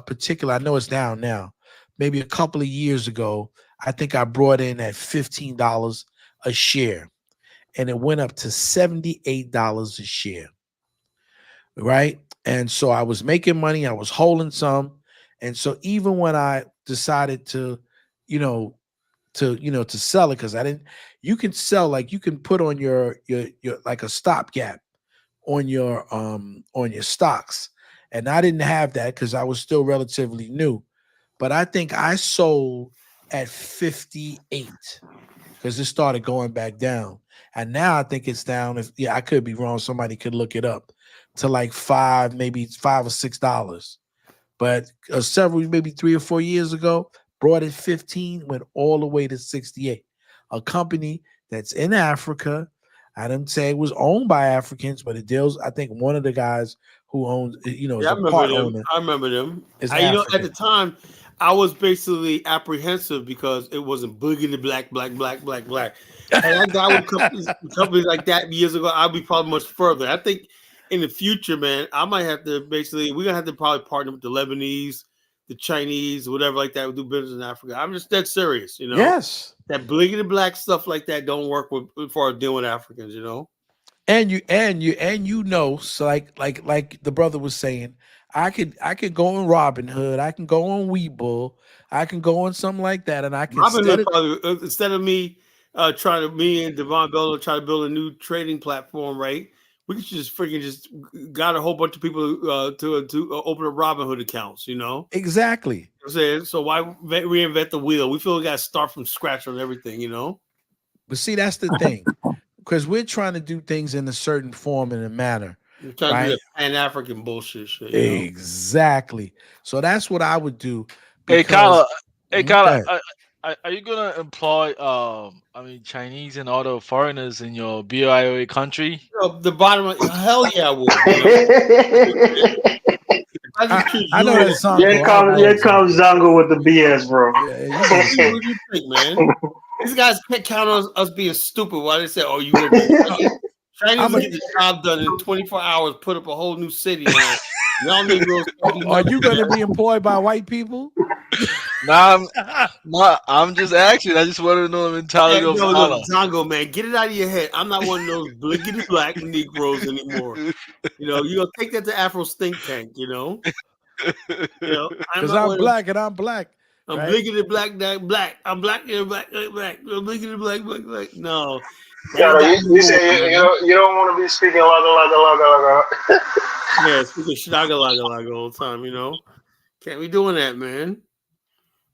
particular. I know it's down now. Maybe a couple of years ago, I think I brought in at $15 a share, and it went up to $78 a share, right? And so I was making money. I was holding some, and so even when I decided to, you know, to sell it because I didn't. You can sell like you can put on your like a stopgap on your stocks. And I didn't have that because I was still relatively new. But I think I sold at 58 because it started going back down. And now I think it's down. If I could be wrong. Somebody could look it up to like maybe $5 or $6. But several, maybe 3 or 4 years ago, brought it 15, went all the way to 68. A company that's in Africa. I didn't say it was owned by Africans, but it deals. I think one of the guys who owns, is Yeah, I a remember part them. owner I remember them. is At the African. time, I was basically apprehensive because it wasn't boogity black, black, black, black, black. Had I got with companies like that years ago, I'd be probably much further. I think in the future, man, I might have to we're gonna have to probably partner with the Lebanese, the Chinese, whatever like that, we do business in Africa. I'm just dead serious, Yes. That bliggity black stuff like that don't work with for dealing with Africans, So like the brother was saying, I could go on Robin Hood, I can go on Webull, I can go on something like that, and I can Robin set Hood it probably instead of me and Devon Bello try to build a new trading platform, right? We could just freaking just got a whole bunch of people to open up Robin Hood accounts, exactly. I'm saying? So why reinvent the wheel? We feel we got to start from scratch on everything. But see, that's the thing, because we're trying to do things in a certain form and a manner, We're trying to do right? that Pan African bullshit shit. Exactly. So that's what I would do Hey, because Kyla. Hey, go Kyla. ahead. Are you gonna employ Chinese and other foreigners in your BIOA country? The bottom of hell yeah, I would. I just choose I know you. that Zongo. I know Here comes Zongo. Zango with the BS, bro. Yeah, you know What Zongo. do you think, man? These guys can't count on us being stupid. Why they say, "Oh, you gonna be Chinese will get the job done in 24 hours, put up a whole new city on. Y'all Negroes can't do Are nothing, you going to man. be employed by white people? I'm just asking. I just want to know the Yeah, mentality of no, look, Allah. Zongo, man, get it out of your head. I'm not one of those blinkety black Negroes anymore. You gonna take that to Afro Stink Tank. I'm Because not I'm one of black and I'm black, I'm right? blinkety black, that black. I'm black and black, black, black. I'm blinkety black, black, black. No, that ain't Cara, got you no say more, man. you don't want to be speaking like. Yeah, speaking shnaga laga laga all the time. Can't be doing that, man.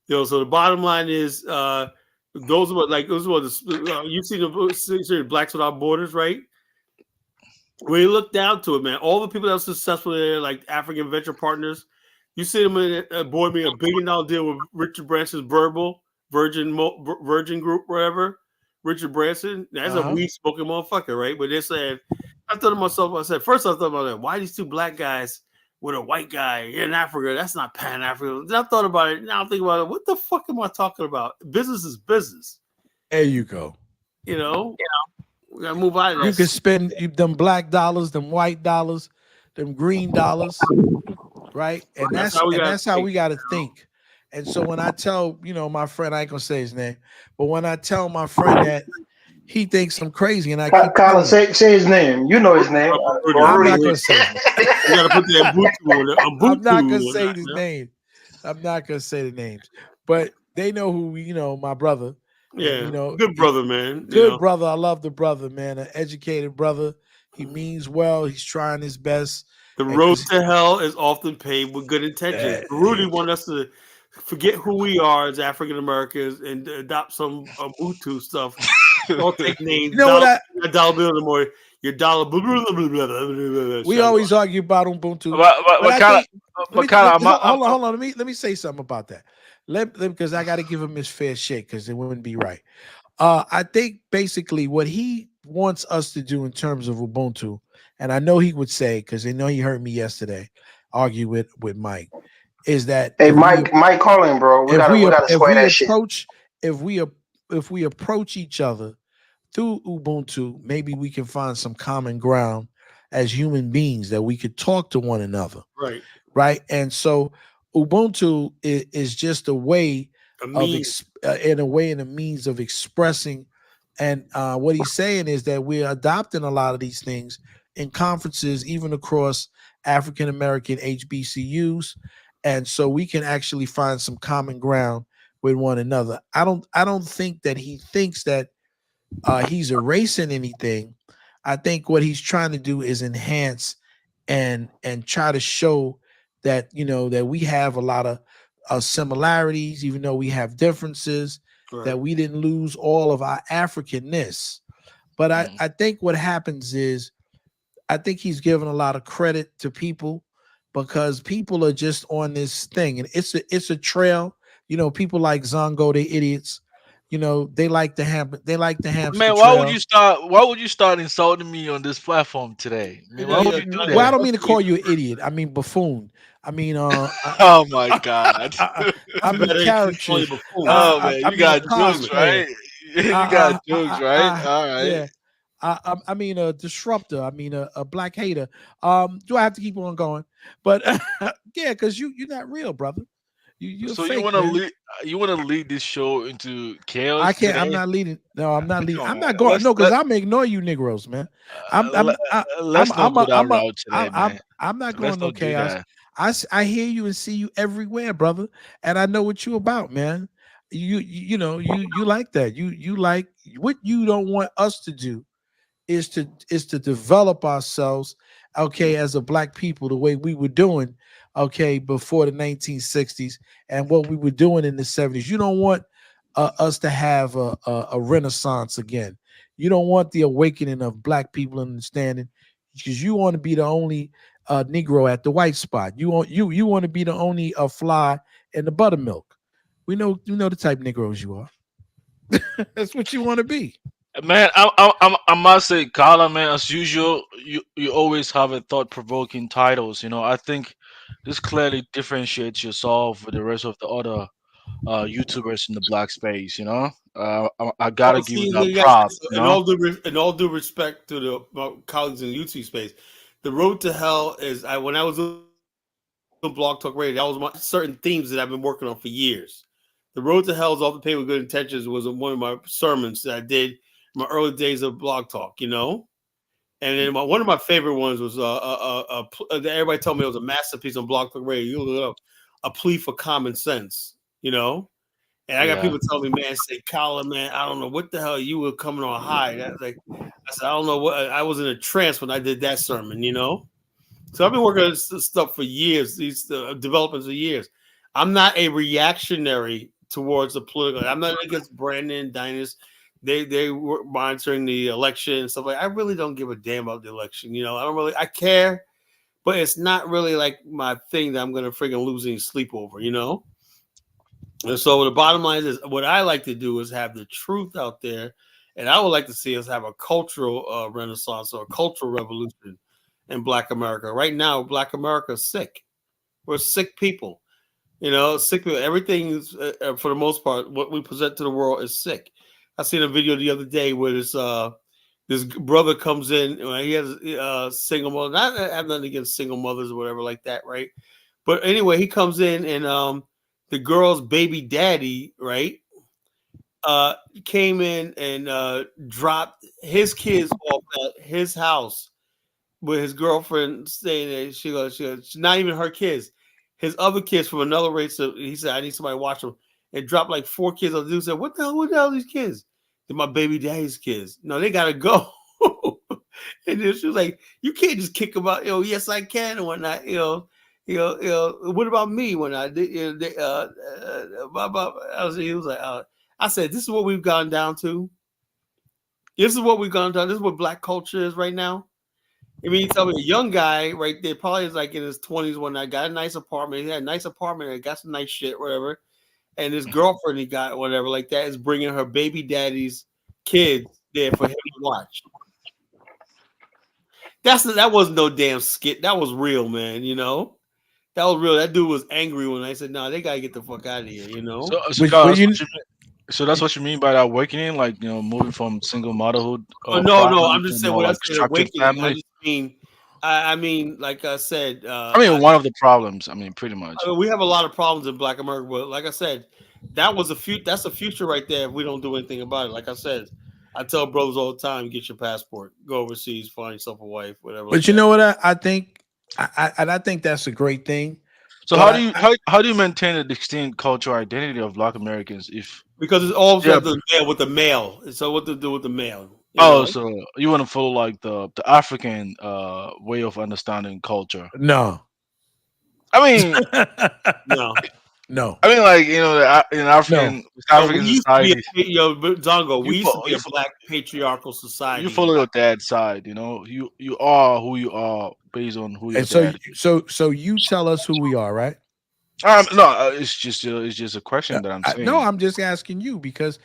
So the bottom line is, you've seen the Blacks Without Borders, right? When you look down to it, man, all the people that are successful there, like African venture partners, you see them in a board meeting, $1 billion deal with Richard Branson's Virgin Group, whatever. Richard Branson, that's a weed smoking motherfucker, right? But they said, I thought to myself, first I thought about that. Why these two black guys with a white guy in Africa? That's not Pan African. Then I thought about it. Now I'm thinking about it. What the fuck am I talking about? Business is business. There you go. We gotta move out of that. You can spend them black dollars, them white dollars, them green dollars, right? And that's how we got to think. And so when I tell my friend, I ain't gonna say his name, but when I tell my friend that he thinks I'm crazy, and I keep Kyla, say his name. You know his name. I'm not gonna say his name. You gotta put the Ubuntu on it. I'm not gonna say his name. I'm not gonna say the names, but they know who my brother. Yeah, And, good brother, man. Good brother. I love the brother, man. An educated brother. He means well. He's trying his best. The road to hell is often paved with good intentions. Rudy wants us to forget who we are as African Americans and adopt some Ubuntu stuff. Don't take names. Dollar bill anymore. Your dollar. Blah, blah, blah, blah, blah, we always argue about Ubuntu. Hold on. Let me say something about that. Because I got to give him his fair shake because it wouldn't be right. I think basically what he wants us to do in terms of Ubuntu, and I know he would say, because I know he heard me yesterday argue with Mike, is that Mike calling, bro. We gotta square that shit. If we approach each other through Ubuntu, maybe we can find some common ground as human beings that we could talk to one another. Right. And so Ubuntu is just a way in a means of expressing. And what he's saying is that we're adopting a lot of these things in conferences, even across African American HBCUs. And so we can actually find some common ground with one another. I don't think that he thinks that he's erasing anything. I think what he's trying to do is enhance and try to show that that we have a lot of similarities, even though we have differences. Right. That we didn't lose all of our Africanness. But I, Mm. I think what happens is I think he's given a lot of credit to people because people are just on this thing, and it's a trail. People like Zongo, they idiots. They like the hamster Man, why would trail. you start? Why would you start insulting me on this platform today? I You mean, know, why would yeah, you do Well, I that? don't mean to call you an idiot. I mean buffoon. I mean, Oh my god. I that's mean better. Keep calling caricature. you buffoon. Oh That's man, I you mean a got jokes, cosplayer. right? You got jokes, right? All right. Yeah. I mean a disruptor. I mean a black hater. Do I have to keep on going? But yeah, because you're not real, brother. You're So you fake, want to man. lead? You want to lead this show into I chaos can't. I'm today? not leading. No, I'm not leading. Come I'm on, not going. let's No, because I'm gonna ignore you, Negroes, man. I'm. I'm. let, I, let's not go that I'm a. route today, man. I'm not going Let's no not do chaos. that. I hear you and see you everywhere, brother, and I know what you about, man. You like that. You like what you don't want us to do is to develop ourselves, okay, as a black people the way we were doing, okay, before the 1960s and what we were doing in the 70s. You don't want us to have a renaissance again. You don't want the awakening of black people understanding, because you want to be the only Negro at the white spot. You want to be the only fly in the buttermilk. We know the type Negroes you are. That's what you want to be. Man, I must say, Carla, man, as usual, you always have a thought provoking titles. I think this clearly differentiates yourself with the rest of the other YouTubers in the black space. I gotta Well, give you see, that you guys, props. in all due respect to the colleagues in the YouTube space, the road to hell is. When I was doing Blog Talk Radio, that was certain themes that I've been working on for years. The road to hell is often paved with good intentions was one of my sermons that I did in my early days of Blog Talk. And then one of my favorite ones was everybody told me it was a masterpiece on Blog Talk Radio. You look it up, a plea for common sense. And I got Yeah. people telling me, man, say, Colin, man, I don't know what the hell you were coming on high. I said, I don't know what I was in a trance when I did that sermon. So I've been working on this stuff for years, these developments for years. I'm not a reactionary towards the political. I'm not against Brandon, Dinus. They were monitoring the election and stuff like that. I really don't give a damn about the election. I care, but it's not really like my thing that I'm gonna freaking lose any sleep over. And so the bottom line is what I like to do is have the truth out there. And I would like to see us have a cultural renaissance or a cultural revolution in Black America. Right now, Black America is sick. We're sick people. Sick people. Everything is, for the most part, what we present to the world is sick. I seen a video the other day where this brother comes in. He has single mother. Not I have nothing against single mothers or whatever like that, right? But anyway, he comes in and the girl's baby daddy, right, came in and dropped his kids off at his house with his girlfriend staying there. She's not even her kids. His other kids from another race. So he said, I need somebody to watch them. And dropped like 4 kids. The dude said, what the hell are these kids? They're my baby daddy's kids. No, they got to go. And then she was like, you can't just kick them out. Yes, I can and whatnot. What about me when I did? He was like, I said, this is what we've gone down to. This is what we've gone down. This is what black culture is right now. I mean, you tell me a young guy right there, probably is like in his 20s when I got a nice apartment. He had a nice apartment and got some nice shit, whatever. And his girlfriend he got, whatever, like that, is bringing her baby daddy's kids there for him to watch. That wasn't no damn skit. That was real, man. That was real. That dude was angry when I said, "No, they gotta get the fuck out of here." So, Which, Carl, but that's you what you mean. So that's what you mean by that awakening, like moving from single motherhood Oh no, family I'm to just saying more when I like said structured awakening, I family. just mean, I mean, like I said, I mean, one of the problems. I mean, pretty much. we have a lot of problems in Black America, but like I said, that's a future right there if we don't do anything about it. Like I said, I tell brothers all the time, get your passport, go overseas, find yourself a wife, whatever like But you that. know what I think, I think that's a great thing. So But how do you how do you maintain the distinct cultural identity of Black Americans if Because it's all yeah got to do with the male. So what to do with the male? You Oh, know, so you want to follow like the African way of understanding culture? No, I mean, no. no, like in no. Yo, we African used to be society, Zongo. you We used to follow be a black patriarchal you society. follow your dad's side. You are who you are based on who your And so, dad is. so you tell us who we are, right? No, it's just a question that I'm No, saying. I'm just asking you because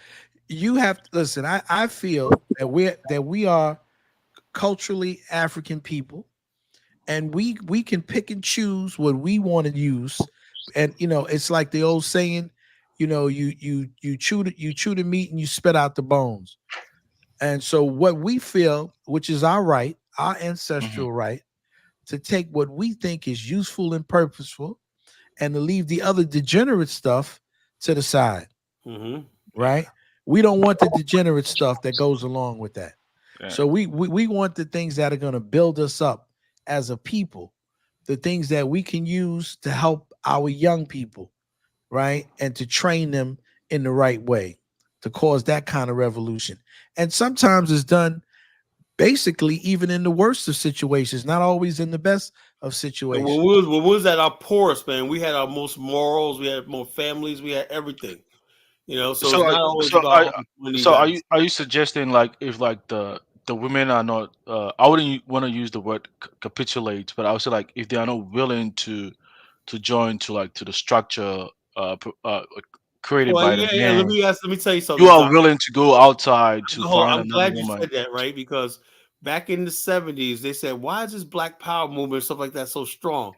you have to listen. I feel that we are culturally African people, and we can pick and choose what we want to use. And it's like the old saying, you chew the meat and you spit out the bones. And so what we feel, which is our right, our Hmm. ancestral right, to take what we think is useful and purposeful and to leave the other degenerate stuff to the side, Mm-hmm. Yeah, right? We don't want the degenerate stuff that goes along with that. yeah. So we want the things that are going to build us up as a people, the things that we can use to help our young people, right? And to train them in the right way to cause that kind of revolution. And sometimes it's done basically even in the worst of situations, not always in the best of And situations. when we was at our poorest, man, we had our most morals, we had more families, we had everything. So So it's like, not always so about I, how much money you so got. are you suggesting like if like the women are not? I wouldn't want to use the word capitulate, but I would say like if they are not willing to join to the structure like, created Well, by the yeah, yeah. man, Let me tell you you something, are Zach. willing to go outside to find I'm another glad you woman. said that, right? Because back in the 70s, they said, why is this black power movement and stuff like that so strong?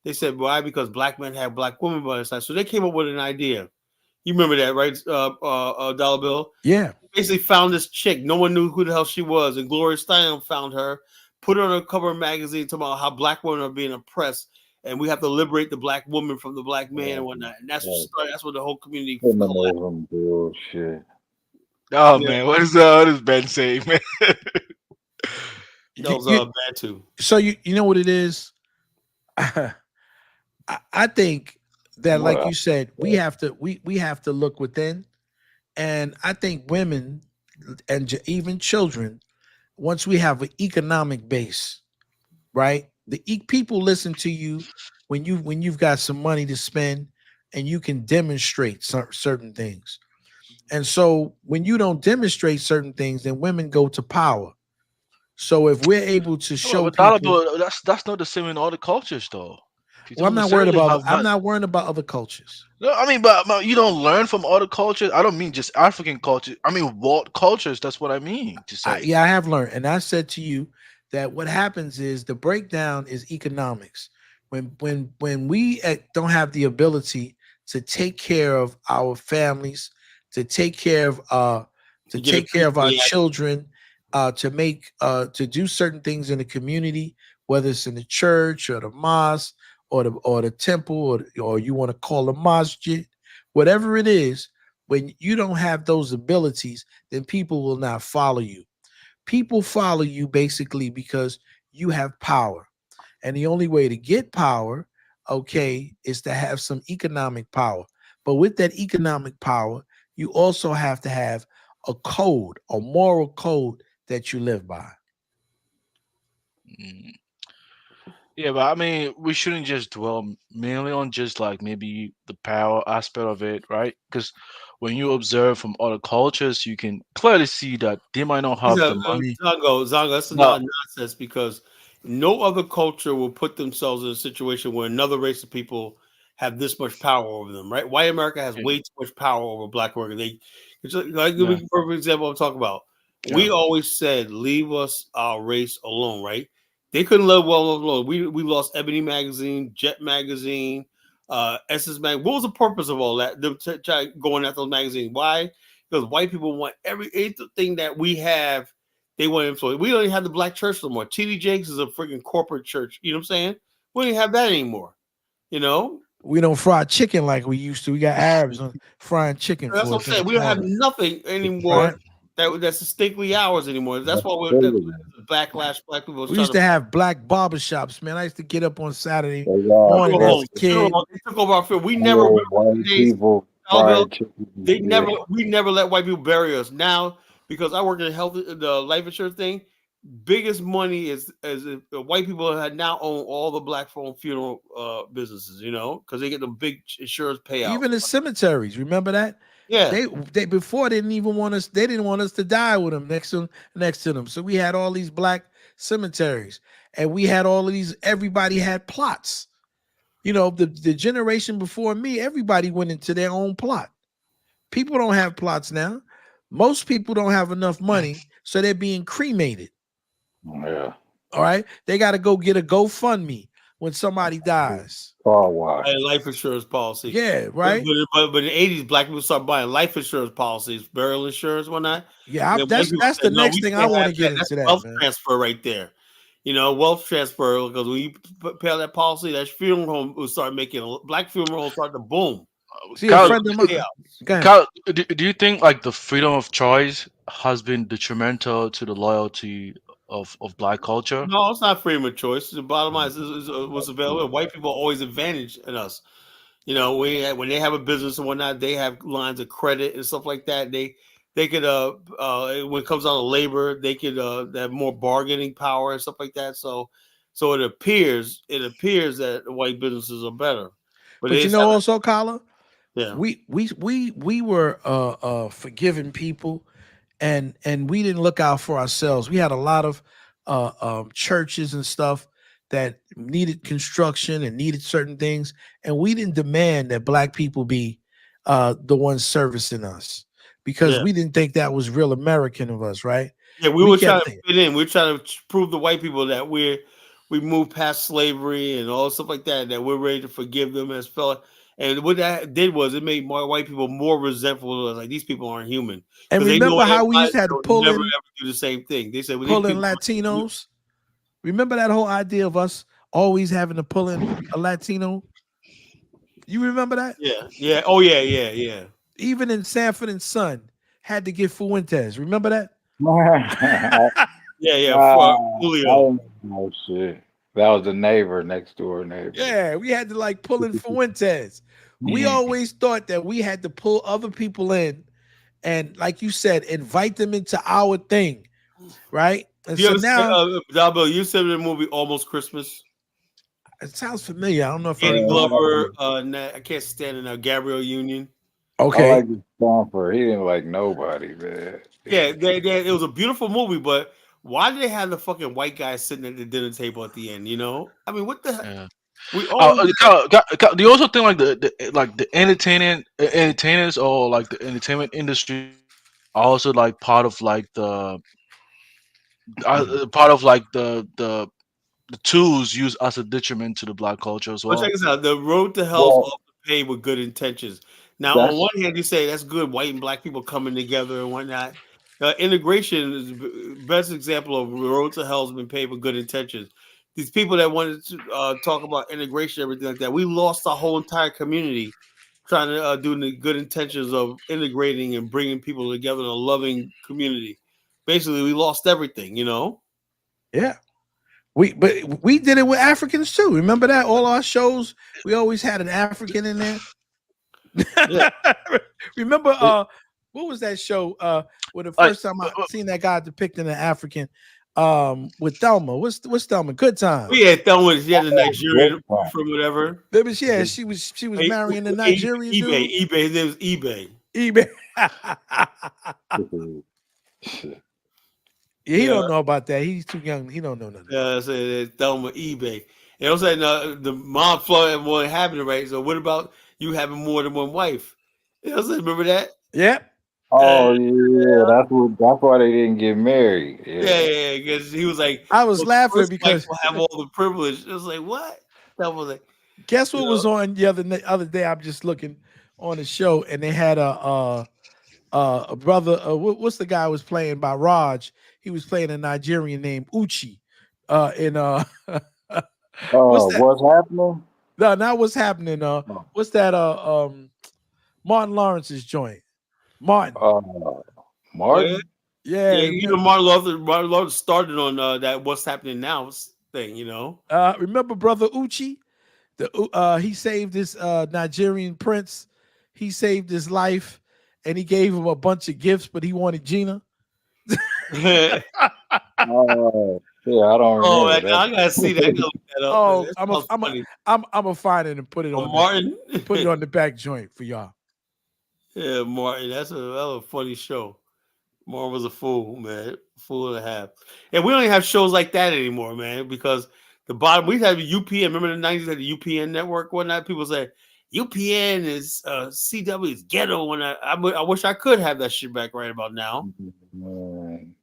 They said, why? Because black men have black women by their side. So they came up with an idea. You remember that, right, Dollar Bill? Yeah. Basically found this chick. No one knew who the hell she was. And Gloria Steinem found her, put her on a cover of a magazine talking about how black women are being oppressed. And we have to liberate the black woman from the black man and whatnot. And that's what the whole community collapsed. Feminism bullshit. Oh Yeah, man, what is Ben saying, man? that You, was you, bad too. so you know what it is? I think that, like What? you said, we have to look within, and I think women and even children, once we have an economic base, right? People listen to you when you've got some money to spend, and you can demonstrate certain things. And so when you don't demonstrate certain things, then women go to power. So if we're able to No, show but that, people, but that's not the same in all the cultures, though. You well, don't necessarily have I'm that. not worrying about other cultures. No, I mean, but you don't learn from other cultures. I don't mean just African culture. I mean, world cultures. That's what I mean to say. Yeah, I have learned, and I said to you that what happens is the breakdown is economics. When we don't have the ability to take care of our families, to take care of You get a piece of our the action. children, to do certain things in the community, whether it's in the church or the mosque or the temple or you want to call a masjid, whatever it is. When you don't have those abilities, then people will not follow you. People follow you basically because you have power. And the only way to get power, okay, is to have some economic power. But with that economic power, you also have to have a code, a moral code that you live by. Mm. Yeah, but I mean, we shouldn't just dwell mainly on just like maybe the power aspect of it, right? Because when you observe from other cultures, you can clearly see that they might not He's have the money. Zongo, that's No, not nonsense because no other culture will put themselves in a situation where another race of people have this much power over them, right? White America has yeah, way too much power over Black America. Like give yeah, me a perfect example I'm talking about. yeah. We always said, leave us our race alone, right? They couldn't live well alone. We lost Ebony magazine, Jet magazine, Essence mag. What was the purpose of all that? Them going at those magazines. Why? Because white people want everything that we have. They want to influence. We don't even have the black church no more. TD Jakes is a freaking corporate church. You know what I'm saying? We don't even have that anymore. You know, We don't fry chicken like we used to. We got Arabs on frying chicken that's for what I'm us in the saying. We don't have corner, nothing anymore right? that's distinctly ours anymore. That's That's why we're the crazy. backlash. Black people are We trying used to to have black barbershops, man. I used to get up on Saturday They got morning as a kid. They took over our field. We never remember real white the days. people Bill, fried chicken and they shit. never we never let white people bury us. Now because I work in the life insurance thing. Biggest money is as if the white people had now own all the black phone funeral businesses, because they get the big insurance payouts. Even the cemeteries, remember that? Yeah, They before didn't even want us. They didn't want us to die with them next to them. So we had all these black cemeteries, and we had all of these. Everybody had plots. The generation before me, everybody went into their own plot. People don't have plots now. Most people don't have enough money, so they're being cremated. Yeah. All right, they got to go get a GoFundMe when somebody dies. Car wash. a life insurance policy. Yeah, But, right. but in the 80s, black people started buying life insurance policies, burial insurance, whatnot. Yeah, And white people that's the said, no, next we thing I can't want have to that. get That's into that, wealth man. transfer right there. Wealth transfer, because when you pay out that policy, that funeral home will start making, black funeral homes start to boom. See, a Kyle, friend of mine. Go ahead. Kyle, do you think like the freedom of choice has been detrimental to the loyalty of black culture? No, it's not freedom of choice. The bottom line is what's available. White people are always advantage in us. When they have a business and whatnot, they have lines of credit and stuff like that. They could when it comes down to labor, they could have more bargaining power and stuff like that. So it appears that the white businesses are better, but But they just haven't. also, Kala, Yeah, we were forgiving people, and we didn't look out for ourselves. We had a lot of churches and stuff that needed construction and needed certain things, and we didn't demand that black people be the ones servicing us because yeah. we didn't think that was real American of us, right? Yeah, we We were trying kept to thinking, fit in. We were trying to prove the white people that we moved past slavery and all stuff like that. That we're ready to forgive them as fellow. And what that did was it made more white people more resentful. Like these people aren't human and because they know remember in their how we minds used to have to they'll pull never in ever do the same thing. They said, "Well, these people." Latinos. Remember that whole idea of us always having to pull in a Latino? You remember that? Yeah, yeah, oh yeah, yeah, yeah, Even in Sanford and Son, had to get Fuentes. Remember that? yeah, yeah. For Ah, Julio, oh shit. That was the neighbor, next door neighbor. Yeah, we had to like pull in Fuentes. We always thought that we had to pull other people in and, like you said, invite them into our thing, right? And do you so ever see now Dalbo? You said the movie Almost Christmas? it sounds familiar. I don't know if I Danny remember. Glover. I can't stand it now. Gabrielle Union. I Okay. like this Stanford. He didn't like nobody, man. Yeah, it was a beautiful movie, but why did they have the fucking white guy sitting at the dinner table at the end? I mean, what the heck? Yeah. We always Do you also think like the entertainers or like the entertainment industry are also like part of like the tools used as a detriment to the black culture as well, check well? this out. The road to hell's Well, often paved with good intentions. Now, on that's one hand, you say that's good, white and black people coming together and whatnot. Integration is the best example of road to hell's been paved with good intentions. These people that wanted to talk about integration, everything like that, we lost our whole entire community trying to do the good intentions of integrating and bringing people together in a loving community. Basically, we lost everything. Yeah. But we did it with Africans too. Remember that? All our shows, we always had an African in there. Yeah. Remember what was that show where the Like first time I seen that guy depicting an African with Thelma. What's Thelma? Good Time. We had Thelma, she had a good Nigerian part. from whatever. Maybe she was marrying the Nigerian dude. eBay. His name was eBay. eBay. Shit. Yeah, he Yeah, don't know about that. He's too young. He don't know nothing about yeah. So Thelma eBay. And I'm saying the mom flooded what happened, right? So what about you having more than one wife? I said, remember that? it. Yep. Uh, Oh yeah, that's why they didn't get married. yeah, Yeah. yeah. Because he was like, I was well, laughing first wife because will have all the privilege. It was like, what? That was like, guess you what know, was on the other day? I'm just looking on the show, and they had a brother. What's the guy who was playing by Raj? He was playing a Nigerian named Uchi. In what's that? What's happening? No, not what's happening. Oh, What's that? Martin Lawrence's joint. Martin. oh yeah, Martin. Yeah. yeah. Martin Luther started on that What's Happening Now thing. Remember brother Uchi? He saved this Nigerian prince. He saved his life, and he gave him a bunch of gifts, but he wanted Gina. Oh, yeah, I don't Oh, remember man, that. I gotta see that. I gotta look that up, man. Oh, That sounds funny. I'm gonna find it and put it Oh, on Martin. the back joint for y'all. Yeah, Martin. That was a funny show. Martin was a fool, man. Fool and a half. And we don't even have shows like that anymore, man, because the bottom we had UPN. Remember the 90s had the UPN network, whatnot? People say UPN is CW is ghetto. When I wish I could have that shit back right about now. Man,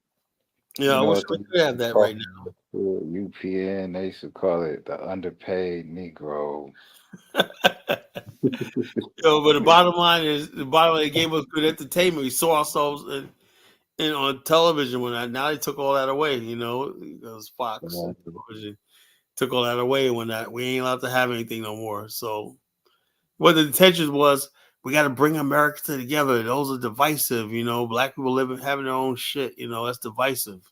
Yeah, you I know wish what we they could have that call right now. UPN? They used to call it the underpaid Negro. But the bottom line is they gave us good entertainment. We saw ourselves in on television when now they took all that away, because Fox television took all that away when that we ain't allowed to have anything no more. So what the intention was, we got to bring America together. Those are divisive, black people having their own shit, that's divisive.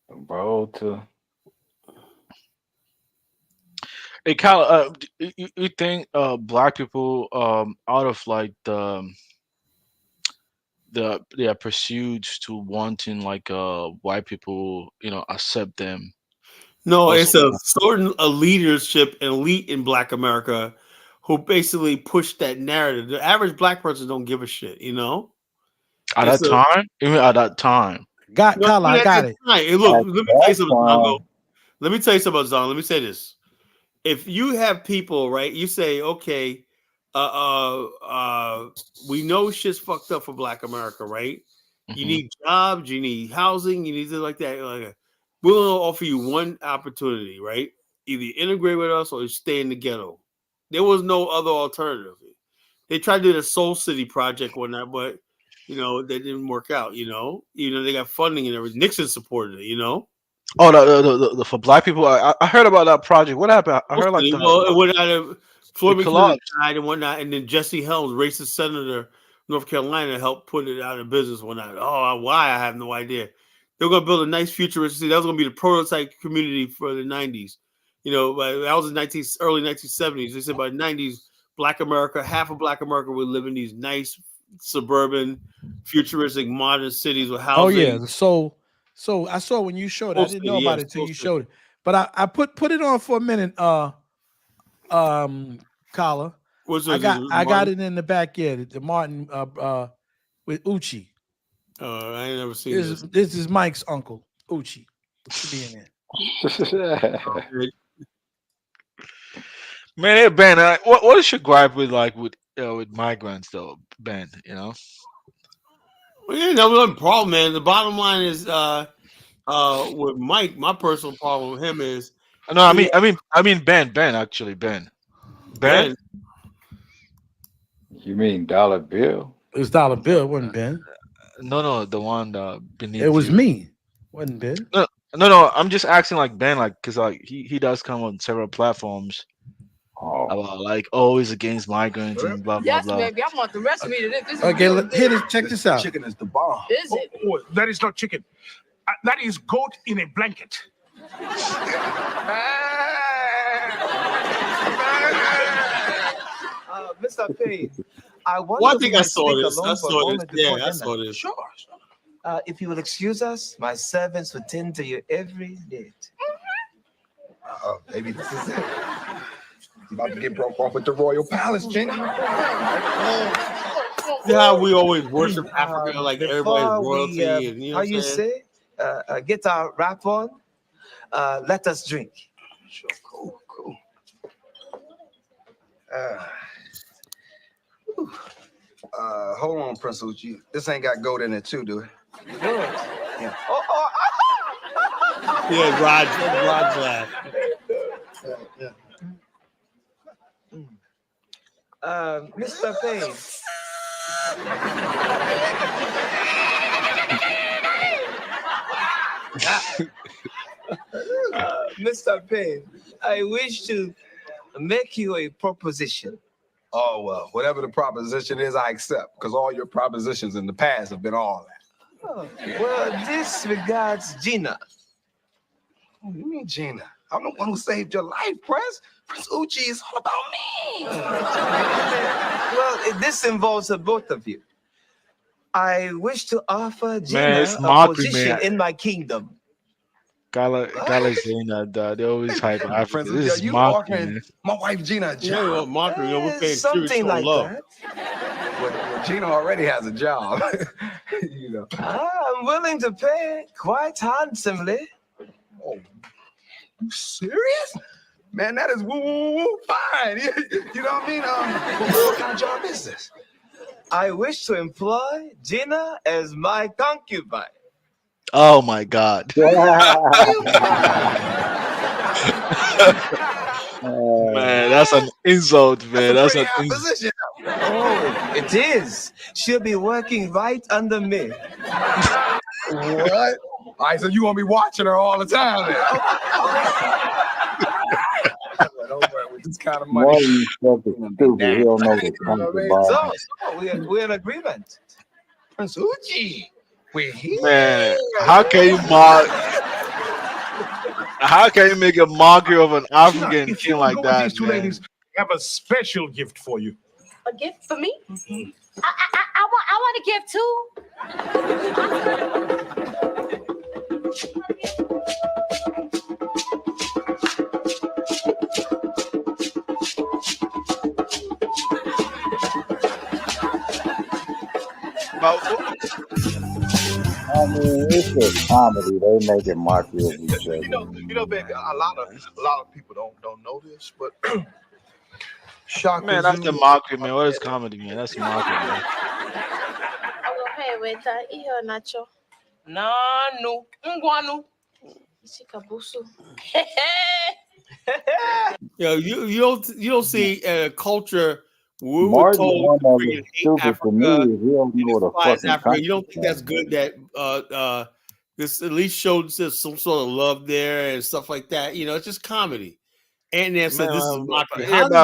Bro, to Hey, Kyle, you think black people out of like their pursuits to wanting like white people, accept them? No, Also, it's a certain leadership elite in Black America who basically push that narrative. The average black person don't give a shit, at It's that a time, even at that time. no, Kyle, even I at got that it. time. Hey, look, at let me tell you that something, Zongo. time, Let me tell you something, Zongo. Let me say this. If you have people, right, you say, okay, we know shit's fucked up for Black America, right? You Hmm. need jobs, you need housing, you need things like that. We're gonna offer you one opportunity, right? Either integrate with us or stay in the ghetto. There was no other alternative. They tried to do the Soul City project one night, but that didn't work out. Even though they got funding and everything, Nixon supported it. Oh, the for black people, I heard about that project. What happened? I heard like Well, it went out of it Floyd McKinnon collapsed. died and whatnot, and then Jesse Helms, racist senator, North Carolina, helped put it out of business one night. Oh, why? I have no idea. They're going to build a nice futuristic city. That was going to be the prototype community for the 90s. That was the early 1970s. They said by the 90s, Black America, half of Black America would live in these nice suburban, futuristic, modern cities with Oh yeah, housing. so I saw when you showed it. I Soul didn't know City, about yes, it till Soul you City. showed it. But I put it on for a minute, Kala. What's I this? got I got Martin? it in the back end, the Martin with Uchi. I ain't never seen this. This is Mike's uncle, Uchi. Should be in there. Man, hey, Ben, what is your gripe with like with migrants though, Ben? Well, yeah, that was a problem, man. The bottom line is, with Mike, my personal problem with him is No, he let I mean Ben actually Ben. Ben. you mean dollar bill? It was Dollar Bill, it wasn't Ben. No, the one It beneath was you. me, wasn't Ben. No. I'm just asking like Ben, like, cause like he does come on several platforms Oh, about like always against migrants and blah blah Yes, blah. baby. I want the rest of me to this. This is Okay, good. here this check this out. Chicken is the bomb. Is it? Oh, that is not chicken. That is goat in a blanket. Mr. Payne, I Well, I wonder if think we I might saw speak this. I alone for a saw this. moment before Yeah, I dinner. saw this. Sure. If you will excuse us, my servants will tend to your every need. Maybe this is it. You about to get broke off with the royal palace, Jenny. Yeah, we always worship Africa like everybody's Before we, royalty, and you know how what I'm you saying? say, get our wrap on, let us drink. Sure, cool. Hold on, Prince Uchi. This ain't got goat in it too, do it? Good. Yeah. Yeah, Rod's laugh. Mr. Payne. Mr. Payne, I wish to make you a proposition. Oh, well, whatever the proposition is, I accept, because all your propositions in the past have been all that. Oh, well, this regards Gina. What do you mean, Gina? I'm the one who saved your life, Prince. Prince Uchi is all about me. Well, this involves both of you. I wish to offer Man, Gina it's a mockery, position man. in my kingdom. Gala saying that they always hype Africa. Francis, This are is you mockery, offering man. my wife Gina a Yeah, well, job? mockery. We're paying tribute Something to like love. that. Well, Gina already has a job. You know. I'm willing to pay quite handsomely. Oh, you serious? Man, that is woo woo woo fine. You know what I mean? What kind of job is this? I wish to employ Gina as my concubine. Oh my God. Man, that's an insult, That's man. a That's pretty an high insult. position. Oh, it is. She'll be working right under me. What? All right, so you gonna be watching her all the time then? Don't worry, with this kind of money. Martin fucking stupid. He don't know the You know what I mean? concubine. So we're in agreement. Prince Uchi, we're here. Man, how can you mock? How can you make a mockery of an Gina, African if king you would like go with that, these two man? ladies, I have a special gift for you. A gift for me? I want a gift too. But I mean, it's a comedy. They make a mockery of each other. Baby, a lot of people don't know this, but Shaka man, that's the Zulu. mockery, man. What is comedy, man? That's mockery, man. Hey, waiter, iyo nacho. Nanu, ngwanu. Isikabusu. You don't see a culture where we were Martin, told one to that bring was in stupid to me Africa is he don't and know what a despise fucking Africa. You don't think concubine that's good is. that this at least showed some sort of love there and stuff like that. It's just comedy. And then said this is Man, mockery. yeah, How is this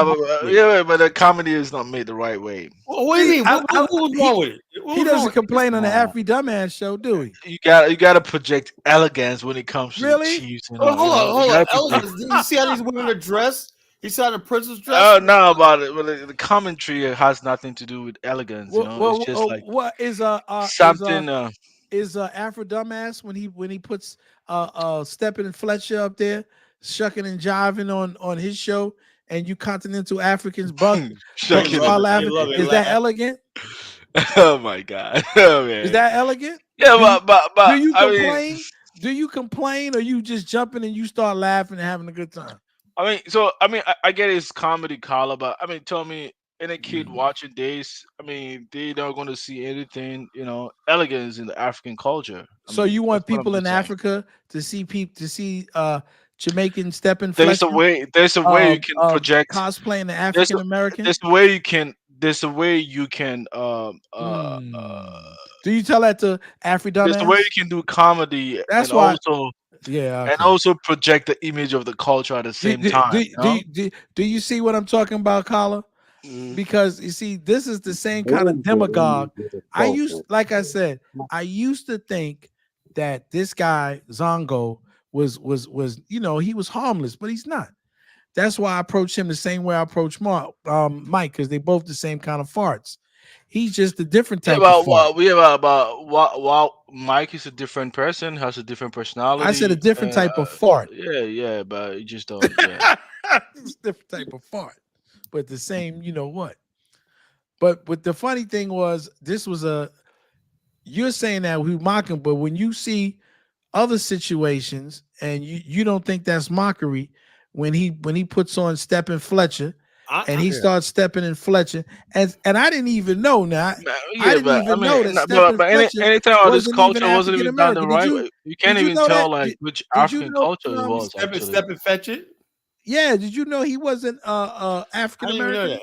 mockery? but the comedy is not made the right way. Well, what do you See, mean? What was wrong with it? What he was wrong doesn't with it? complain on the Nah. Afri Dumbass show, do he? You got to project elegance when it comes to the Really? Chiefs and Hold on, all. You know, you hold on. got to project. Elegance. Did you see how these women are dressed? You saw the princess dress? Oh no, about it. But the commentary has nothing to do with elegance. You know, it's just like What something. is Afro Dumbass when he puts Steppin' and Fletcher up there shucking and jiving on his show, and you continental Africans buck They Shucking love start it. They laughing? love it. Is that elegant? Oh my God. Oh man. Is that elegant? Yeah, Do but you I mean, complain? Do you complain, or you just jumping and you start laughing and having a good time? I get his comedy color, but I mean, tell me, any kid watching this, I mean, they not going to see anything, elegance in the African culture. So you want That's what I'm people in just saying. Africa to see Jamaican Steppin' There's a Fletcher way. There's a way you can project. cosplaying the There's African a, American? there's a way you can. There's a way you can. Do you tell that to Afri There's a way Dumbass? you can do comedy That's and why. also Yeah. and Okay. also project the image of the culture at the Do, same do, time. do you see what I'm talking about, Carla? Mm. Because you see, this is the same What kind of is the demagogue. image of the I used culture? I used to think that this guy Zongo was he was harmless, but he's not. That's why I approach him the same way I approach Mike, because they both the same kind of farts. He's just a different Yeah, type of fart. while Mike is a different person, has a different personality. I said a different type of fart. Yeah, but you just don't. Yeah. It's a different type of fart, but the same, you know what? But the funny thing was, this was you're saying that we mock him, but when you see other situations and you don't think that's mockery, when he puts on Steppin' Fletcher and he starts stepping in Fletcher, and I didn't even know now. I didn't even know that Steppin' Fletcher anytime this wasn't culture even wasn't African even done the American. right way. You can't did you even know tell that? like which Did you African know, culture it was actually. Step and fetch it. Yeah, did you know he wasn't African I didn't even know American?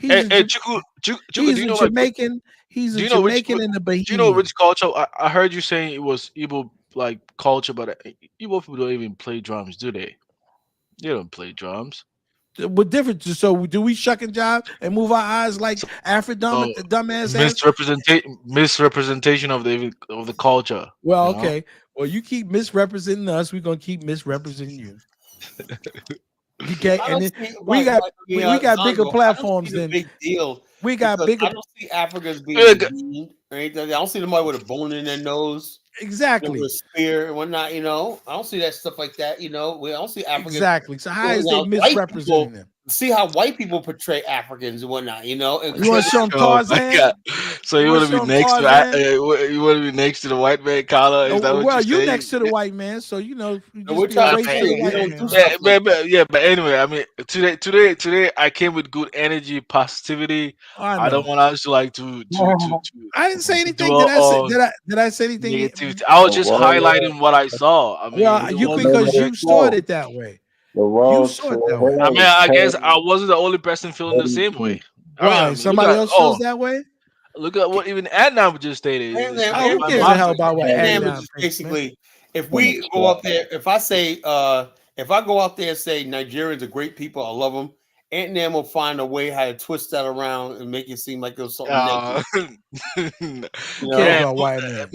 that. Hey, Chuku, do you know Jamaican. He's a Jamaican in the do you know Bahamian. which culture? I heard you saying it was Igbo like culture, but Igbo people don't even play drums, do they? They don't play drums. What difference? So do we shuck and jive and move our eyes like Afri dumbass ass? Misrepresentation of the culture. Well, you know? okay. Well, you keep misrepresenting us. We're gonna keep misrepresenting you. Okay, and then we got bigger platforms than big deal We got because bigger. I don't see Africans being Look, demeaned or anything. I don't see nobody with a bone in their nose, with Exactly. a spear and whatnot. I don't see that stuff like that. I don't see Africans. Exactly. So how is they Now, white misrepresenting people them? see how white people portray Africans and whatnot. And You want to show them oh my Tarzan? god! So You you want want to to show be them next to Tarzan? you want to be next to the white man collar? Is that what Well, you're you saying? next to the white man, so you we're just be a trying to I say mean, racial we white don't man, do right? stuff like that. yeah, but anyway, I mean, today, I came with good energy, positivity. I I don't know. want us to like I didn't say to do anything. Did I say all did I say anything? negativity. I was The just world, highlighting what I saw. I mean, Well, it you wasn't because the really. you saw show. it that way. The You road saw to it that way. I mean, hell is I guess I paved, wasn't the only person feeling the bloody same feet. way. I Why? mean, look Somebody at else feels that way? look at what even Adnan just stated. It's Oh, who my gives a hell boxing. about what Vietnam is Adnan just thinks, man? basically if In the we go trap. up there, if I go out there and say Nigerians are great people, I love them, Aunt Nam will find a way how to twist that around and make it seem like it was something negative. Who cares man, about white man?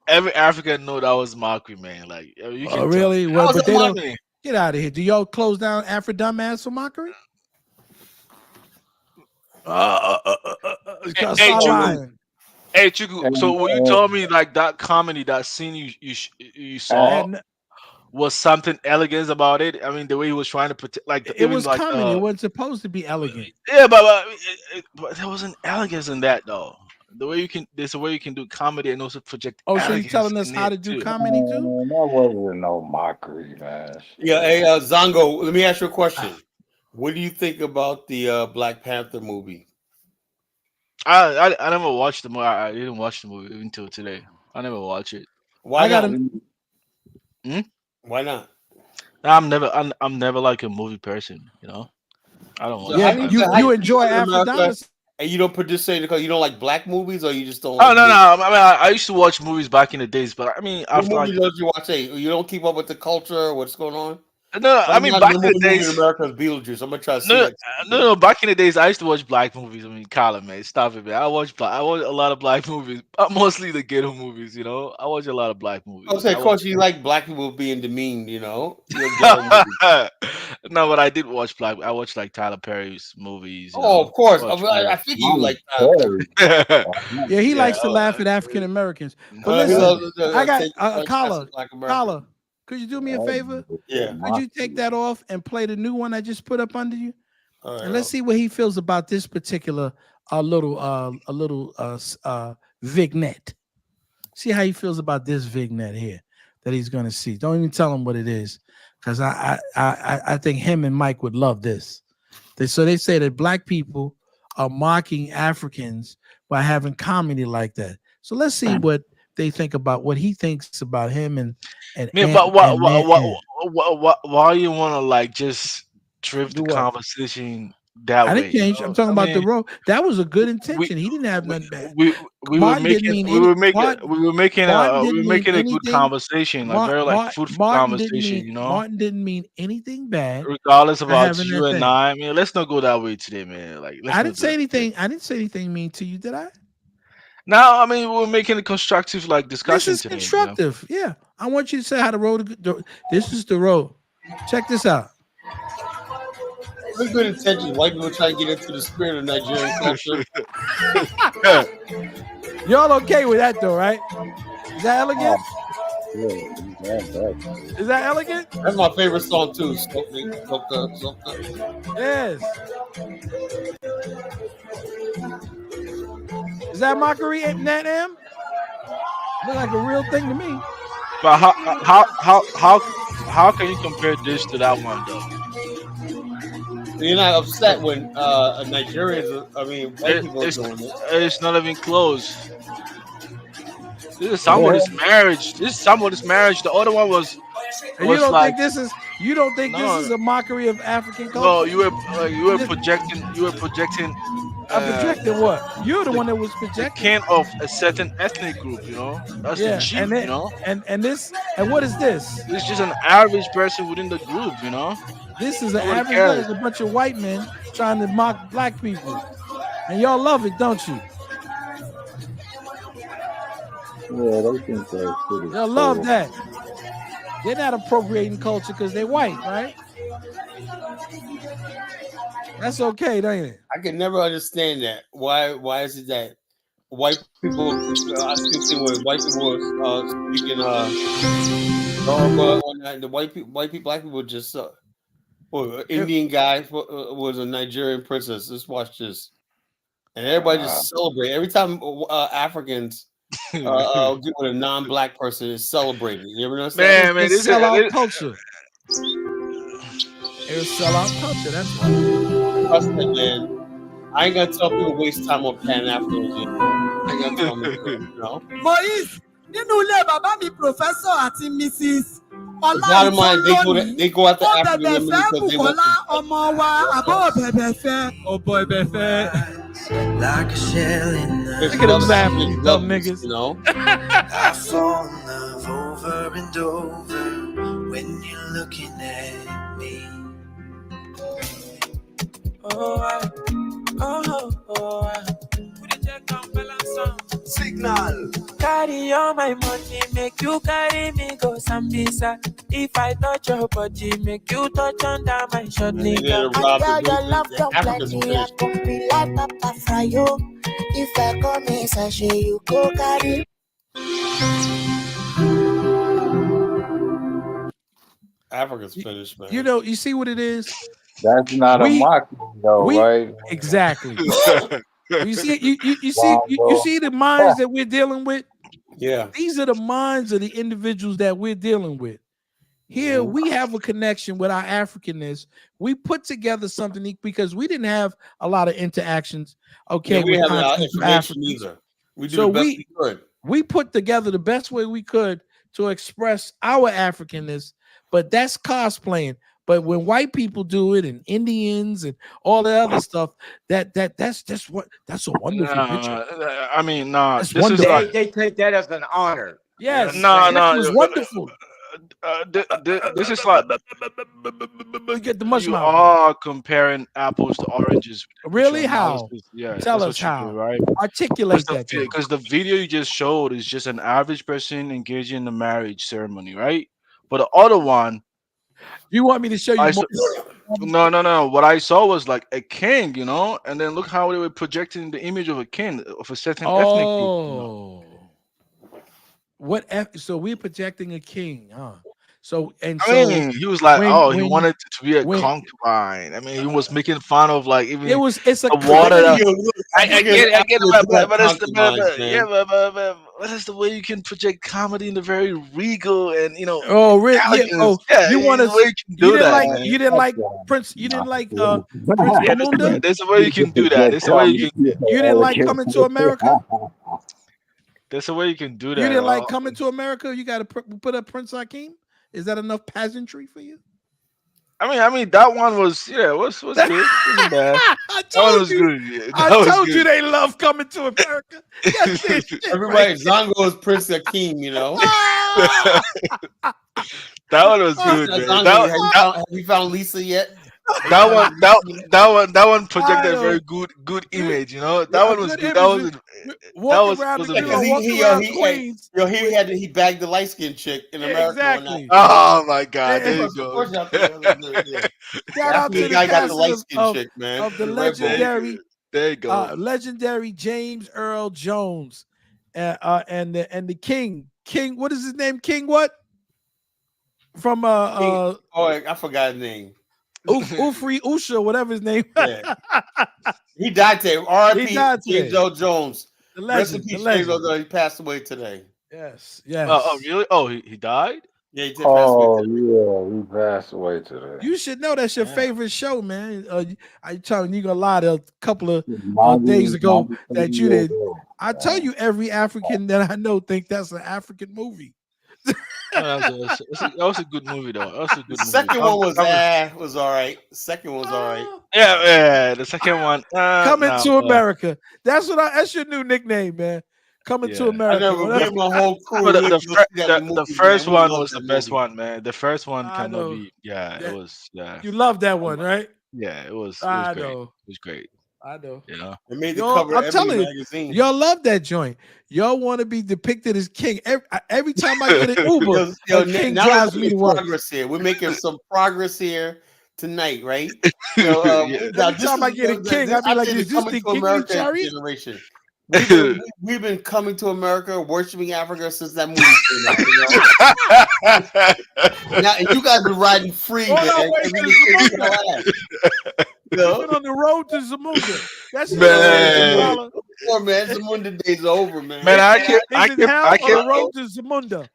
every African know that was mockery, man. Like you Oh, can tell. really? How Well, was but that they don't mockery? get out of here. Do y'all close down Afro Dumbass for mockery? Hey, Start Chuku. lying. Hey, Chuku. So And, when you told me like that comedy, that scene you and saw And was something elegant about it. I mean, the way he was trying to protect, like it even was like comedy. It wasn't supposed to be elegant. yeah, but there was an elegance in that though. There's a way you can do comedy and also project Oh, so you elegance telling us in how it to do too. comedy too? that wasn't no mockery, man. Yeah, hey Zongo, let me ask you a question. What do you think about the Black Panther movie? I never watched the movie. I didn't watch the movie until today. I never watch it. Why I got not? to Hmm? Why not? I'm never like a movie person. I don't So watch Yeah, how a do lot you of how you you movies. enjoy live in Afro America Dumbest. and you don't participate because you don't like black movies or you just don't Oh like no, movies? no. I mean, I used to watch movies back in the days, but I mean, What after like movie does you watch? Hey, you don't keep up with the culture or what's going on? no, I Right mean now, the back number in the one movie in days. America is Beetlejuice. I'm gonna try to see No, that. no. Back in the days, I used to watch black movies. I mean, Colin, man, stop it, man. I watch a lot of black movies, but mostly the ghetto movies. I watch a lot of black movies. Okay, I of watch. course you like black people being demeaned. Your ghetto movie. No, but I did watch black. I watched like Tyler Perry's movies. Oh, of course. Watch I Tyler. figure you Tyler like Perry. Yeah, he Yeah. likes to laugh at African Americans. But he listen, loves I got take the French shots Kala. at Black America. Kala, could you do me a favor? Yeah. Could you take that off and play the new one I just put up under you? All right. And let's see what he feels about this particular little vignette. See how he feels about this vignette here that he's gonna see. Don't even tell him what it is, because I think him and Mike would love this. So they say that black people are mocking Africans by having comedy like that. So let's see what they think about what he thinks about him and Man, Ant but and Man Ant. why you want to like just drift Do the what? conversation that I didn't way? change. I'm talking I about the mean, road. That was a good we intention. He didn't have nothing bad. we were Martin didn't making mean any. Martin we Martin were didn't mean making a good anything. conversation, like very like fruitful conversation. Martin didn't mean anything bad Regardless by about having you that and thing. I mean, let's not go that way today, man. Like, let's I not didn't do say that today. anything. I didn't say anything mean to you, did I? Now, I mean, we're making a constructive like This discussion is today. constructive. Yeah, I want you to say how the road. This is the road. Check this out. Very good intentions. White people trying to get into the spirit of Nigerian culture. Y'all okay with that though, right? Is that elegant? Is that elegant? That's my favorite song too. Soca. Yes. Is that mockery, Nat M? Look like a real thing to me. But how can you compare this to that one though? You're not upset when Nigerians, white people are doing it. It's not even close. This is somebody's marriage. This is somebody's marriage. The other one was And you don't like think this is a mockery of African culture? no. You were projecting. I'm projecting what? You're the one that was The projecting. kin of a certain ethnic group. That's the Yeah, chief. and what is this? This is just an average person within the group. This is an Nobody average cares. a bunch of white men trying to mock black people. And y'all love it, don't you? Yeah, they think that shit is Y'all love cool. that. They're not appropriating culture because they're white, right? That's okay, ain't it? I can never understand that. Why is it that white people? I see a thing where white people are speaking Yoruba, and the white people, black people just. Or Indian guy was a Nigerian princess. Let's watch this, and everybody just celebrate every time Africans get with a non-black person is celebrated. You ever notice that? Man, It's sellout culture. It's sellout culture. That's why. Trust me, man. I ain't gonna tell people waste time on Pan Africanism. I ain't gonna tell them, you know. Moise, nínú ilé bàbá mi Professor àti Mrs. Bottom line, they go after African women because they want ọmọ wa àbọ̀ bẹ̀bẹ̀ fẹ́. Ọ̀bọ̀ ẹ̀bẹ̀ fẹ́. Like a shell in the Look at them laughing, you dumb niggas. You know? I fall in love over and over when you're looking at me. Signal. Carry all my money, make you carry me go Sambisa. If I touch your body, make you touch under my shirt, nigga. I your love don't plenty, I could be like Papa Fryo. If I come in, sachet, you go carry. Africa's finished, man. You know, you see what it is? That's not a mockery, though, right? Exactly. You see the minds that we're dealing with? Yeah. These are the minds of the individuals that we're dealing with. Here we have a connection with our Africanness. We put together something because we didn't have a lot of interactions. Okay, we have with information either. We do the best we could. We put together the best way we could to express our Africanness, but that's cosplaying. But when white people do it, and Indians and all the other stuff, that's a wonderful picture. I mean, nah, that's this is like, they take that as an honor. Yes, no, it was wonderful. This is like get the mush you mouth. are comparing apples to oranges. Really? How? Yeah, tell us how. do, right? Articulate that. Because the video you just showed is just an average person engaging in the marriage ceremony, right? But the other one, you want me to show you more? No. What I saw was like a king, you know, and then look how they were projecting the image of a king of a certain ethnic group. So we're projecting a king, huh? So he was like, he wanted to be a concubine. I mean, he was making fun of like even it's a water. I get it, but that's the way you can project comedy in the very regal and you want to do that. You didn't like Prince. You didn't like Prince Amunda. There's a way you can do that. There's a way you can. You didn't like Coming to America. There's a way you can do that. You didn't like Coming to America. You got to put up Prince Hakeem. Is that enough pageantry for you? I mean that one was good. It wasn't bad. I told you they love Coming to America. Everybody, Zongo is Prince Hakeem, you know. That one was good, man. Have you found Lisa yet? That one projected a very good image, you know. That one was good. He bagged the light skinned chick in America. Exactly. Oh my God! There you go. Shout out to the guy got the light skinned chick, man. Of the legendary. There you go. Legendary James Earl Jones, and the King. King, what is his name? King what? From I forgot his name. Ufri Usha, whatever his name. Yeah. He died today. R.I.P. James Earl Jones. The legend. He passed away today. Yes. Oh, really? Oh, he died? Yeah, he did pass away today. Yeah, he passed away today. You should know that's your favorite show, man. I telling you, gonna lie. A couple of days ago that you did. I tell you, every African that I know think that's an African movie. That was a good movie, though. That was a good movie. Second one was all right. Second one was all right. Yeah. The second one, Coming to America. That's your new nickname, man. Coming to America. I never my whole crew. The first one was the best one, man. The first one cannot be. It was. Yeah. You love that one, right? Yeah, it was. I great. know. It was great. I know. You know, it made the cover of every magazine. Y'all love that joint. Y'all want to be depicted as king. Every time I get an Uber, King drives me to work. Progress here. We're making some progress here tonight, right? Yeah. Now Every this time is I get a king, I be I like, say the "Is this coming the to kingly America chariot?" generation. We've been coming to America, worshiping Africa since that movie came out. You know, now and you guys been riding free, All man, our way and we've to been kicking Zamunda. your ass. You We've know, been on the road to Zamunda. That's your generation, Man, Carla. Poor man, Zamunda days are over, man, man. Is it hell or the road to Zamunda?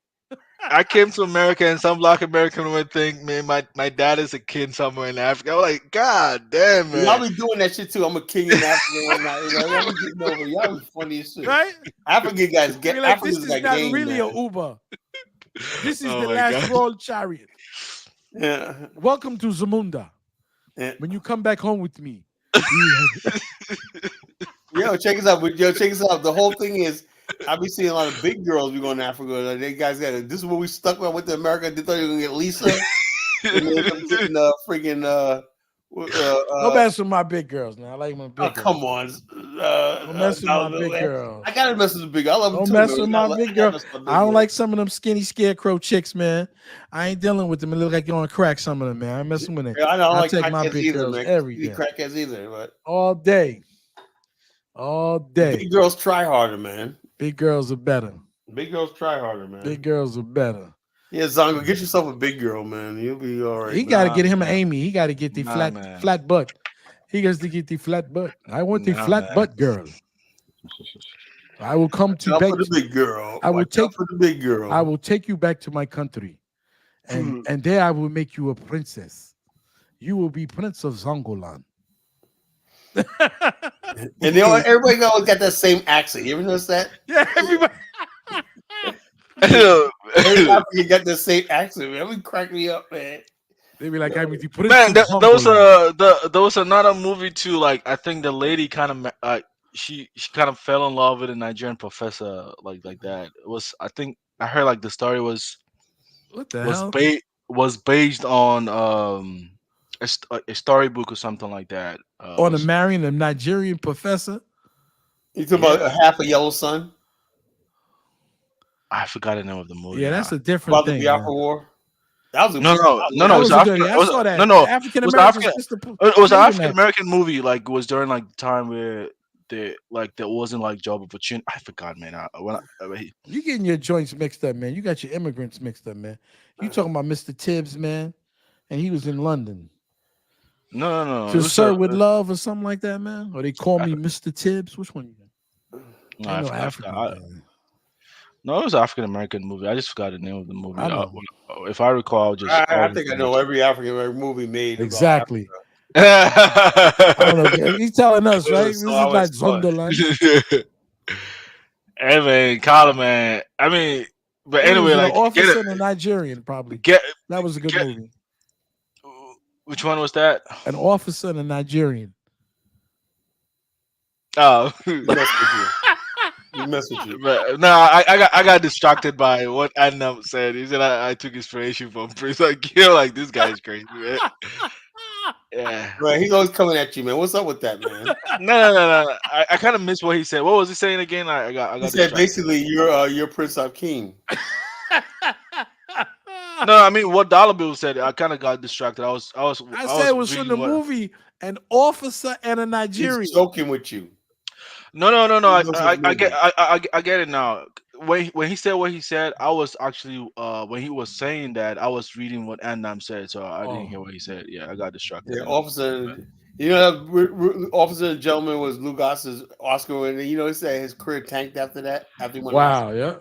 I came to America, and some Black American would think, man, my dad is a king somewhere in Africa. I'm like, God damn, Y'all man. be doing that shit too. I'm a king in Africa and whatnot. You know, y'all be getting over. Y'all be funny as shit. Right? African guys They be get like, "This Africans is got not game, really a man. Uber. This is Oh the my last God. royal chariot. Yeah. Welcome to Zamunda. Yeah. When you come back home with me." Yo, check us out. Yo, check us out. The whole thing is, I be seeing a lot of big girls be going to Africa. Like, they guys got it. This is what we stuck with. I went to America. They thought you were gonna get Lisa, and they end up getting freaking Don't mess with my big girls now. I like my oh big girls. come on. Don't mess with my big girls. I gotta mess with the big. I love them Don't too, mess man. with my big girl. I don't like some of them skinny scarecrow chicks, man. I ain't dealing with them. It look like you're on crack, some of them, man. I ain't messing with it. Yeah, I don't I like take my crackheads big either, girls man. every You day. crackheads either, but All day. All day. big girls try harder, man. Big girls are better. Big girls try harder, man. Big girls are better. Yeah, Zongo, get yourself a big girl, man. You'll be all right. He man. got to get him an Amy. He got to get the Nah, man. flat butt. He gets to get the flat butt. I want the Nah, flat man. butt girl. I will come to Watch out back. for the big girl. I will Watch take. out for the big girl. I will take you back to my country, and there I will make you a princess. You will be Prince of Zongolan. And everybody always got that same accent. You ever notice that? Yeah, everybody. Every African got the same accent, man. We crack me up, man. They be like, "I'm the Prince Man, of Zongolan." there was another movie too. Like I think the lady kind of she kind of fell in love with a Nigerian professor like that. It was I think I heard like the story What the hell? was based on a storybook or something like that. On a marrying a Nigerian professor. You talking about half a yellow sun? I forgot the name of the movie. Yeah, that's a different About thing. the Biafra War. That was a No. That was a good. I saw that. African It was Americans. It was an African American movie. Like it was during like the time where there wasn't like job opportunity. I forgot, man. You getting your joints mixed up, man. You got your immigrants mixed up, man. You talking about Mr. Tibbs, man, and he was in London. No. To Sir with Love or something like that, man. Or they call me Mr. Tibbs. Which one you got? No, I I know forgot. African. No, it was an African American movie. I just forgot the name of the movie. I know. If I recall, I'll just. I think I know every African American movie made. Exactly. I don't know. He's telling us, right? This is not Zonderland. Hey man, Colin, man. I mean, but anyway, an like officer and a Nigerian, probably. That was a good movie. Which one was that? An officer and a Nigerian. Oh, you mess with you. But, no, I got distracted by what Adnam said. He said I took inspiration from Prince. Like, like this guy's crazy, man. Yeah, right. He's always coming at you, man. What's up with that, man? No. I kind of missed what he said. What was he saying again? I got. He said basically you're Prince of King. No, I mean what Dollar Bill said. I kind of got distracted. I said it was from the movie. An officer and a Nigerian. He's joking with you. No. I get it now. When he said what he said, I was actually when he was saying that, I was reading what Annam said, so I didn't hear what he said. Yeah, I got distracted. Yeah, officer. You know, officer and gentleman was Lou Goss's Oscar winner. You know, he said his career tanked after that. After he won Oscar. Yeah.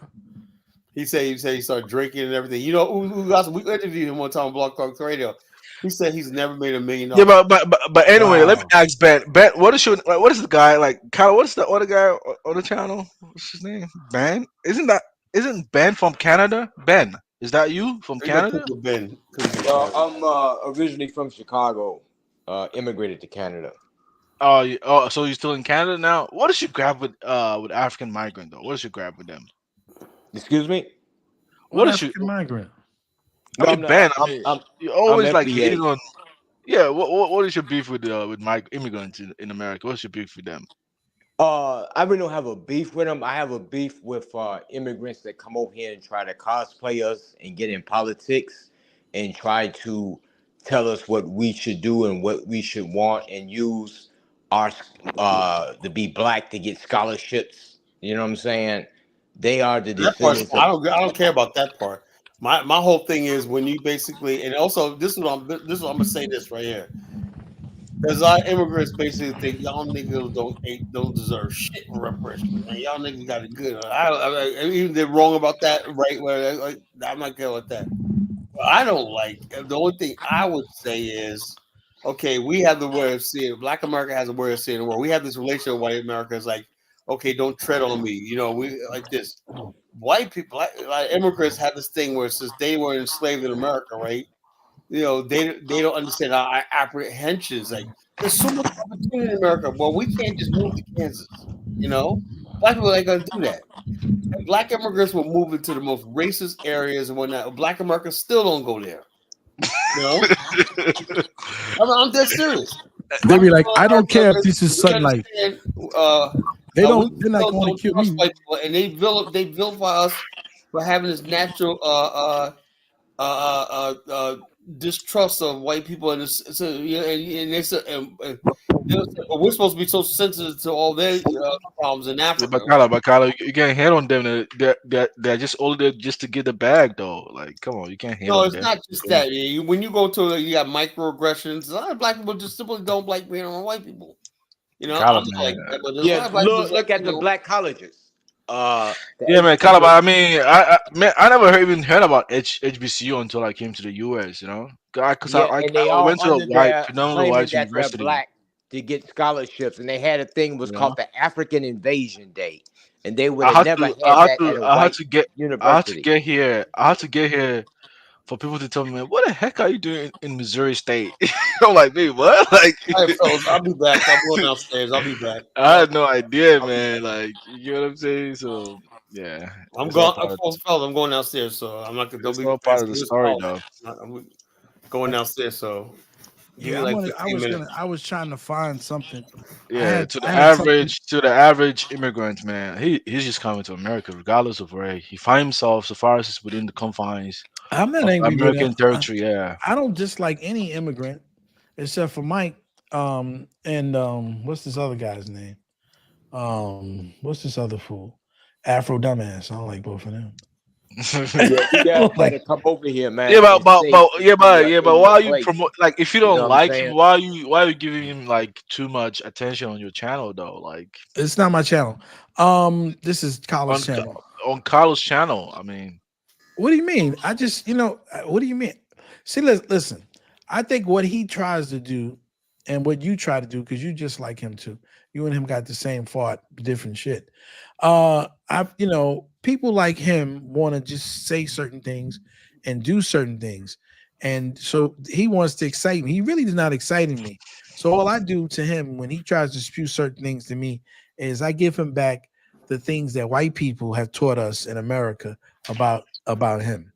He said he started drinking and everything. You know, Lou Goss, we interviewed him one time on Blog Talk Radio. He said he's never made $1 million. Yeah, but anyway, let me ask Ben. Ben, what is the guy like? Kyle, what is the other guy on the channel? What's his name? Ben? Isn't Ben from Canada? Ben, is that you from Canada? Ben. I'm originally from Chicago. Immigrated to Canada. Oh, so you're still in Canada now? What does you grab with African migrant though? What does you grab with them? Excuse me. What is African migrant? I mean, Ben, you always like hating on. Yeah, what is your beef with my immigrants in America? What's your beef with them? I really don't have a beef with them. I have a beef with immigrants that come over here and try to cosplay us and get in politics and try to tell us what we should do and what we should want, and use our to be black to get scholarships. You know what I'm saying? They are the That part, descendants of. I don't care about that part. My whole thing is when you basically, and also this is what I'm gonna say this right here. Because our immigrants basically think y'all niggas don't deserve shit for reparations. Man, y'all niggas got it good. Even they're wrong about that, right? I'm not good with that. What I don't like. The only thing I would say is, okay, we have the way of seeing. Black America has a way of seeing the world. We have this relationship with white America. It's like, okay, don't tread on me. You know, we like this. White people, like immigrants, have this thing where since they were enslaved in America, right? You know, they don't understand our apprehensions. Like, there's so much opportunity in America. Well, we can't just move to Kansas. You know, black people ain't gonna do that. And black immigrants will move into the most racist areas and whatnot. Black Americans still don't go there. You know, I'm dead serious. They Black be like, people I in don't care if America, this is we sunlight. understand. They We don't. They're not still going to don't kill trust me. white people, and they vilify us for having this natural distrust of white people, and this, so, yeah, and they said, they say, well, we're supposed to be so sensitive to all their problems in Yeah, Africa. Bacala, you can't hate on them. They're just all there just to get the bag, though. Like, come on, you can't hate No, on it's them. not just that. When you go to, you got microaggressions. A lot of black people just simply don't like being around white people. You know, I'm Cala, not like man. that, but there's a lot Yeah, of black people just like, look at the black colleges. The Yeah, man, HBCU. Cala. I mean, man, I never even heard about HBCU until I came to the US. You know, because Yeah, and they I all went to a under white, there predominantly claiming white that they're university. black to get scholarships, and they had a thing was You know, called the African Invasion Day, and they would have never had that at a I had white to get, I had to university. get here. I had to get here for people to tell me, man, what the heck are you doing in Missouri State? I'm like, wait, what? Like, all right, fellas, I'll be back. I'm going downstairs. I'll be back. I had no idea, man. Like, you know what I'm saying? So, yeah, I'm it's all going, part. fellas. I'm going downstairs, so I'm not gonna. Don't It's be all part of the asking this story, call. though. I'm going downstairs, so give me Yeah, like I 15 was gonna. minutes. I was trying to find something. Yeah, I had something. to the average immigrant, man, he's just coming to America, regardless of where he finds himself, so far as it's within the confines I'm not of angry with it. American territory. Yeah, I don't dislike any immigrant except for Mike. And what's this other guy's name? What's this other fool? Afro dumbass. I don't like both of them. Yeah, you I guys don't got to like. come over here, yeah, man, and stay but in your why you place. promote? Like, if you You know don't what I'm like him, saying? why are you giving him like too much attention on your channel though? Like It's not my channel. This is college on channel. Carlos' channel. I mean, What do you mean? I just, what do you mean? See, listen. I think what he tries to do and what you try to do, because you just like him too. You and him got the same fart, different shit. People like him want to just say certain things and do certain things. And so he wants to excite me. He really is not exciting me. So all I do to him when he tries to spew certain things to me is I give him back the things that white people have taught us in America about him.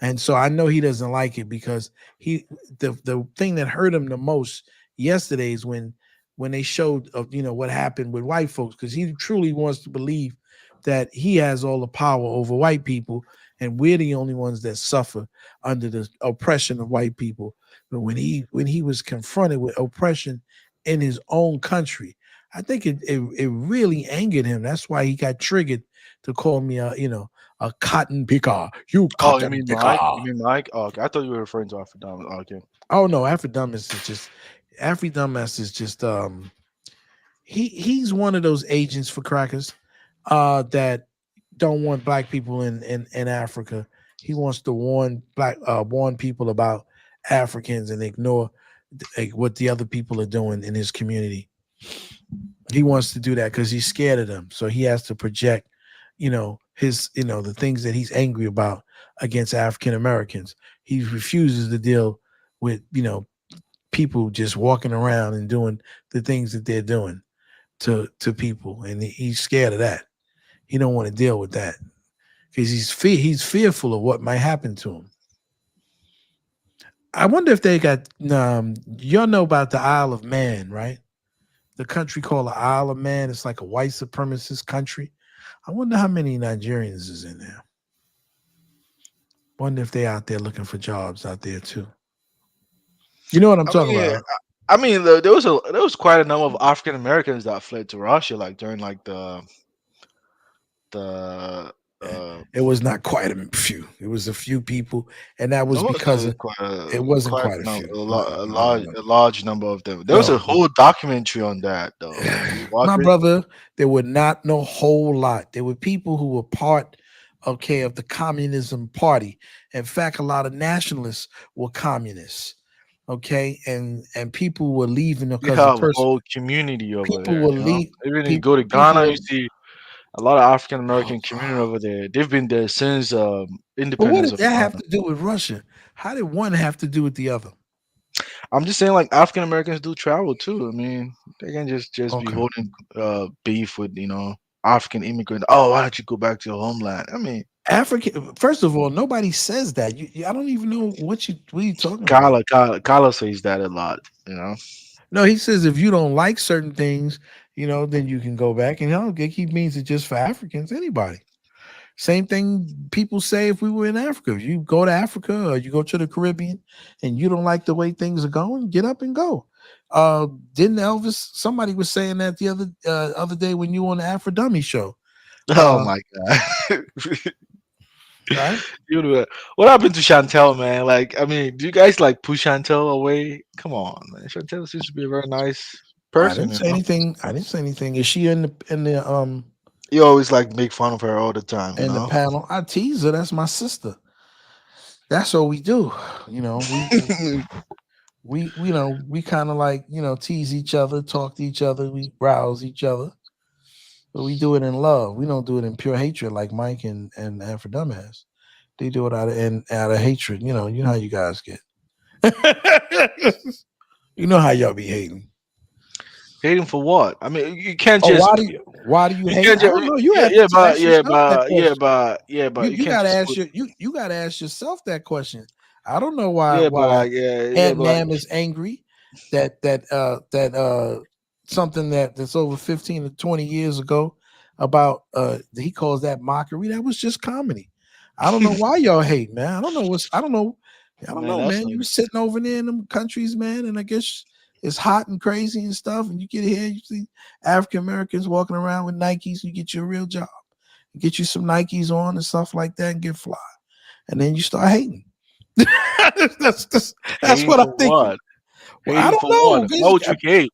And so I know he doesn't like it because the thing that hurt him the most yesterday is when they showed what happened with white folks, because he truly wants to believe that he has all the power over white people and we're the only ones that suffer under the oppression of white people. But when he was confronted with oppression in his own country, I think it really angered him. That's why he got triggered to call me a cotton picker. You oh, you cotton mean picker. Mike? You mean Mike? Oh, okay. I thought you were referring to Alfred. Okay. Oh no, Afri Dumbass is just he's one of those agents for crackers that don't want black people in Africa. He wants to warn people about Africans and ignore what the other people are doing in his community. He wants to do that because he's scared of them. So he has to project, the things that he's angry about against African Americans. He refuses to deal with, people just walking around and doing the things that they're doing to people. And he's scared of that. He don't want to deal with that because he's fearful of what might happen to him. I wonder if they got, y'all know about the Isle of Man, right? The country called the Isle of Man. It's like a white supremacist country. I wonder how many Nigerians is in there. Wonder if they out there looking for jobs out there too. You know what I'm I talking mean, about? there was quite a number of African Americans that fled to Russia, like during like the It was not quite a few. It was a few people, and that was no, it because was quite it wasn't quite quite a few. a large number of them. There was a No, whole documentary on that though. Did you watch my it? brother, there were not no whole lot. There were people who were part, okay, of the communism party. In fact, a lot of nationalists were communists. Okay, and people were leaving You because the have a person whole community over people there. will You know, leave even if you people go to people Ghana, you will, see a lot of African American community over there. They've been there since but what independence did of that have Ghana. to do with Russia? How did one have to do with the other? I'm just saying, like African Americans do travel too. I mean, they can just be Okay. holding beef with African immigrant. Oh, why don't you go back to your homeland? I mean, African, first of all, nobody says that. I don't even know what you talking about. Kala says that a lot. You know, No, he says if you don't like certain things, then you can go back. And I don't think he means it just for Africans, anybody. Same thing people say if we were in Africa. If you go to Africa or you go to the Caribbean and you don't like the way things are going, get up and go. Didn't Elvis? Somebody was saying that the other day when you were on the Afro Dummy show. oh Uh, my god. right? You know, what happened to Chantel, man? Like, I mean, do you guys like push Chantel away? Come on, man. Chantel seems to be a very nice I person, didn't you say know. anything. I didn't say anything. Is she You always like make fun of her all the time, you in the know. panel? I tease her. That's my sister. That's what we do. You know, we kind of like tease each other, talk to each other, we rouse each other, but we do it in love. We don't do it in pure hatred like Mike and for dumbass. They do it out of hatred. You know how you guys get. You know how y'all be hating. Hating for what? I mean, you can't Oh, just why do you you hate? can't I just don't know. You yeah have yeah to but ask yeah yourself that but yeah question. but yeah You but you you can't gotta just ask put you gotta ask yourself that question. I don't know why yeah but why like yeah Aunt but like Nam is angry that something that's over 15 to 20 years ago about he calls that mockery. That was just comedy. I don't know why y'all hate, man. I don't man, know, that's man. You sitting over there in them countries, man, and I guess it's hot and crazy and stuff, and you get here, you see African Americans walking around with Nikes, you get you a real job. Get you some Nikes on and stuff like that and get fly. And then you start hating. That's hating what I for think. what? Well, I Hating don't for know. what? Why would you hate?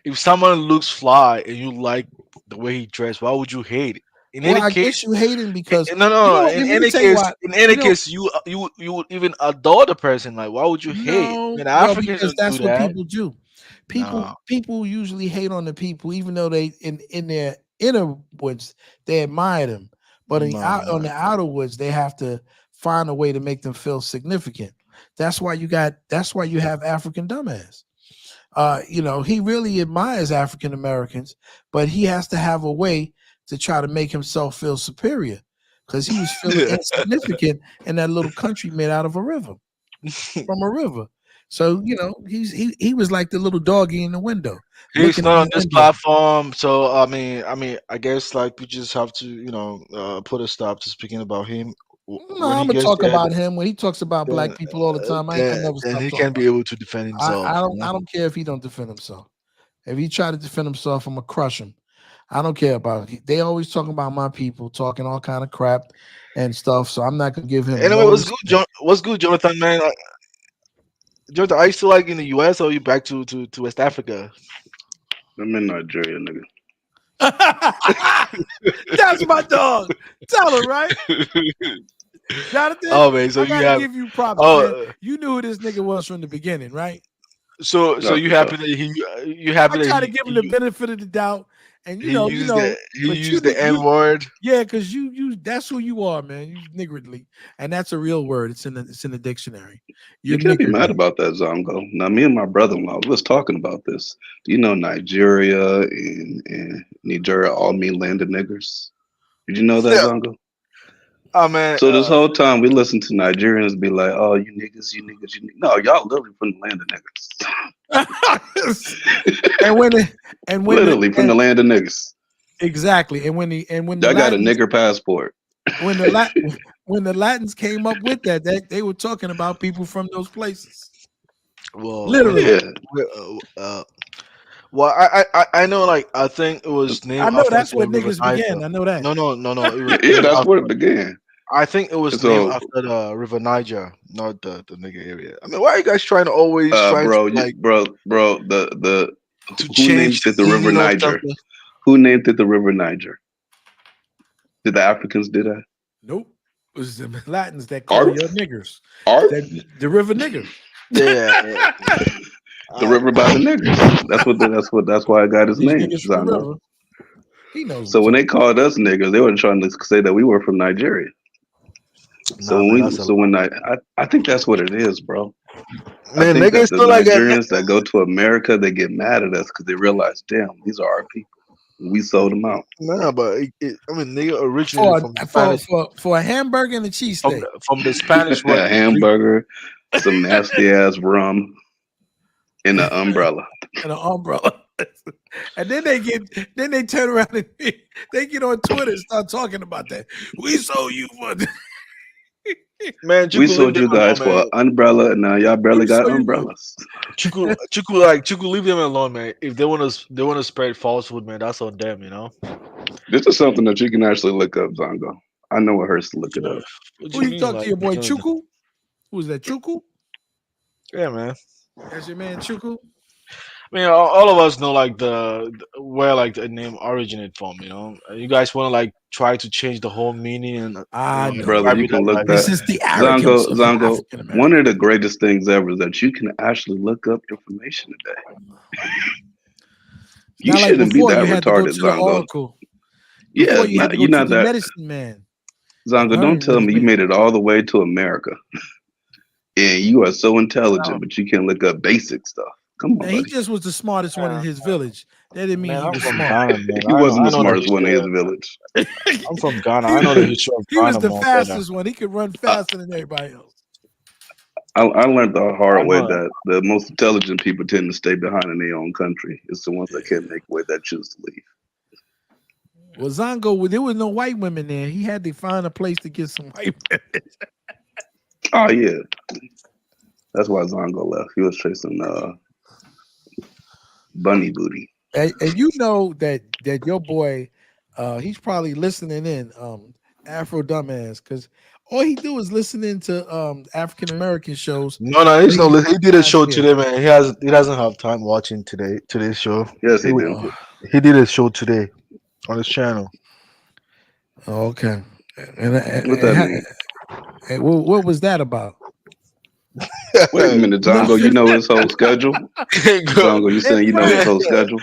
If someone looks fly and you like the way he dressed, why would you hate it? In Well, any I case, guess you hating because no, no, no. let me tell you why. In any You know, case, you would even adore the person. Like, why would you hate? I no, mean, well, Africans because don't do that's what that. people do. No, People usually hate on the people, even though they in their inner woods they admire them, but no, on man. the outer woods they have to find a way to make them feel significant. That's why you have African dumbass. He really admires African Americans, but he has to have a way to try to make himself feel superior because he was feeling insignificant in that little country made out of a river, from a river. So he was like the little doggy in the window, He's looking not in on the this window. platform, so I guess like we just have to, put a stop to speaking about him. No, When I'm he gonna gets talk there, about him when he talks about black then people all the time. I ain't gonna never then stop he talking can about be able to defend him. I himself. don't You know? I don't care if he don't defend himself. If he try to defend himself, I'm gonna crush him. I don't care about it. They always talking about my people, talking all kind of crap and stuff. So I'm not gonna give him Anyway, no respect. What's good, Jonathan? Man, Jonathan, are you still like in the U.S. or are you back to West Africa? I'm in Nigeria, nigga. That's my dog. Tell him, right? Jonathan, Oh man, so I you gotta have give you props, man. oh You knew who this nigga was from the beginning, right? so No, you for sure. happy that you happy I that try to give him the benefit of the doubt, and he but used the N word. yeah, because you that's who you are, man. You niggardly, and that's a real word. It's in the dictionary. You You're can't be mad niggardly. about that, Zongo. Now, me and my brother-in-law we was talking about this. Do you know Nigeria and Nigeria all mean land of niggers? Did you know that, Yeah. Zongo? Oh man, So this whole time we listen to Nigerians be like, "Oh, you niggas, you niggas, you niggas." No, y'all literally from the land of niggas. and when it, and when the, Literally from and the land of niggas. exactly, and when the I got a Latins nigger passport. when the Lat when the Latins came up with that, they were talking about people from those places. Well, Literally. Yeah, well, I know. Like, I think it was named I know after that's the where River niggas Niger. began. I know that. No. It was yeah, named that's where after. it began. I think it And was named so, after the River Niger, not the nigga area. I mean, why are you guys trying to always trying to bro, like the to who named change the it the River meaning of Niger? something? Who named it the River Niger? Did the Africans do that? Nope. It was the Latins that call Art, your niggers. art, The river nigger. Yeah, the I, river by the niggers. That's why I got his These name, niggas from the Zongo. river. He knows So what's when up. they called us niggers, they were trying to say that we were from Nigeria. So nah, man, that's a so when I think that's what it is, bro. I man. think Niggas that the still like that. Nigerians that go to America, they get mad at us because they realize, damn, these are our people. We sold them out. Nah, but I mean, nigga originated For from the for Spanish, for for a hamburger and a cheesesteak from the Spanish A working Greek. hamburger, some nasty ass rum, and an umbrella. and an umbrella. And then they turn around and they get on Twitter and start talking about that. We sold you for Man, We Chuku, leave sold them you alone, guys for man. an umbrella, and now y'all barely we got sold you for umbrellas. Chuku, leave them alone, man. If they want to spread falsehood, man, that's on them, you know. This is something that you can actually look up, Zongo. I know it hurts to look it up. What do who you you mean, talk to like, your boy you know, Chuku? Who's that Chuku? yeah, man. That's your man Chuku? I mean, all of us know like where like the name originated from. You know, you guys want to like try to change the whole meaning and I Brother, describe know. you it can look like This that. is the arrogance Zongo, of the Zongo, African one of American. the greatest things ever is that you can actually look up information today. It's You not like shouldn't be before that you had to go retarded, to the Zongo. oracle. Yeah, Before you had to go you're to not the that. medicine man and Zongo, don't learn what tell it me you meant. made it all the way to America and you are so intelligent, but you can't look up basic stuff. Come on, Now he buddy. just was the smartest one in his village. That didn't mean man, he I'm was from smart. Ghana, man. He wasn't I the know the smartest one in history. his village. I'm from Ghana. I he, know the history of he was Ghana the more better. fastest one. He could run I, faster than everybody else. I learned the I hard way know. that the most intelligent people tend to stay behind in their own country. It's the ones that can't make way that choose to leave. Well, Zongo, there was no white women there. He had to find a place to get some white women. Oh yeah, that's why Zongo left. He was chasing bunny booty. And you know that your boy, he's probably listening in, Afro dumbass, because all he do is listening to African American shows. No, he's Where no. he He did a not show scared. today, man. He doesn't have time watching today's show. Yes, He he would- do. Oh, he did a show today on his channel. okay. And, What that mean? what was that about? Wait a minute, Zongo. You Nothing. know his whole schedule. go, Zongo, you They're saying you know his friends. whole schedule?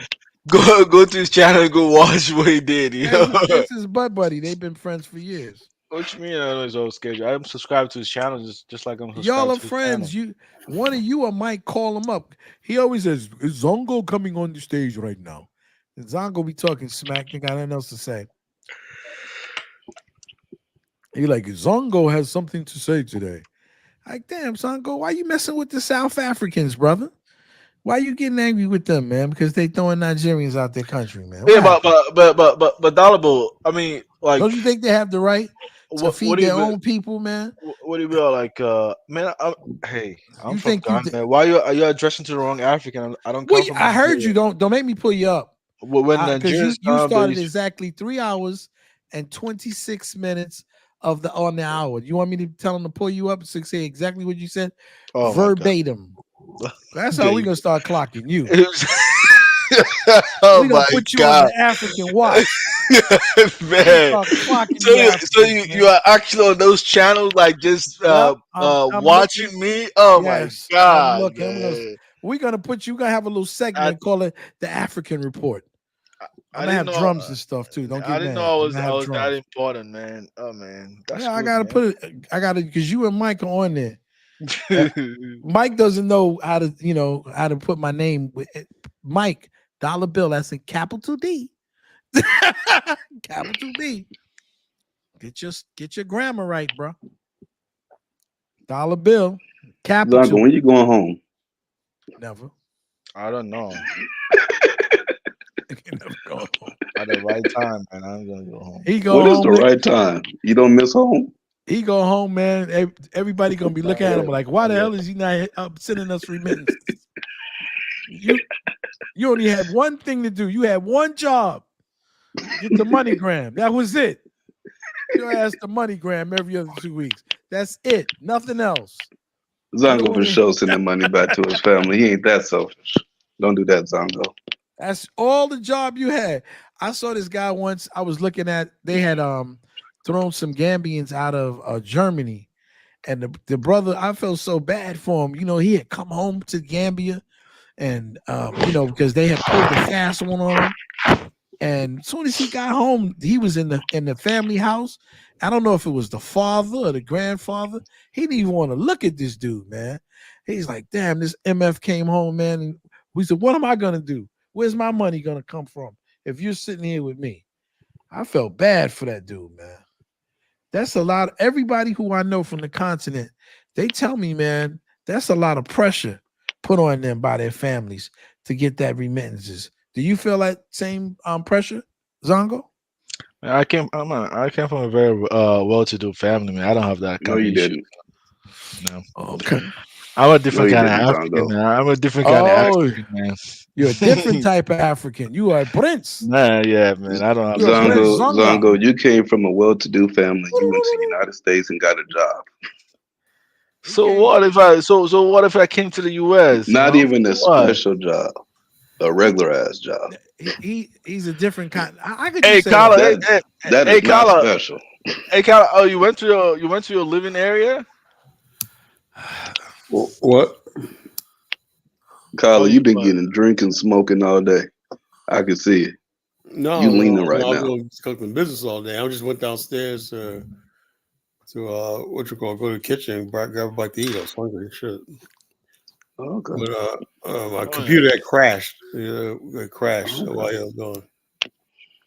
go to his channel and go watch what he did. You know. That's his butt buddy. They've been friends for years. What you mean? I know his whole schedule. I'm subscribed to his channel just like I'm Y'all subscribed are to his channel. friends. One of you or Mike call him up. He always says, "Is Zongo coming on the stage right now?" And Zongo be talking smack. They got nothing else to say. He like, Zongo has something to say today. Like, damn, Zongo, why you messing with the South Africans, brother? Why you getting angry with them, man? Because they throwing Nigerians out their country, man. Yeah, What happened? but Dollarable. I mean, like, Don't you think they have the right to what feed do you their mean? own people, man? What do you mean? Like, man, hey, I'm You from think Ghana, man. Why are you addressing to the wrong African? I don't Well, come from I heard you. Nigeria. Don't make me pull you up. When Because Nigerians you come, started exactly 3 hours and 26 minutes on the hour. You want me to tell them to pull you up to say exactly what you said? oh my god, Verbatim. That's how we're gonna start clocking you. oh We're gonna my put you on god, the African watch. man. Start clocking So you you Africans, you man. are actually on those channels, like just Yep, I'm looking. watching me. Oh my Yes, I'm god, looking. man. We're gonna put you. We're gonna have a little I segment call it the African Report. I'm I gonna didn't have know. drums and stuff too. Don't I get didn't know mad. I'm gonna I have was that drums. important, man. Oh man, that's Yeah, I good, gotta man. put it. I gotta because you and Mike are on there. Mike doesn't know how to, how to put my name with it. Mike Dollar Bill. That's in capital D. Capital D. Get your grammar right, bro. Dollar Bill. Zongo, Capital. when you going home? Never. I don't know. Never go home. At the right time, man. I'm gonna go home. He go What is home the with. right time? You don't miss home? He go home, man. Everybody gonna be looking at him like, why the hell is he not sending us remittance? You only had one thing to do. You had one job. Get the MoneyGram. That was it. You ask the MoneyGram every other 2 weeks. That's it. Nothing else. Zongo for sure sending money back to his family. He ain't that selfish. Don't do that, Zongo. That's all the job you had. I saw this guy once. I was looking at. They had thrown some Gambians out of Germany, and the brother. I felt so bad for him. He had come home to Gambia, and because they had pulled the fast one on him. And as soon as he got home, he was in the family house. I don't know if it was the father or the grandfather. He didn't even want to look at this dude, man. He's like, damn, this MF came home, man. And we said, what am I going to do? Where's my money going to come from if you're sitting here with me? I felt bad for that dude, man. That's a lot. Everybody who I know from the continent, they tell me, man, that's a lot of pressure put on them by their families to get that remittances. Do you feel that same pressure, Zongo? I came from a very well-to-do family, man. I don't have that No, kind of you issue. didn't. No. Okay. I'm a different No, you kind of didn't, African, Zongo. man. I'm a different kind of Oh, African, man. you're a different type of African. You are a prince. Nah, yeah, man. I don't have You're a that. prince Zongo, Zonga. Zongo, you came from a well-to-do family. You went to the United States and got a job. So what if I what if I came to the US, Not even So a what? special job, a regular ass job. He's a different kind. I could Hey, just say Kala, that. That hey, is not Kala, special. hey, Kala. Oh, you went to your living area? What? Kyla, Oh, you've been getting drinking, smoking all day. I can see it. You No, leaning right I was now. doing conducting business all day. I just went downstairs to what you call go to the kitchen and grab a bite to eat. I was hungry and shit. Okay. But my Oh, computer had crashed. It crashed Okay. while I was going.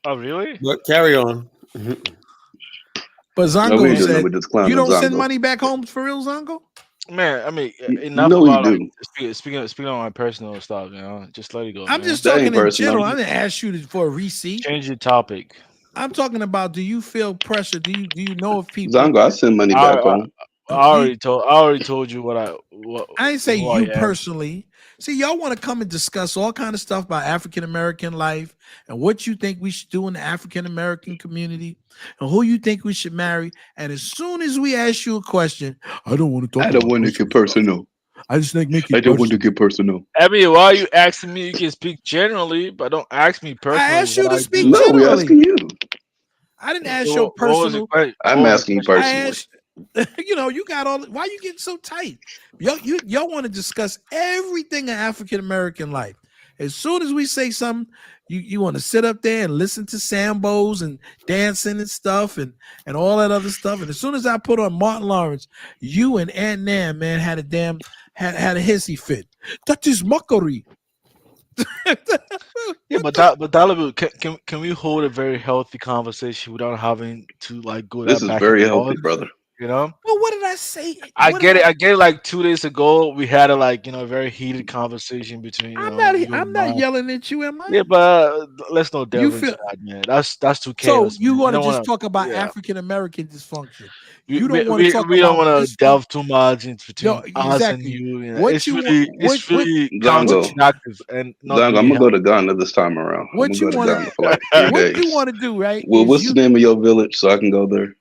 oh, really? But carry on. Mhm. But No, we Zongo ain't doing nothing said, with this you clown don't send Zongo. money back home for real, Zongo? Man, I mean, You enough know he about like do. speaking on my personal stuff. Just let it go, I'm man. just That ain't talking in personal. general. I didn't ask you for a receipt. Change the topic. I'm talking about, do you feel pressure? Do you know of people? Zongo, I send money I, back I home. I already told you I didn't say who I you am. personally. See, y'all want to come and discuss all kind of stuff about African American life and what you think we should do in the African American community and who you think we should marry. And as soon as we ask you a question, I don't want to talk I don't about want to get personal stuff. personal. I just think make I it don't want to personal. get personal. I mean, why are you asking me? You can speak generally, but don't ask me I personally asked you what to I speak do. No, we generally. asking you. I didn't So ask your what was the personal. question? I'm What was the asking you question? I personally. asked, you got all. Why you getting so tight? Y'all want to discuss everything in African American life. As soon as we say something, you want to sit up there and listen to sambos and dancing and stuff and all that other stuff. And as soon as I put on Martin Lawrence, you and Aunt Nan, man, had a hissy fit. That is mockery. Yeah, but Dalibu, can we hold a very healthy conversation without having to like go This that is back and very healthy, forth? brother. You know? Well, what did I say? I What did get it. I get it. Like 2 days ago, we had a a very heated conversation between you I'm and not mine. yelling at you, am I? Yeah, but let's not You delve into feel that, man. That's too so chaos, you man. I want to don't just want talk to. about Yeah, African American dysfunction. we You we don't want to we, talk we don't about want to this delve too much into no, between us and exactly. you. What you want It's what really Zongo. counterproductive and not Zongo, I'm really gonna go to healthy. Ghana this time around. I'm gonna what go you to want Ghana for to like 3 what you days. want to do, right? Well, Is what's the you name of your village so I can go there?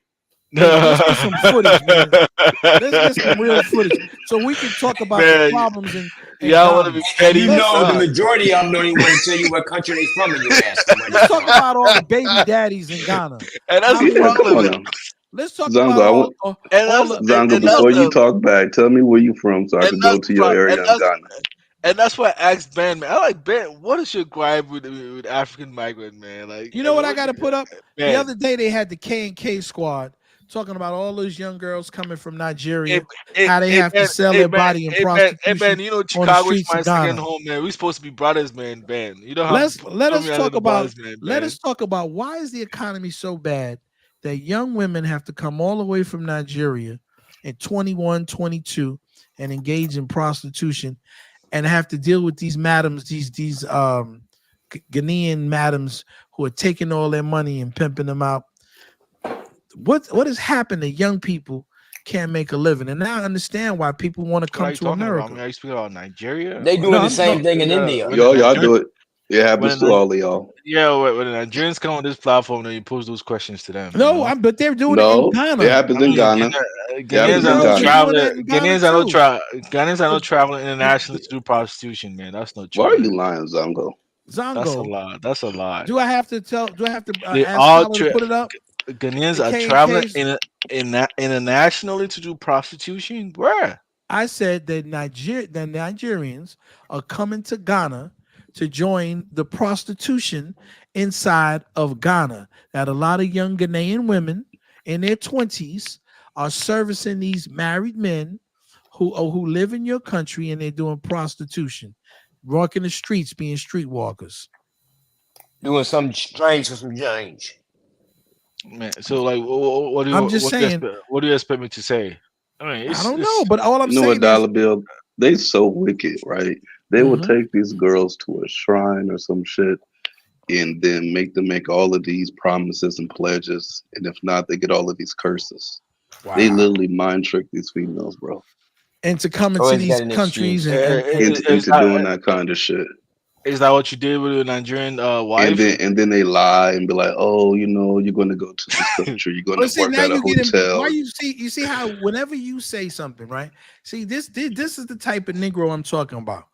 let's get some footage, man. Let's get some real footage so we can talk about the Man, problems in y'all want to Ghana. be And petty? you know the Nah. majority of them don't even want to tell you what country they from, and you ask them where they Let's talk from. about all the baby daddies in Ghana. And that's How the many Yeah, come problem. on Man. now. let's talk Zongo, about I want all the Zongo, And that's before you the talk back, tell me where you from so I and could that's go the to your problem. area in Ghana. And that's why I asked Ben, man. I like Ben. What is your gripe with African migrant, man? Like, You I know mean, what I got to put up? The Ben? other day they had the K&K squad talking about all those young girls coming from Hey, Nigeria, how they have to Ben, sell their body in Ben. prostitution You know on the Chicago is streets my of second Ghana. home, man. We supposed to be brothers, man. Ben, you don't have to Let throw us me under talk the about bus, man. let Ben. us talk about why is the economy so bad that young women have to come all the way from Nigeria in 21, 22 and engage in prostitution and have to deal with these madams, these Ghanaian madams who are taking all their money and pimping them out. what has happened to young people can't make a living? And now I understand why people want to What are come you to talking about? I America. mean, are you speaking about Nigeria? They Or doing No, the no, same thing in India. when the Y'all do Nigerian, it. It when happens to the, all of y'all. yeah, when the Nigerians come on this platform, then you pose those questions to them. You no. know, But they're doing it in No, it Ghana. happens I in mean, Ghana. It The happens Ghanaians are in not girls are Ghana. doing that in traveling. Ghana too. Ghanaians are The, not traveling the, internationally the to do prostitution, man. That's not Why are true. you lying, Zongo? That's a Zongo. lie. That's a lie. Do I have to tell? Do I have to They ask all Tyler to put it up? Ghanaians In, are in traveling case internationally to do prostitution. Where? I said that the Nigerians are coming to Ghana to join the prostitution inside of Ghana. That a lot of young Ghanaian women in their 20s are servicing these married men who live in your country, and they're doing prostitution, walking the streets, being streetwalkers. Doing some strange for some change. Man, so like, I'm just saying, what do you expect me to say? I mean, I don't know, it's but all I'm You know what, saying is, Dollar Bill? They so wicked, right? They will mhm. take these girls to a shrine or some shit and then make them make all of these promises and pledges. And if not, they get all of these curses. They Wow. literally mind trick these females, bro, And to come into Always these got an countries excuse. into doing that kind of shit. is that what you did with your Nigerian And wife? then they lie and be like, oh, you're going to go to this country, you're going Well, to see, work now at a you get him. Why hotel. you see how whenever you say something, right? See, this is the type of Negro I'm talking about.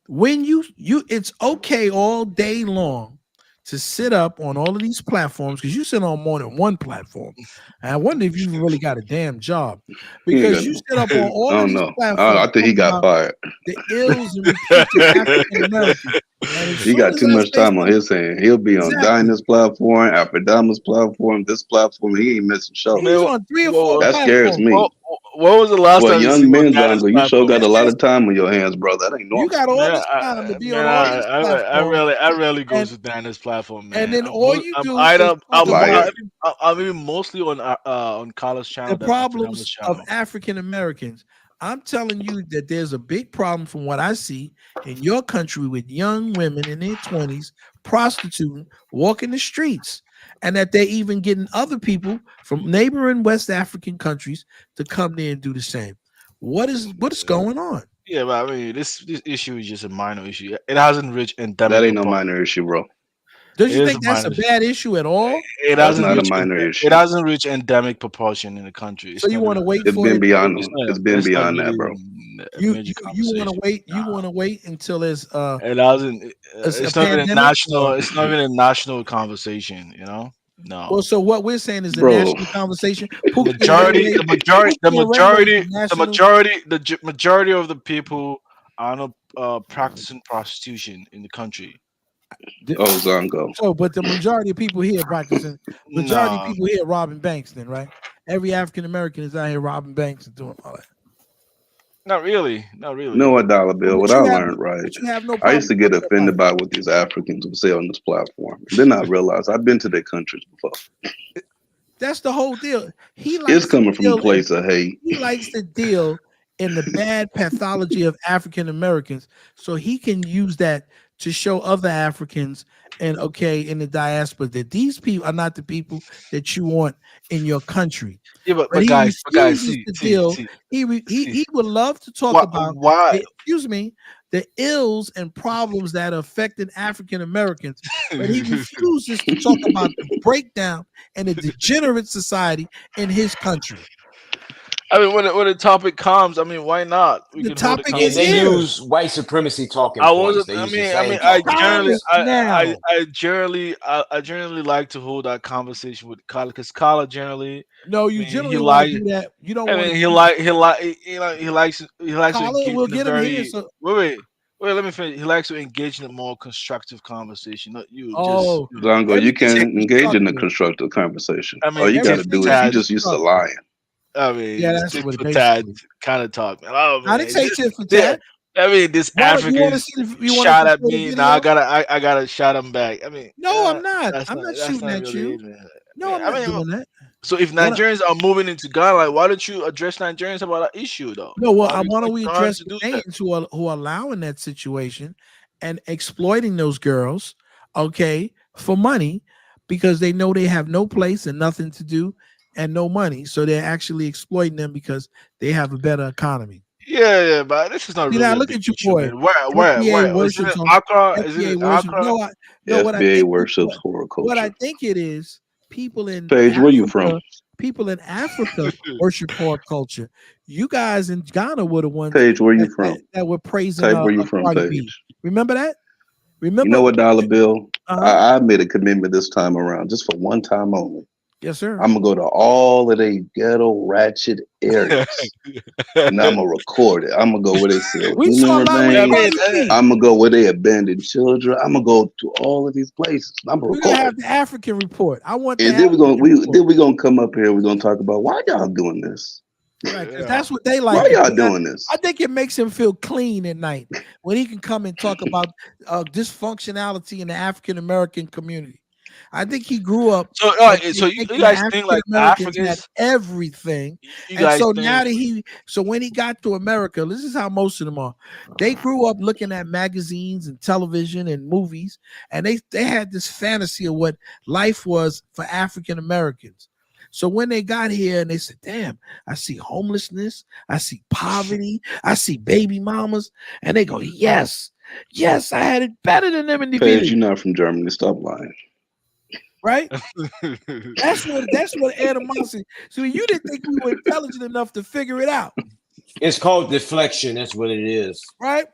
When you it's okay all day long to sit up on all of these platforms, because you sit on more than one platform. And I wonder if you really got a damn job, He ain't because got you no. sit up on I all of don't these know. I platforms think he talking got about fired. the ills and reputes of African Americans. And as He soon got as too I much say time on something, his hand. He'll be on exactly, Dinah's platform, Alfredama's platform, this platform. He ain't missing he's shows. Man, on 3 or 4 That scares platforms. me. what was the last For a time you see young on man, Ghana's Zongo, you sure platform? got a And lot that's of time on your hands, bro. That ain't You normal. got all Man, this time to be on man, all these platforms, I rarely and goes to Dinah's platform, and man. then all you I'm do is either talk about Liar. I'm even mostly on Carla's the channel than Alfredamo's problems of channel. African Americans. I'm telling you that there's a big problem from what I see in your country with young women in their 20s prostituting, walking the streets, and that they're even getting other people from neighboring West African countries to come there and do the same. What is going on? Yeah, but I mean, this issue is just a minor issue. It hasn't reached That endemic ain't no proportion. minor issue, bro. Don't It you is a think that's minor a issue. bad issue at all? It That's hasn't not a reached minor it issue. hasn't reached endemic proportion in the country. So you want to wait It's for been it? beyond. It's been It's not beyond really that, bro. a major You want to conversation. wait? You want to wait until there's It hasn't. a It's not even a pandemic? national. Or It's not even a national conversation. You know. well, No. so what we're saying is the Bro, national conversation. The majority, the majority, the Pookie and Ray Ray is majority, the national. majority of the people are not practicing prostitution in the country. the- oh Zongo. So, but the majority of people here practicing. Majority of No, people here robbing banks. Then, right? Every African American is out here robbing banks and doing all that. not really, not You know really. what, Dollar But Bill? What I learned, but right? you have no I used problem to get talking about offended it. by what these Africans would say on this platform. Then I realized I've been to their countries before. That's the whole deal. It's coming from a place of hate. He likes to deal in the bad pathology of African Americans, so he can use that to show other Africans and okay in the diaspora that these people are not the people that you want in your country. Yeah, But he but guys, refuses to deal. He would love to talk about why? excuse me, the ills and problems that are affecting African Americans, but he refuses to talk about the breakdown and the degenerate society in his country. I mean, when the topic comes, I mean, why not? We The can hold a topic Yeah, is they conversation. here. use white supremacy talking I points. wasn't. They use the same talking Time points. is now. I generally like to hold that conversation with Kyle because Kyle generally. No, I you mean, he generally want to like. do that. You don't I want mean, to. he likes to Kala, engage we'll in a get him here. very So, wait. Let me finish. He likes to engage in a more constructive conversation. Not you just. oh, Zongo, you everything can is engage in a constructive. constructive conversation. I All mean, you got tit to for Everything do is is you tat. just used to constructive. lying. I mean, Yeah, it's that's tit what it for tat basically. kind of talk, man. Oh I didn't man, say tit for this, tat. I mean, this Why don't you want to Africans see? You want us shot to at play the me. Now video? I gotta shot them back. I mean, No, I'm not. I'm not that's shooting not at really you. it, man. No, I'm I not mean, doing that. so if What? Nigerians are moving into Ghana, like, why don't you address Nigerians about that issue though? No, well, Why do you why don't take we time address to do that? Ghanaians who are allowing that situation and exploiting those girls, okay, for money because they know they have no place and nothing to do and no money, so they're actually exploiting them because they have a better economy. Yeah, but this is not See really now, a look big at you, issue, boy. man. Where? FBA Is it in worships on Accra? Is it FBA in worships. Accra? No, what I FBA think worships horror what I culture. think it is, people in Paige, where you from? Africa, people in Africa worship horror culture. You guys in Ghana were the ones Paige, where you that, from? were praising Type where you from, Cardi B. Paige. Remember that? You Remember? know what, Dollar Bill? Uh-huh. I made a commitment this time around, just for one time only. Yes, sir. I'm gonna go to all of the ghetto ratchet areas, and I'm gonna record it. I'm gonna go where they sell We human saw a lot with I remains. mean, Cardi B. I'm gonna go where they abandon children. I'm gonna go to all of these places. I'm gonna We're gonna record have it. the African report. I want the And then African report. we gonna come up here. We're gonna talk about why y'all doing this. Right, because yeah. that's what they Why like. y'all doing this? I think it makes him feel clean at night when he can come and talk about dysfunctionality in the African American community. I think he grew up So, all right, so you thinking guys think African like Americans had Africans? everything, You and guys so think? now that so when he got to America, this is how most of them are. They grew up looking at magazines and television and movies, and they had this fantasy of what life was for African Americans. So when they got here and they said, "Damn, I see homelessness, I see poverty, I see baby mamas," and they go, "Yes, yes, I had it better than them in the Paige, village." you're not from Germany. Stop lying. Right? That's what animosity. So you didn't think we were intelligent enough to figure it out, It's called deflection. That's what it is. right?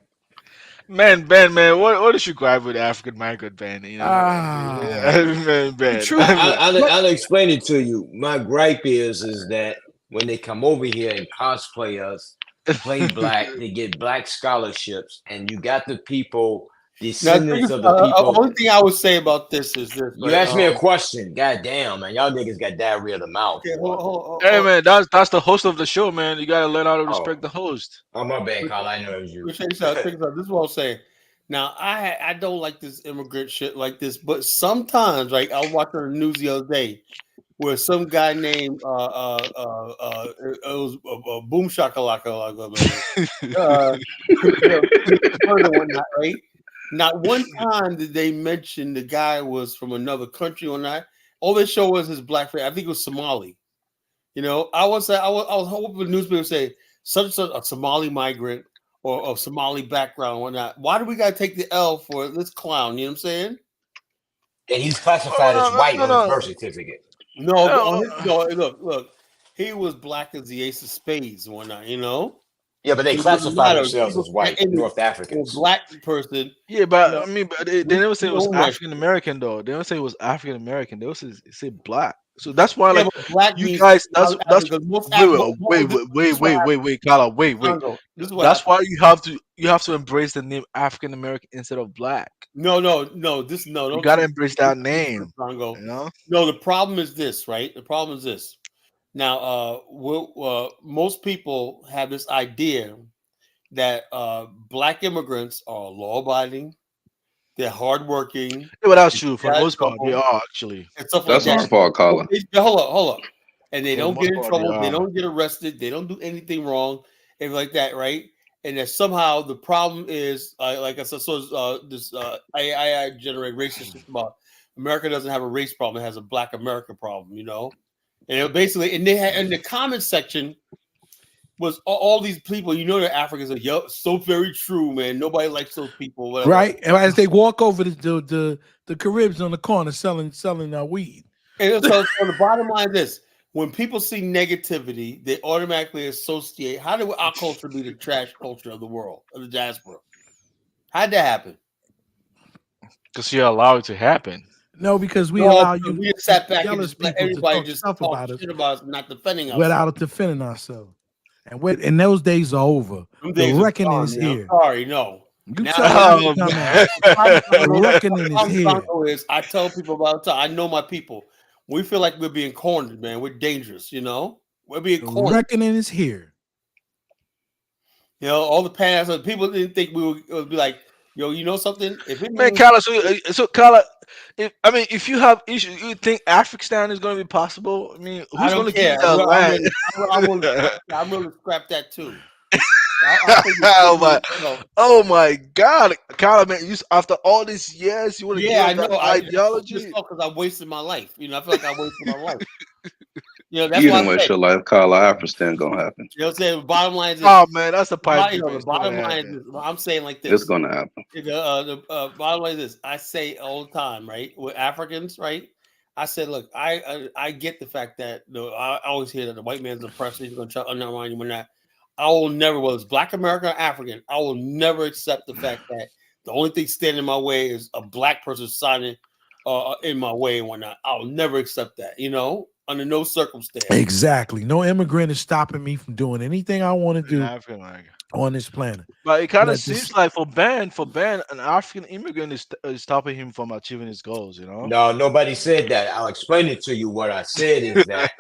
Man, Ben, man, what is your gripe with African American, Ben? You know, man, The Ben. truth. I'll explain it to you. My gripe is that when they come over here and cosplay us, play black, they get black scholarships, and you got the people, Now, descendants of the people. only thing I would say about this is this. You Right? asked me a question. God damn, man. Y'all niggas got diarrhea of the mouth. Okay, Hey, man, that's the host of the show, man. You gotta let out respect the host. Oh, my bad, Carl. I know it was you. Check this out. This is what I'm saying. Now, I don't like this immigrant shit like this, but sometimes, right? I was watching the news the other day where some guy named it was Boom Shakalaka, and whatnot, right? Not one time did they mention the guy was from another country or not. All they show was his black face. I think it was Somali. You know, I was hoping the newspaper would say such a Somali migrant or Somali background or whatnot. Why do we gotta take the L for this clown? You know what I'm saying? And he's classified as white on his birth certificate. No, look, he was black as the ace of spades and whatnot, you know? Yeah, but they classify themselves as white North Africans. A black person. Yeah, but you know, I mean, but they never say it was know that. African American though. They don't say it was African American. They also say black. So that's why, Yeah, like, but black you means guys. That's because wait. This is what That's happened. why you have to embrace the name African American instead of black. No. You Don't gotta embrace that name. Congo. You know. No, the problem is this, right? The problem is this. Now, most people have this idea that black immigrants are law-abiding, they're hardworking. Yeah, but that's true. For the most part, they are actually. And stuff That's like our that. fault, Colin. Hold up. And they For the don't most get in part, they trouble. They are. don't get arrested. They don't do anything wrong, and like that, right? And that somehow the problem is, like I said, this AI generate racist about America doesn't have a race problem; it has a Black America problem, you know. And it basically, and they had in the comment section was all these people, you know, the Africans are so very true, man. Nobody likes those people, whatever. Right? And as they walk over the Caribs on the corner selling weed. And so the bottom line is this: when people see negativity, they automatically associate. How did our culture be the trash culture of the world, of the diaspora? How'd that happen? Because you allow it to happen. No, because we allow you. We just sat back and jealous just let people to everybody talk just stuff talk about us shit about us, not defending us. without defending ourselves. And those days are over. The reckoning is here. Sorry, no. You tell me, the reckoning is here. I tell people about it. I know my people. We feel like we're being cornered, man. We're dangerous, you know. We're being cornered. The reckoning is here. You know, all the past people didn't think we would be like, yo, you know something? If it Man, Kala, so Kala, if you have issues, you think Afghanistan is going to be possible? I mean, who's going to give you that land? I'm willing to scrap that too. Oh my God, Kala, man! After all these years, you want to give up that ideology? Because I wasted my life. You know, I feel like I wasted my life. That's You why I didn't waste said. your life, Carla. Afristan gonna happen. You know what I'm saying? Bottom line is this. Oh man, that's a pipe dream. The It's not bottom gonna line is happen. this. I'm saying like It's this. gonna happen. The bottom line is this. I say all the time, right? With Africans, right? I said, look, I get the fact that I always hear that the white man's oppressed. He's going to try to undermine you when that. I will never, whether it's Black American or African, I will never accept the fact that the only thing standing in my way is a black person signing in my way and whatnot. I'll never accept that. Under no circumstance. Exactly. No immigrant is stopping me from doing anything I want to do African American. on this planet. But it kind of But seems like for Ben, an African immigrant is stopping him from achieving his goals. No, nobody said that. I'll explain it to you. What I said is that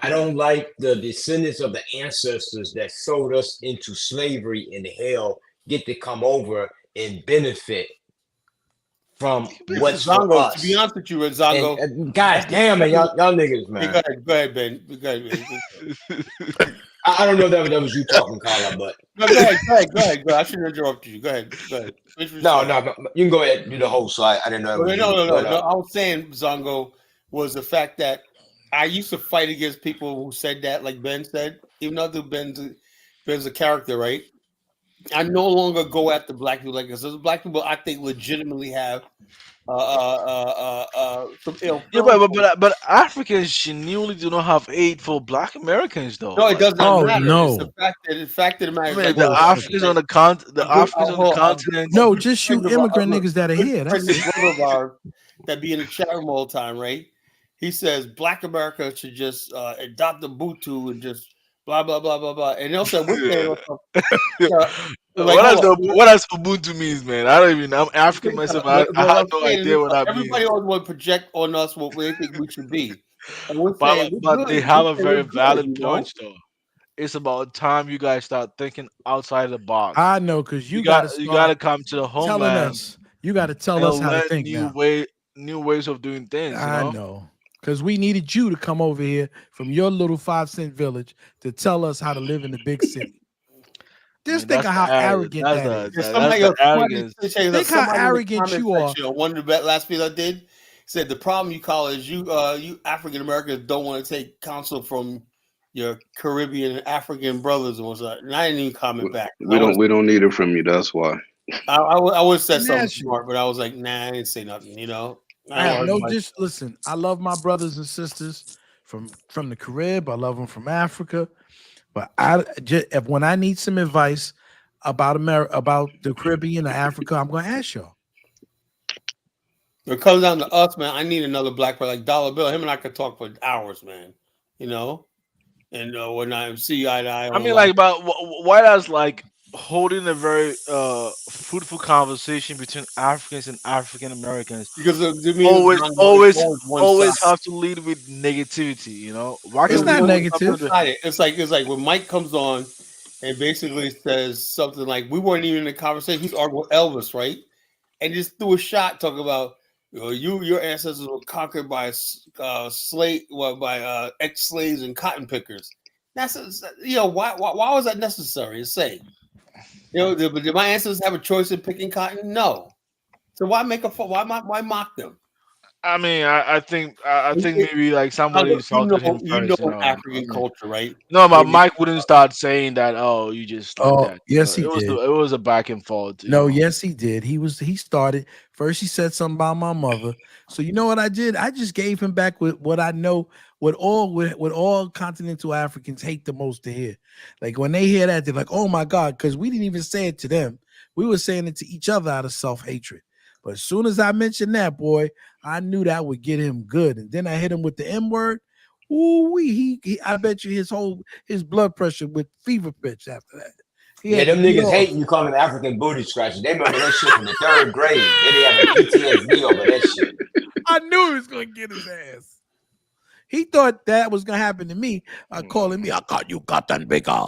I don't like the descendants of the ancestors that sold us into slavery and hell get to come over and benefit from what's Zongo, for us. to be honest with you, Zongo. God damn it, y'all niggas, man. Go ahead, Ben. Go ahead. I don't know if that was you talking, Carla, but no, go ahead. I shouldn't interrupt you. Go ahead. No, you can go ahead and do the whole slide. I didn't know. No. I was saying, Zongo, was the fact that I used to fight against people who said that, like Ben said, even though Ben's a character, right? I no longer go after black people like this. There's black people I think legitimately have some ill. Yeah, but Africans genuinely do not have hate for Black Americans, though. No, it does not matter. No. It's the fact of the matter. I mean, the Africans on the continent. No, just shoot immigrant niggas that are here. That's it. Brother of ours that be in the chat room all the time, right? He says Black America should just adopt the Ubuntu and just blah blah blah blah blah. And they'll say, what does Ubuntu means, man? I don't even. I'm African myself. I have no idea what that means. Everybody always want to project on us what they think we should be. But they have a very valid point, though. It's about time you guys start thinking outside the box. I know, because you got to come to the homeland. You got to tell us how to think new ways of doing things. I know. Because we needed you to come over here from your little 5-cent village to tell us how to live in the big city. Just think of how arrogant that is. Think how arrogant you are. One of the last people I did said the problem you call is you African Americans don't want to take counsel from your Caribbean and African brothers and whatnot. And I didn't even comment back. We don't need it from you. That's why. I would have said something smart, but I was like, nah, I didn't say nothing. Listen, I love my brothers and sisters from the Caribbean. I love them from Africa. But when I need some advice about about the Caribbean or Africa, I'm going to ask y'all. It comes down to us, man. I need another black person like Dollar Bill. Him and I could talk for hours, man. And when I see eye to eye. I mean, but why does holding a very fruitful conversation between Africans and African Americans because always have to lead with negativity, Why it's not negative. It's like when Mike comes on and basically says something like, we weren't even in the conversation. He's arguing with Elvis, right? And just threw a shot talking about your ancestors were conquered by by ex-slaves and cotton pickers. That's why was that necessary to say? Did my ancestors have a choice in picking cotton? No. So why why mock them? I mean, I think maybe somebody insulted him first. African culture, right? No, but Mike wouldn't start saying that. Oh, you just that. Yes, he did. It was a back and forth. No, yes, he did. He started first. He said something about my mother. So you know what I did? I just gave him back with what I know. What all continental Africans hate the most to hear. Like when they hear that, they're like, "Oh my God!" Because we didn't even say it to them. We were saying it to each other out of self-hatred. But as soon as I mentioned that, boy, I knew that would get him good. And then I hit him with the M word. Ooh, I bet you his blood pressure with fever pitch after that. Them niggas hating you call them African booty scratchers. They remember that shit from the 3rd grade. They didn't have a PTSD over that shit. I knew he was gonna get his ass. He thought that was gonna happen to me. Calling me, I got you cotton bigger.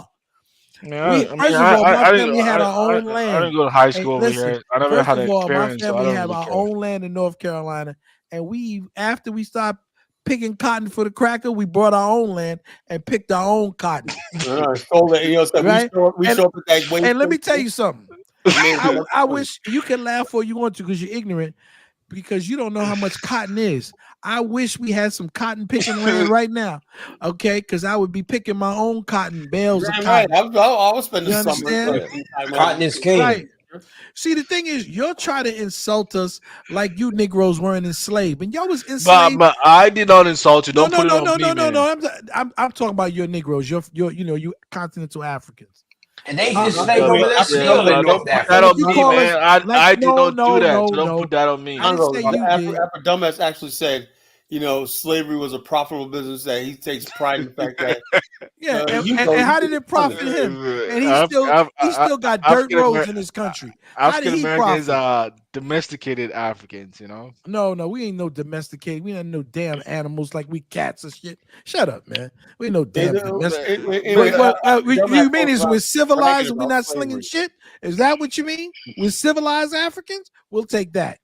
Yeah, First of all, my family had our own land. I didn't go to high school over here. I never had an experience. My family had our own land in North Carolina, and after we stopped picking cotton for the cracker, we bought our own land and picked our own cotton. Right? And let me tell you something. I wish you can laugh all you want to because you're ignorant. because you don't know how much cotton is. I wish we had some cotton picking land right now, okay? Because I would be picking my own cotton, bales of Damn right. cotton. I would spend the You summer. understand? Cotton is king. Right. See, the thing is, you're trying to insult us like you Negroes weren't enslaved, and y'all was enslaved. But I did not insult you. No, Don't no, put it no, on no, me, no, no, man. no. I'm talking about your Negroes. You're you continental Africans. And they Uh, just uh, slave uh, over uh, there no, still in Don't North put that like Africa. on you me, call us man. like I did no, not do no, that. no, So don't no. put that on me. I didn't say you did. After Dumbass actually said, slavery was a profitable business, that he takes pride in the fact that Yeah, you and how did get it profit funded. him? And he still got dirt African roads in his country. How did African he Americans profit? are domesticated Africans. No, we ain't no domesticated. We ain't no damn animals like we cats and shit. Shut up, man. We ain't no damn domesticated. Anyway, You mean is we're civilized bragging and we're about not slinging slavery. shit? Is that what you mean? We're civilized Africans? We'll take that.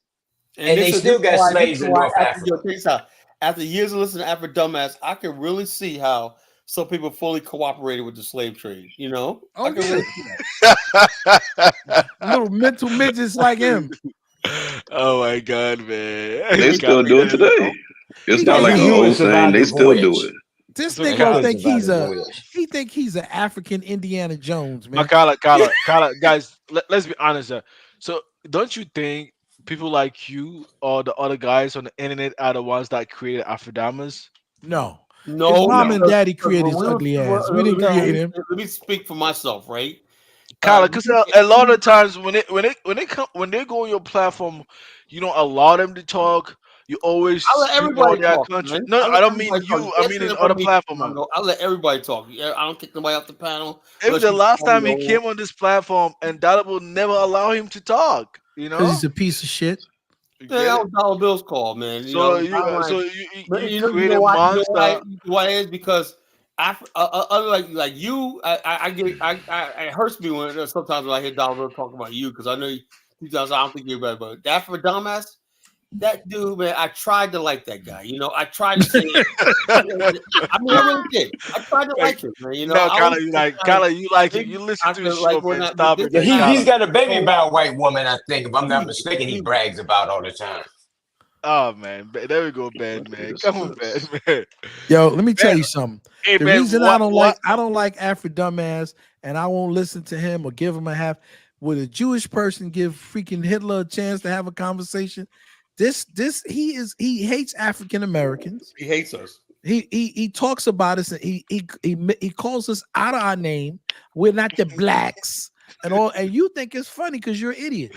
And they still got slaves in North Africa. After years of listening to Afro Dumbass, I can really see how some people fully cooperated with the slave trade. Oh, I can yeah. really see that. Little mental midgets like him. Oh my God, man! They still do it today. It's not like the old saying. They still do it. This So Negro think he's an African Indiana Jones, man. Carla, guys, let's be honest. So, don't you think people like you or the other guys on the internet are the ones that created Afrodamas? No. No, his mom and because- daddy because created when his we were- ugly well, ass. We didn't let me- create him. Let me speak for myself, right? Carla, because a lot of times when they go on your platform, you don't allow them to talk. You always I let speak everybody about their talk, country. man. No, I let I don't mean everybody talk. you. You I can't mean stand in up for other me. platforms. I let everybody talk. I don't kick nobody off the panel. If unless the you last call me time he old. came on this platform and Dada will never allow him to talk, Because he's a piece of shit. Yeah, that was Dollar Bill's call, man. So you created monster. Why it is because other like you, I get it hurts me when sometimes when I hear Dollar Bill talk about you because I know he does. I don't think you're better, but that for dumbass. That dude, man, I tried to like that guy. I tried to say it. I really did. I tried to like him, man. No, Carla, you like it. You listen to his show, man. Stop it, Yeah, man. Carla. he's got a baby by a white woman, I think, if I'm not mistaken. He brags about all the time. Oh man, there we go, bad man. Come on, bad man. Yo, let me tell you something. Hey, the man, reason what- I don't like Afro Dumbass, and I won't listen to him or give him a half. Would a Jewish person give freaking Hitler a chance to have a conversation? He hates African Americans. He hates us. He talks about us and he calls us out of our name. We're not the blacks and all, and you think it's funny because you're an idiot.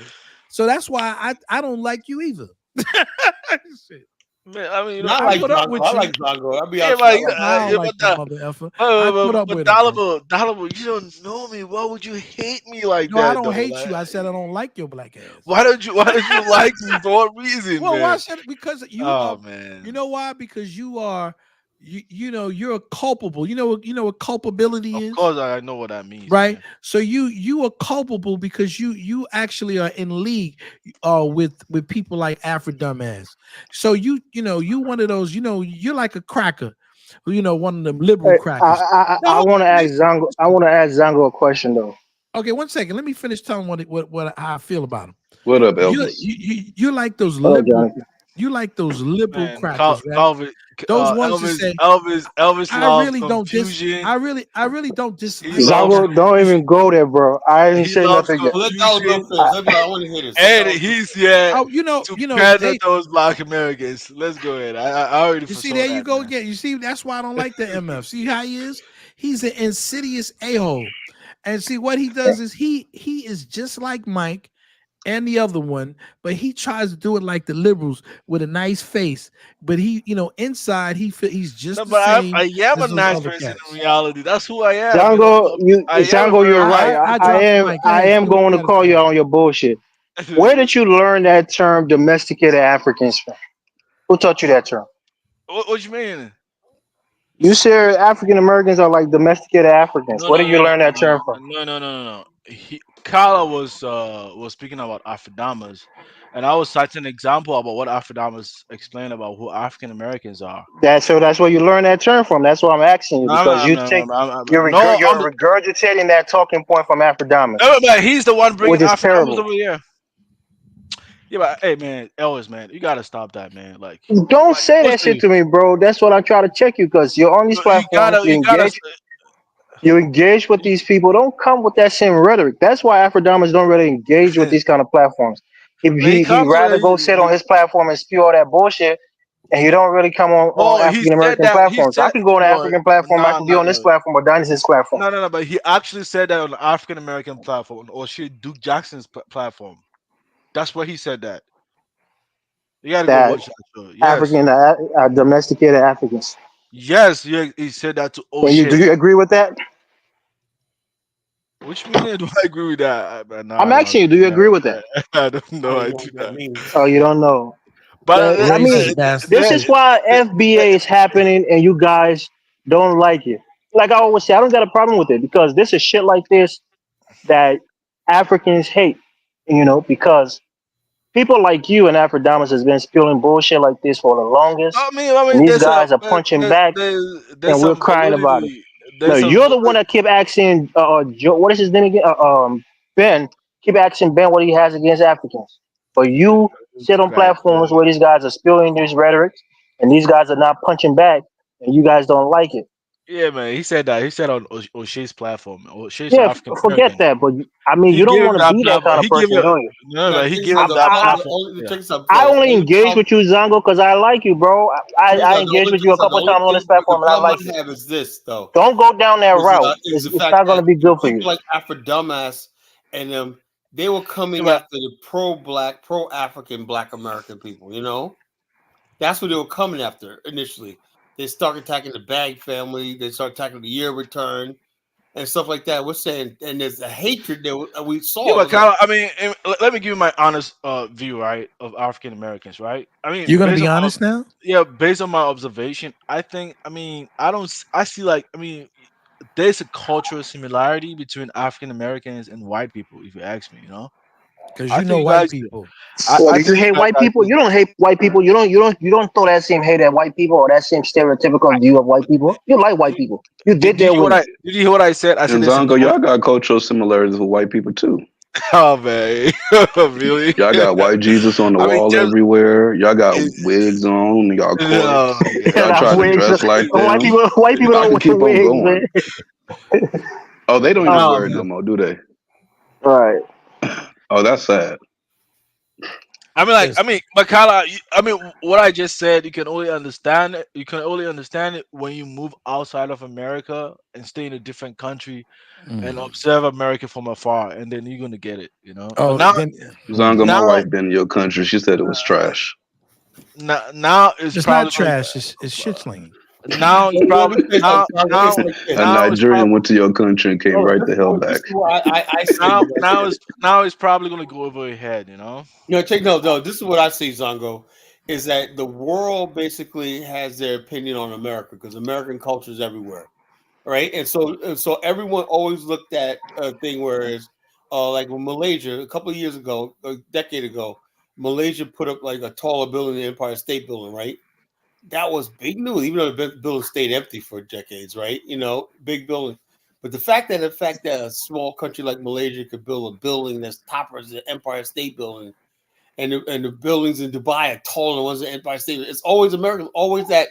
So that's why I don't like you either. Shit. Man, I mean, I like Zongo. I like Zongo. I'll be honest. I don't like the mother effer. I put up with him. Dollar, you don't know me. Why would you hate me like No, that? I don't though? hate Like, you. I said I don't like your black ass. Why don't you like me? For what reason? Well, man? why should because you Oh are, man. You know why? Because you are you're a culpable. You know what culpability is? Of course I know what that means. Right. Man. So you are culpable because you actually are in league with people like Afro Dumbass. So you one of those, you're like a cracker. One of them liberal Hey, crackers. I want to ask Zango. I want to ask Zango a question though. Okay, 1 second. Let me finish telling how I feel about him. What up, Elvis? You like those Hello, liberal. Jonathan. You like those liberal Man, crackers, right? Calvin, Those ones Elvis, that say Elvis I loves really don't confusion. I really don't dislike Zango, don't even go there, bro. I didn't He say loves nothing yet. Let Dollar Bill finish. I want to hear this. And he's here Oh, to pander those black Americans. Let's go ahead. I already You see, foresaw there that, you go man. again. You see, that's why I don't like the MF. See how he is? He's an insidious a-hole. And see what he does is he is just like Mike and the other one, but he tries to do it like the liberals with a nice face. But he, inside he's just No, the but same. I am a as those nice other person cats. in reality. That's who I am. Zango, I am Zango, very you're right. I I dropped the mic. Go I ahead, am see what going you to gotta call say. you on your bullshit. Where did you learn that term, domesticated Africans from? Who taught you that term? What you mean? You said African Americans are like domesticated Africans. No, Where no, did you no, learn that term from? no. Kala was speaking about Afrodamas, and I was citing an example about what Afrodamas explain about who African Americans are. That's where you learn that term from. That's why I'm asking you No, because I'm you not, take no, you're regurgitating that talking point from Afrodamas, no, but he's the one bringing which is Afrodamas terrible. over here. Yeah, but hey, man, Ellis, man, you gotta stop that, man. Don't Like say that shit mostly, to me, bro. That's what I try to check you because you're on these platforms. you gotta. You engage with these people. Don't come with that same rhetoric. That's why Afrodamas don't really engage with these kind of platforms. Man, he He comes with rather go sit on his platform and spew all that bullshit, and he don't really come on Oh, he African said American that. He platforms. I said, can go on an well, African platform. I no, can be no, on this no, platform or Dynasty's platform. no. But he actually said that on the African American platform, or shit, Duke Jackson's platform. That's where he said that. You gotta go That watch that show. Yes, African domesticated Africans. yes, yeah, he said that to And you do O'Shea. you agree with that? Which mean do I agree with that? No, I'm I don't asking agree you. Do with you agree with that? that. I don't I know. don't I even know do what that not. means. Oh, you don't know. But I mean, Racist this bastard. is why FBA is happening, and you guys don't like it. Like I always say, I don't got a problem with it because this is shit like this that Africans hate. Because people like you and Afrodamas has been spilling bullshit like this for the longest, I and mean, these guys are punching back, there's and we're some crying about it. validity. No, There's some you're the one that keep asking what is his name again? Ben. Keep asking Ben what he has against Africans. But you sit on right. platforms where these guys are spilling this rhetoric, and these guys are not punching back, and you guys don't like it. Yeah, man. He said that. He said on O'Shea's platform. O'Shea's Yeah, African forget American. that. But I mean, He you don't gave him want to that be that platform. kind of He gave person, it. do you? No, No, but check he this gave out him though. that I, platform. Yeah. Check this out, I Flo. only engage with you, Zango, because I like you, bro. Check this I out. The engaged only with check you a this out. The couple of only times on this thing, the platform, and I problem like you. I have is this though. Don't go down that route. Is the It's fact not going that to be the good for people you. like Afro Dumbass and them, they were Yeah, coming but after the pro-black, pro-African, black American people. That's what they were coming after initially. They started attacking the Bag family. They started attacking the Year Return and stuff like that. We're saying, and there's a hatred that we yeah, saw. It but was like, Kyle, I mean, let me give you my honest view, right, of African Americans, right? I mean, You're gonna be honest now? based on my observation, I think, I mean, I don't, I see like, I mean, there's a cultural similarity between African Americans and white people, if you ask me. Because I you know think you white guys, people. Well, I do you think you hate guys white are people? just, You don't hate white people. You don't throw that same hate at white people or that same stereotypical view of white people. You like white people. You did did you that hear with what them. did you hear what I said? I said And there's a Zongo, y'all got cultural similarities with white people too. oh man, really? Y'all got white Jesus on the I mean, wall just everywhere. Y'all got it, wigs on. Y'all oh courts. my I Y'all god, got try to wigs. dress like White them. people. White people I don't could wear keep on wigs, man. going. Oh, they don't even Uh, wear it no more, do they? all right. Oh, that's sad. I Listen, mean, Makala, I mean, what I just said, you can only understand it. You can only understand it when you move outside of America and stay in a different country and mm. observe America from afar, and then you're gonna get it. But Oh, now, then Zongo, my now, wife been in your country. She said it was trash. now it's it's not probably gonna. trash. It's shit slinging. Now it's let probably me say something. It's like A this. now it's Nigerian probably went to your country and came Hold on, right the hell back. this is what I say. now it's probably gonna go over your head. No. This is what I see, Zongo, is that the world basically has their opinion on America because American culture is everywhere, right? And so everyone always looked at a thing whereas, like with Malaysia a couple of years ago, a decade ago, Malaysia put up like a taller building than the Empire State Building, right? That was big news, even though the building stayed empty for decades, right? Big building. But the fact that a small country like Malaysia could build a building that's toppers as the Empire State Building, and the buildings in Dubai are taller than the ones in Empire State. It's always American, always that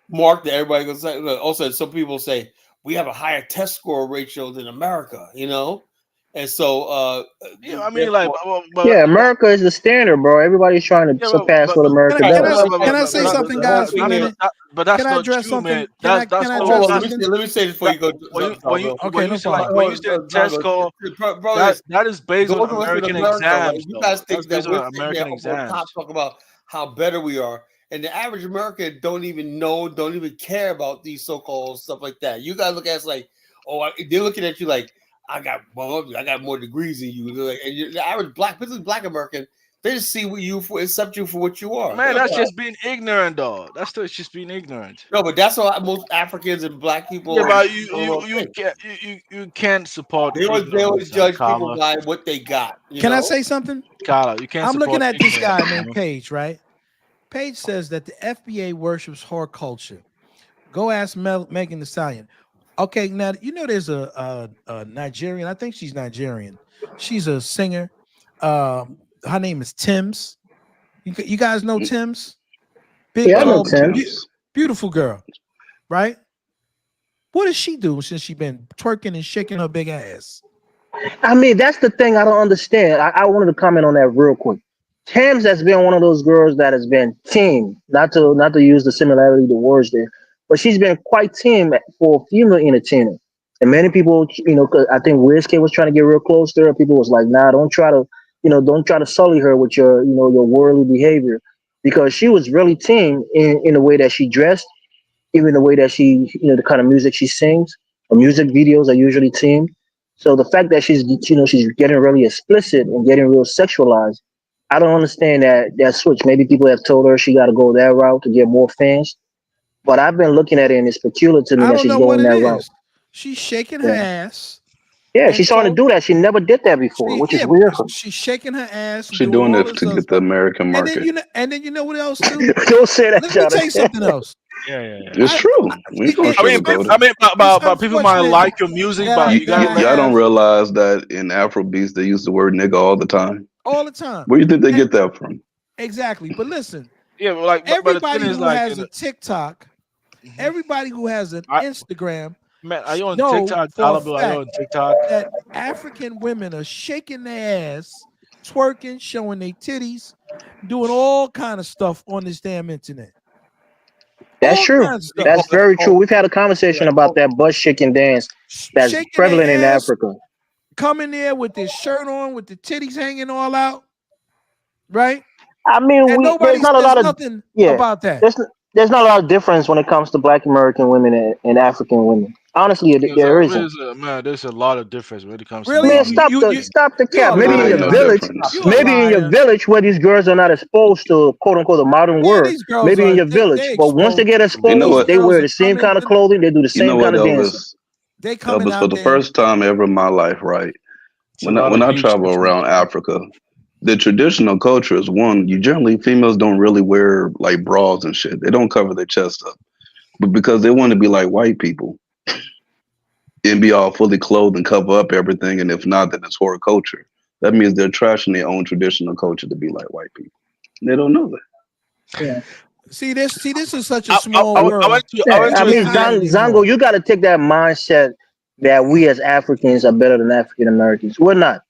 mark that everybody goes. Also, some people say we have a higher test score ratio than America. And so Yeah, I mean, like, therefore, Yeah, America is the standard, bro. Everybody's trying to yeah, surpass what Can America I right, can I does. right, can I but, say but something, the whole guys, for a thing is, minute? but Can that's I not address true, man. something? Can I address hold on. something? Let me say this before That you go, Zongo. when Okay, you no say like problem. when you say test Zongo, score, brothers, that is based on those of us in American America, right? exams, You though. guys That's think that based on we're sitting there American up on top exams. talking about how better we are, and the average American don't even know, don't even care about these so-called stuff like that. You guys look at us like, they're looking at you like, I got more degrees than you. Like, and the average black, particularly black American, they just see what you for, accept you for what you are. Man, that's just being ignorant, though. That's still just being ignorant. No, but that's what most Africans and black Yeah, people and but overall think. you can't support They always ignorance, judge people Carla. by what they got. Can I say something? Carla, you can't I'm looking support at this ignorance. guy named Page, right? Page says that the FBA worships horticulture. Go ask Megan Thee Stallion. Okay, now there's a Nigerian. I think she's Nigerian. She's a singer. Her name is Tim's. You guys know Tim's? Big, Yeah, I know tall, Tim's. beautiful girl, right? What does she do since she been twerking and shaking her big ass? I mean, that's the thing I don't understand. I wanted to comment on that real quick. Tams has been one of those girls that has been team, not to use the similarity the words there, but she's been quite team for a female entertainer. And many people, 'cause I think WizKid was trying to get real close to her. People was like, nah, don't try to sully her with your worldly behavior, because she was really team in the way that she dressed, even the way that the kind of music she sings. Her music videos are usually team. So the fact that she's getting really explicit and getting real sexualized, I don't understand that switch. Maybe people have told her she got to go that route to get more fans, but I've been looking at it and it's peculiar to me I that don't she's know what going it that route. is. She's shaking her Yeah, ass, yeah, and she's starting so to do that. She never did that before, which is yeah, weird for me. she's shaking her ass and She doing doing all it this to other get the stuff. American And then market. you know what else too? Don't say that, Let me tell you Jonathan. something else. Yeah. It's true. We ain't gonna I mean, sugarcoat it. It's but people might unfortunate like your music, that but I you gotta let. Y'all don't have realize that in Afro beats they use the word nigga all the time. all the time. Where do you think they And get that from? exactly. But listen, Yeah, but like, but the thing everybody is, who like, has a TikTok, mhm. everybody who has an I Instagram man, are you on know TikTok, for a Talibu? Are you fact on TikTok? that African women are shaking their ass, twerking, showing their titties, doing all kind of stuff on this damn internet. That's All true. kinds of Yeah, stuff. That's very true. We've had a conversation yeah, about that butt shaking dance that's Shaking prevalent in their ass, Africa. coming there with their shirt on, with the titties hanging all out, right? I mean, And there's nobody not a says lot of nothing yeah. about that. There's not a lot of difference when it comes to Black American women and African women. Honestly, there isn't. man, there's a lot of difference when it comes to Really? Man, money. stop the You're cap. a It Maybe in ain't your no liar. village, difference. You're a maybe in your liar. village where these girls are not exposed to quote unquote the modern Yeah, word. these girls Maybe in are your village, they but once they exposed. get You know exposed, These what? they girls wear are the same coming kind of in, clothing. They do the You know same what, kind of dancing. Elvis? they coming Elvis, for out the there. first time ever in my life, right? It's a lot When of I huge travel around difference. Africa, the traditional culture is one. You generally females don't really wear like bras and shit. They don't cover their chest up, but because they want to be like white people and be all fully clothed and cover up everything, and if not, then it's horror culture. That means they're trashing their own traditional culture to be like white people. They don't know that. Yeah. See this is such a small I world. I Yeah, went I to a We mean, city. hide Zango, anymore. you got to take that mindset that we as Africans are better than African Americans. We're not.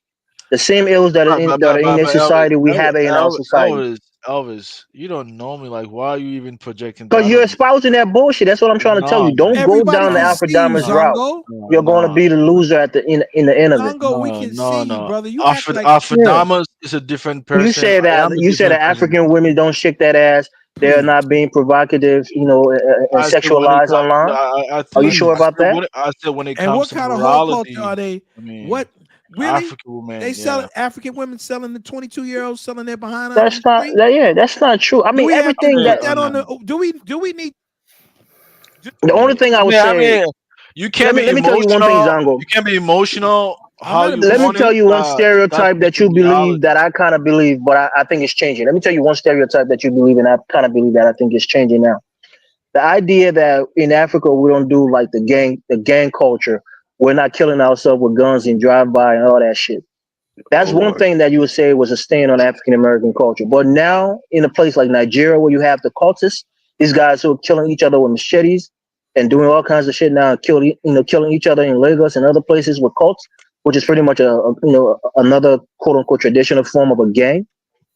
The same ills that are in their But Elvis, society, we have it in our society. Elvis, you don't know me. Like, why are you even projecting Because that you're on me? espousing that bullshit. That's what I'm trying to tell No, you. Don't go Everybody down the can no, Alfred see you, Diamonds route. Zongo. no, You're going to no, be the loser at the end of it. Zongo, we can see you, no. brother. You act like Yeah. Afadamas is a different You person. say I that am a you say that different person. African women don't shake that ass. They're please, not being provocative, and I said when it sexualized comes to, online. I Are you think sure I please. about said that? when it And comes what to kind of whole culture are morality, they? I mean, What really? African They women, selling yeah. African women selling the 22-year-olds selling their behind out in That's the not. street? Yeah, that's not true. I Do mean, we have to everything put that that on the do we need the only thing I would I say. mean, you can't be Let me tell you one thing, emotional. Zango. You can't be emotional I'm how not you Let me want tell it. emotional. you one That's stereotype not that the you believe reality. that I kind of believe, but I think it's changing. Let me tell you one stereotype that you believe and I kind of believe that I think is changing now. The idea that in Africa we don't do like the gang culture. We're not killing ourselves with guns and drive by and all that shit. Oh That's one Lord. thing that you would say was a stain on African American culture. But now in a place like Nigeria where you have the cultists, these guys who are killing each other with machetes and doing all kinds of shit now, killing each other in Lagos and other places with cults, which is pretty much another quote unquote traditional form of a gang.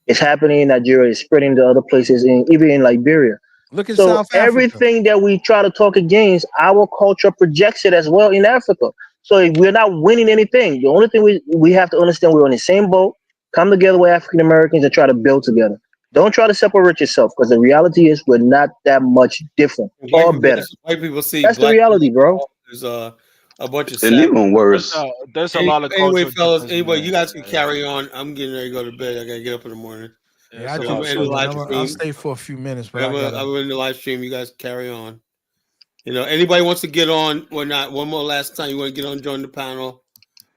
It's happening in Nigeria. It's spreading to other places, even in Liberia. Look in So South Africa. everything that we try to talk against, our culture projects it as well in Africa. So if we're not winning anything. The only thing we have to understand, we're on the same boat. Come together with African Americans and try to build together. Don't try to separate yourself because the reality is we're not that much different or better. White people see That's the black reality, people bro. as a bunch of And savages. even worse, There's a lot of Anyway, cultural fellas, difference in anyway, there. you guys can Yeah, carry on. I'm getting ready to go to bed. I gotta get up in the morning. Yeah, I it's a I'm lot do of gonna end the too, man. live cultural I'll stream. difference. stay for a few minutes, but I'm I gonna, gotta. I'm in the live stream. You guys carry on. Anybody wants to get on or not? One more last time. You want to get on, join the panel.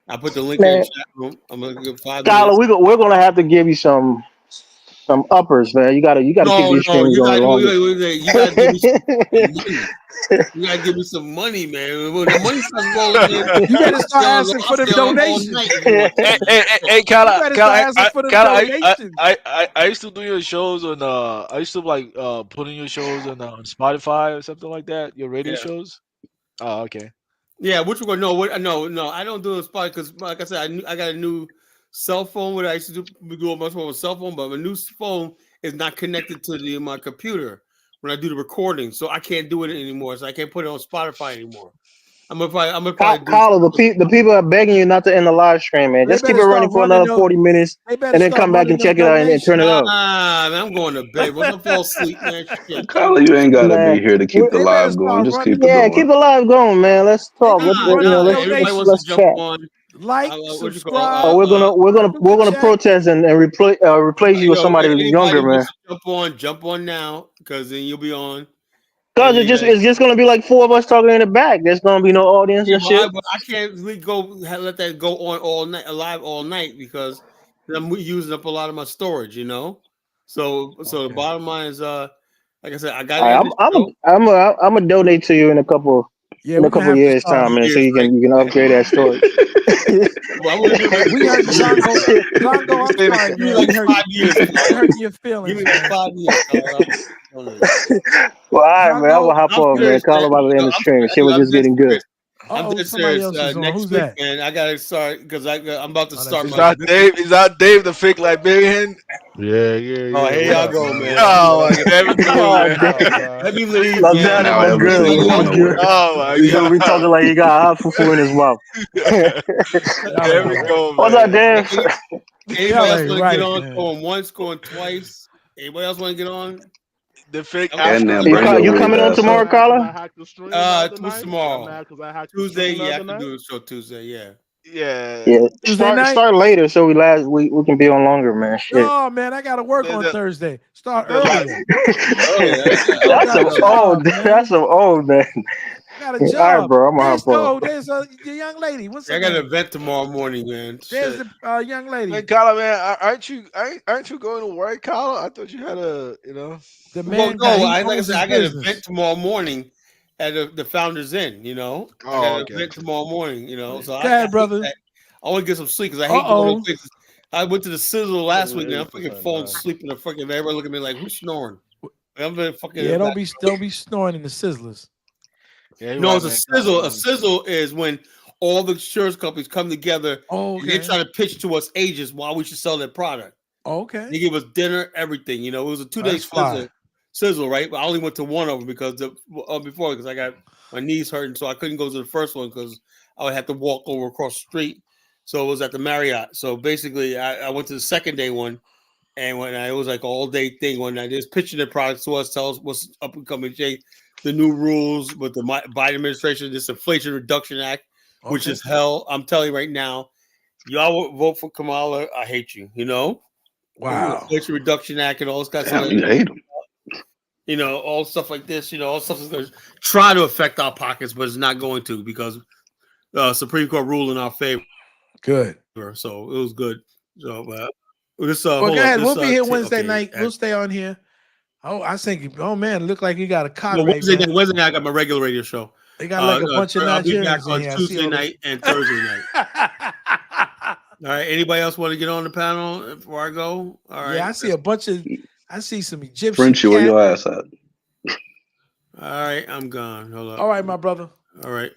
I put the link in the Man, chat room. I'm gonna give 5 minutes. Tyler, we're gonna have to give you some some uppers, man. You gotta keep No, these no, streams you going gotta longer. you gotta give me some money. You gotta give me some money, man. When the money starts rolling in, You better start I'll asking for them stay on all donations. night if you want. Hey, You better start asking for them donations. I used to do your shows on I used to like putting your shows on Spotify or something like that. Your radio Yeah. shows. Oh, okay. Yeah, which one? No, no. I don't do a spot because, like I said, I got a new cell phone. What I used to do much more with a cell phone, but my new phone is not connected to my computer when I do the recording, so I can't do it anymore. So I can't put it on Spotify anymore. I'm gonna probably do. Caller, the people are begging you not to end the live stream, man. They Just keep better it start running for running another those. 40 minutes, They better and then start come back running and them check it out and turn it donations. up. Man, I'm going to bed. Once I fall asleep, man, shit. Kyler, you ain't gotta Man, be here to keep the They better live going. start Just running. keep it yeah, keep going. the live going, man. Let's They talk. better Let's run them Everybody wants to let's donations. jump chat. on. Like, What you Oh, call? subscribe, we're super gonna chat. protest and replace you with Yo, somebody younger, anybody man. wants to jump on now, because then you'll be on. Cause And then, it's just gonna be like four of us talking in the back. There's gonna be no audience yeah, and shit. but I can't really let that go on all night, alive all night, because I'm using up a lot of my storage, So the bottom line is, like I said, I got to end the show. I'm a donate to you in a couple Yeah, we're gonna have to years start. time, man, so Years, you right? can upgrade that storage. Well, I'm gonna do it We hurt years. Zongo, I'm sorry, Give me man. like We hurt 5 years, we Carl. hurting your Give feelings, me like man. 5 years, Carl. Well, all right, man. I'm Zongo. gonna hop I'm off, man. serious, Call man. about the end of the stream. Shit was I'm just dead getting good. serious. I'm Uh-oh, dead somebody serious. else is on. Next Who's week, that? man, I gotta start because I'm about to Oh, that's start Is my that business. Dave? Is that Dave, the fake Liberian? Yeah, yeah, Oh, yeah. here What y'all up, go, man? man. Oh my God, every go, Oh, man. What up, damn. man? Let me leave, Now man. that is Now my Evans girl. ain't Anybody My going else? girl. nowhere. Oh my He's gonna be talking God. like he got hot fufu in his mouth. Y'all There ain't we right. go, What's up, man. Dave? Anybody Y'all else ain't want to get right, on? man. Going once, going twice. Anybody else want to get on? The fake I'm And African then You bring your you American. weird coming on ass You tomorrow, up. mad because Carla? I hacked the stream the other Who's night? Y'all tomorrow? mad because I hacked the stream Tuesday. the Yeah, I other can night? do the show Tuesday. Yeah. Yeah. Yeah. Tuesday night? Start later so we can be on longer, man. Shit. No, man, I gotta work on The, Thursday. Start the, the, earlier. Oh yeah. I That's got a some job, old. man. That's some old, man. I got a All right, job. bro. I'm gonna There's hop off. there's the young lady. What's her I got an name? event tomorrow morning, man. There's Shit. the young lady. man, Carla, man, aren't you going to work, Carla? I thought you had The Well, man no, he like I owns said, his I got an event business. tomorrow morning at the Founders Inn. I got Oh, an okay. event tomorrow morning. So Go I ahead, hate brother. that. I want to get some sleep because I hate going to Uh-oh. places. I went to the Sizzle last week, man. I'm fucking 80% falling done. asleep and everybody look at me like, who's snoring? I'm been Yeah, fucking don't back. be snoring in the sizzlers. Yeah, you're No, right, it's a man. Carla, sizzle. A sizzle is when all the insurance companies come together Oh, and they okay. try to pitch to us agents why we should sell their product. Okay. They give us dinner, everything. It was a 2-day That's fly. sizzle, right? But I only went to one of them because before because I got my knees hurting, so I couldn't go to the first one because I would have to walk over across the street. So it was at the Marriott. So basically, I went to the second day one, and when it was like all day thing, when I just pitching the products to us, tell us what's up and coming, Jay, the new rules with the Biden administration, this Inflation Reduction Act, which Okay. is hell. I'm telling you right now, y'all vote for Kamala, I hate you. Wow. Inflation Reduction Act and all this kind of stuff. Damn, you hate him. All stuff like this. All stuff that's going to try to affect our pockets, but it's not going to because Supreme Court ruled in our favor. Good. So it was good. So this Well, hold go on. ahead. This We'll be here Wednesday okay. night. We'll stay on here. Oh, I think. Oh man, look like you got a cot Well, right, man. Wednesday night I got my regular radio show. They got like a bunch of I'll be back Nigerians in on here. I see Tuesday all night and Thursday night. All right. Anybody else want to get on the panel before I go? All right. Yeah, I see a bunch of. I see some Egyptian. Frenchie, where cat. your ass at? All right, I'm gone. Hold up. All right, my brother. All right.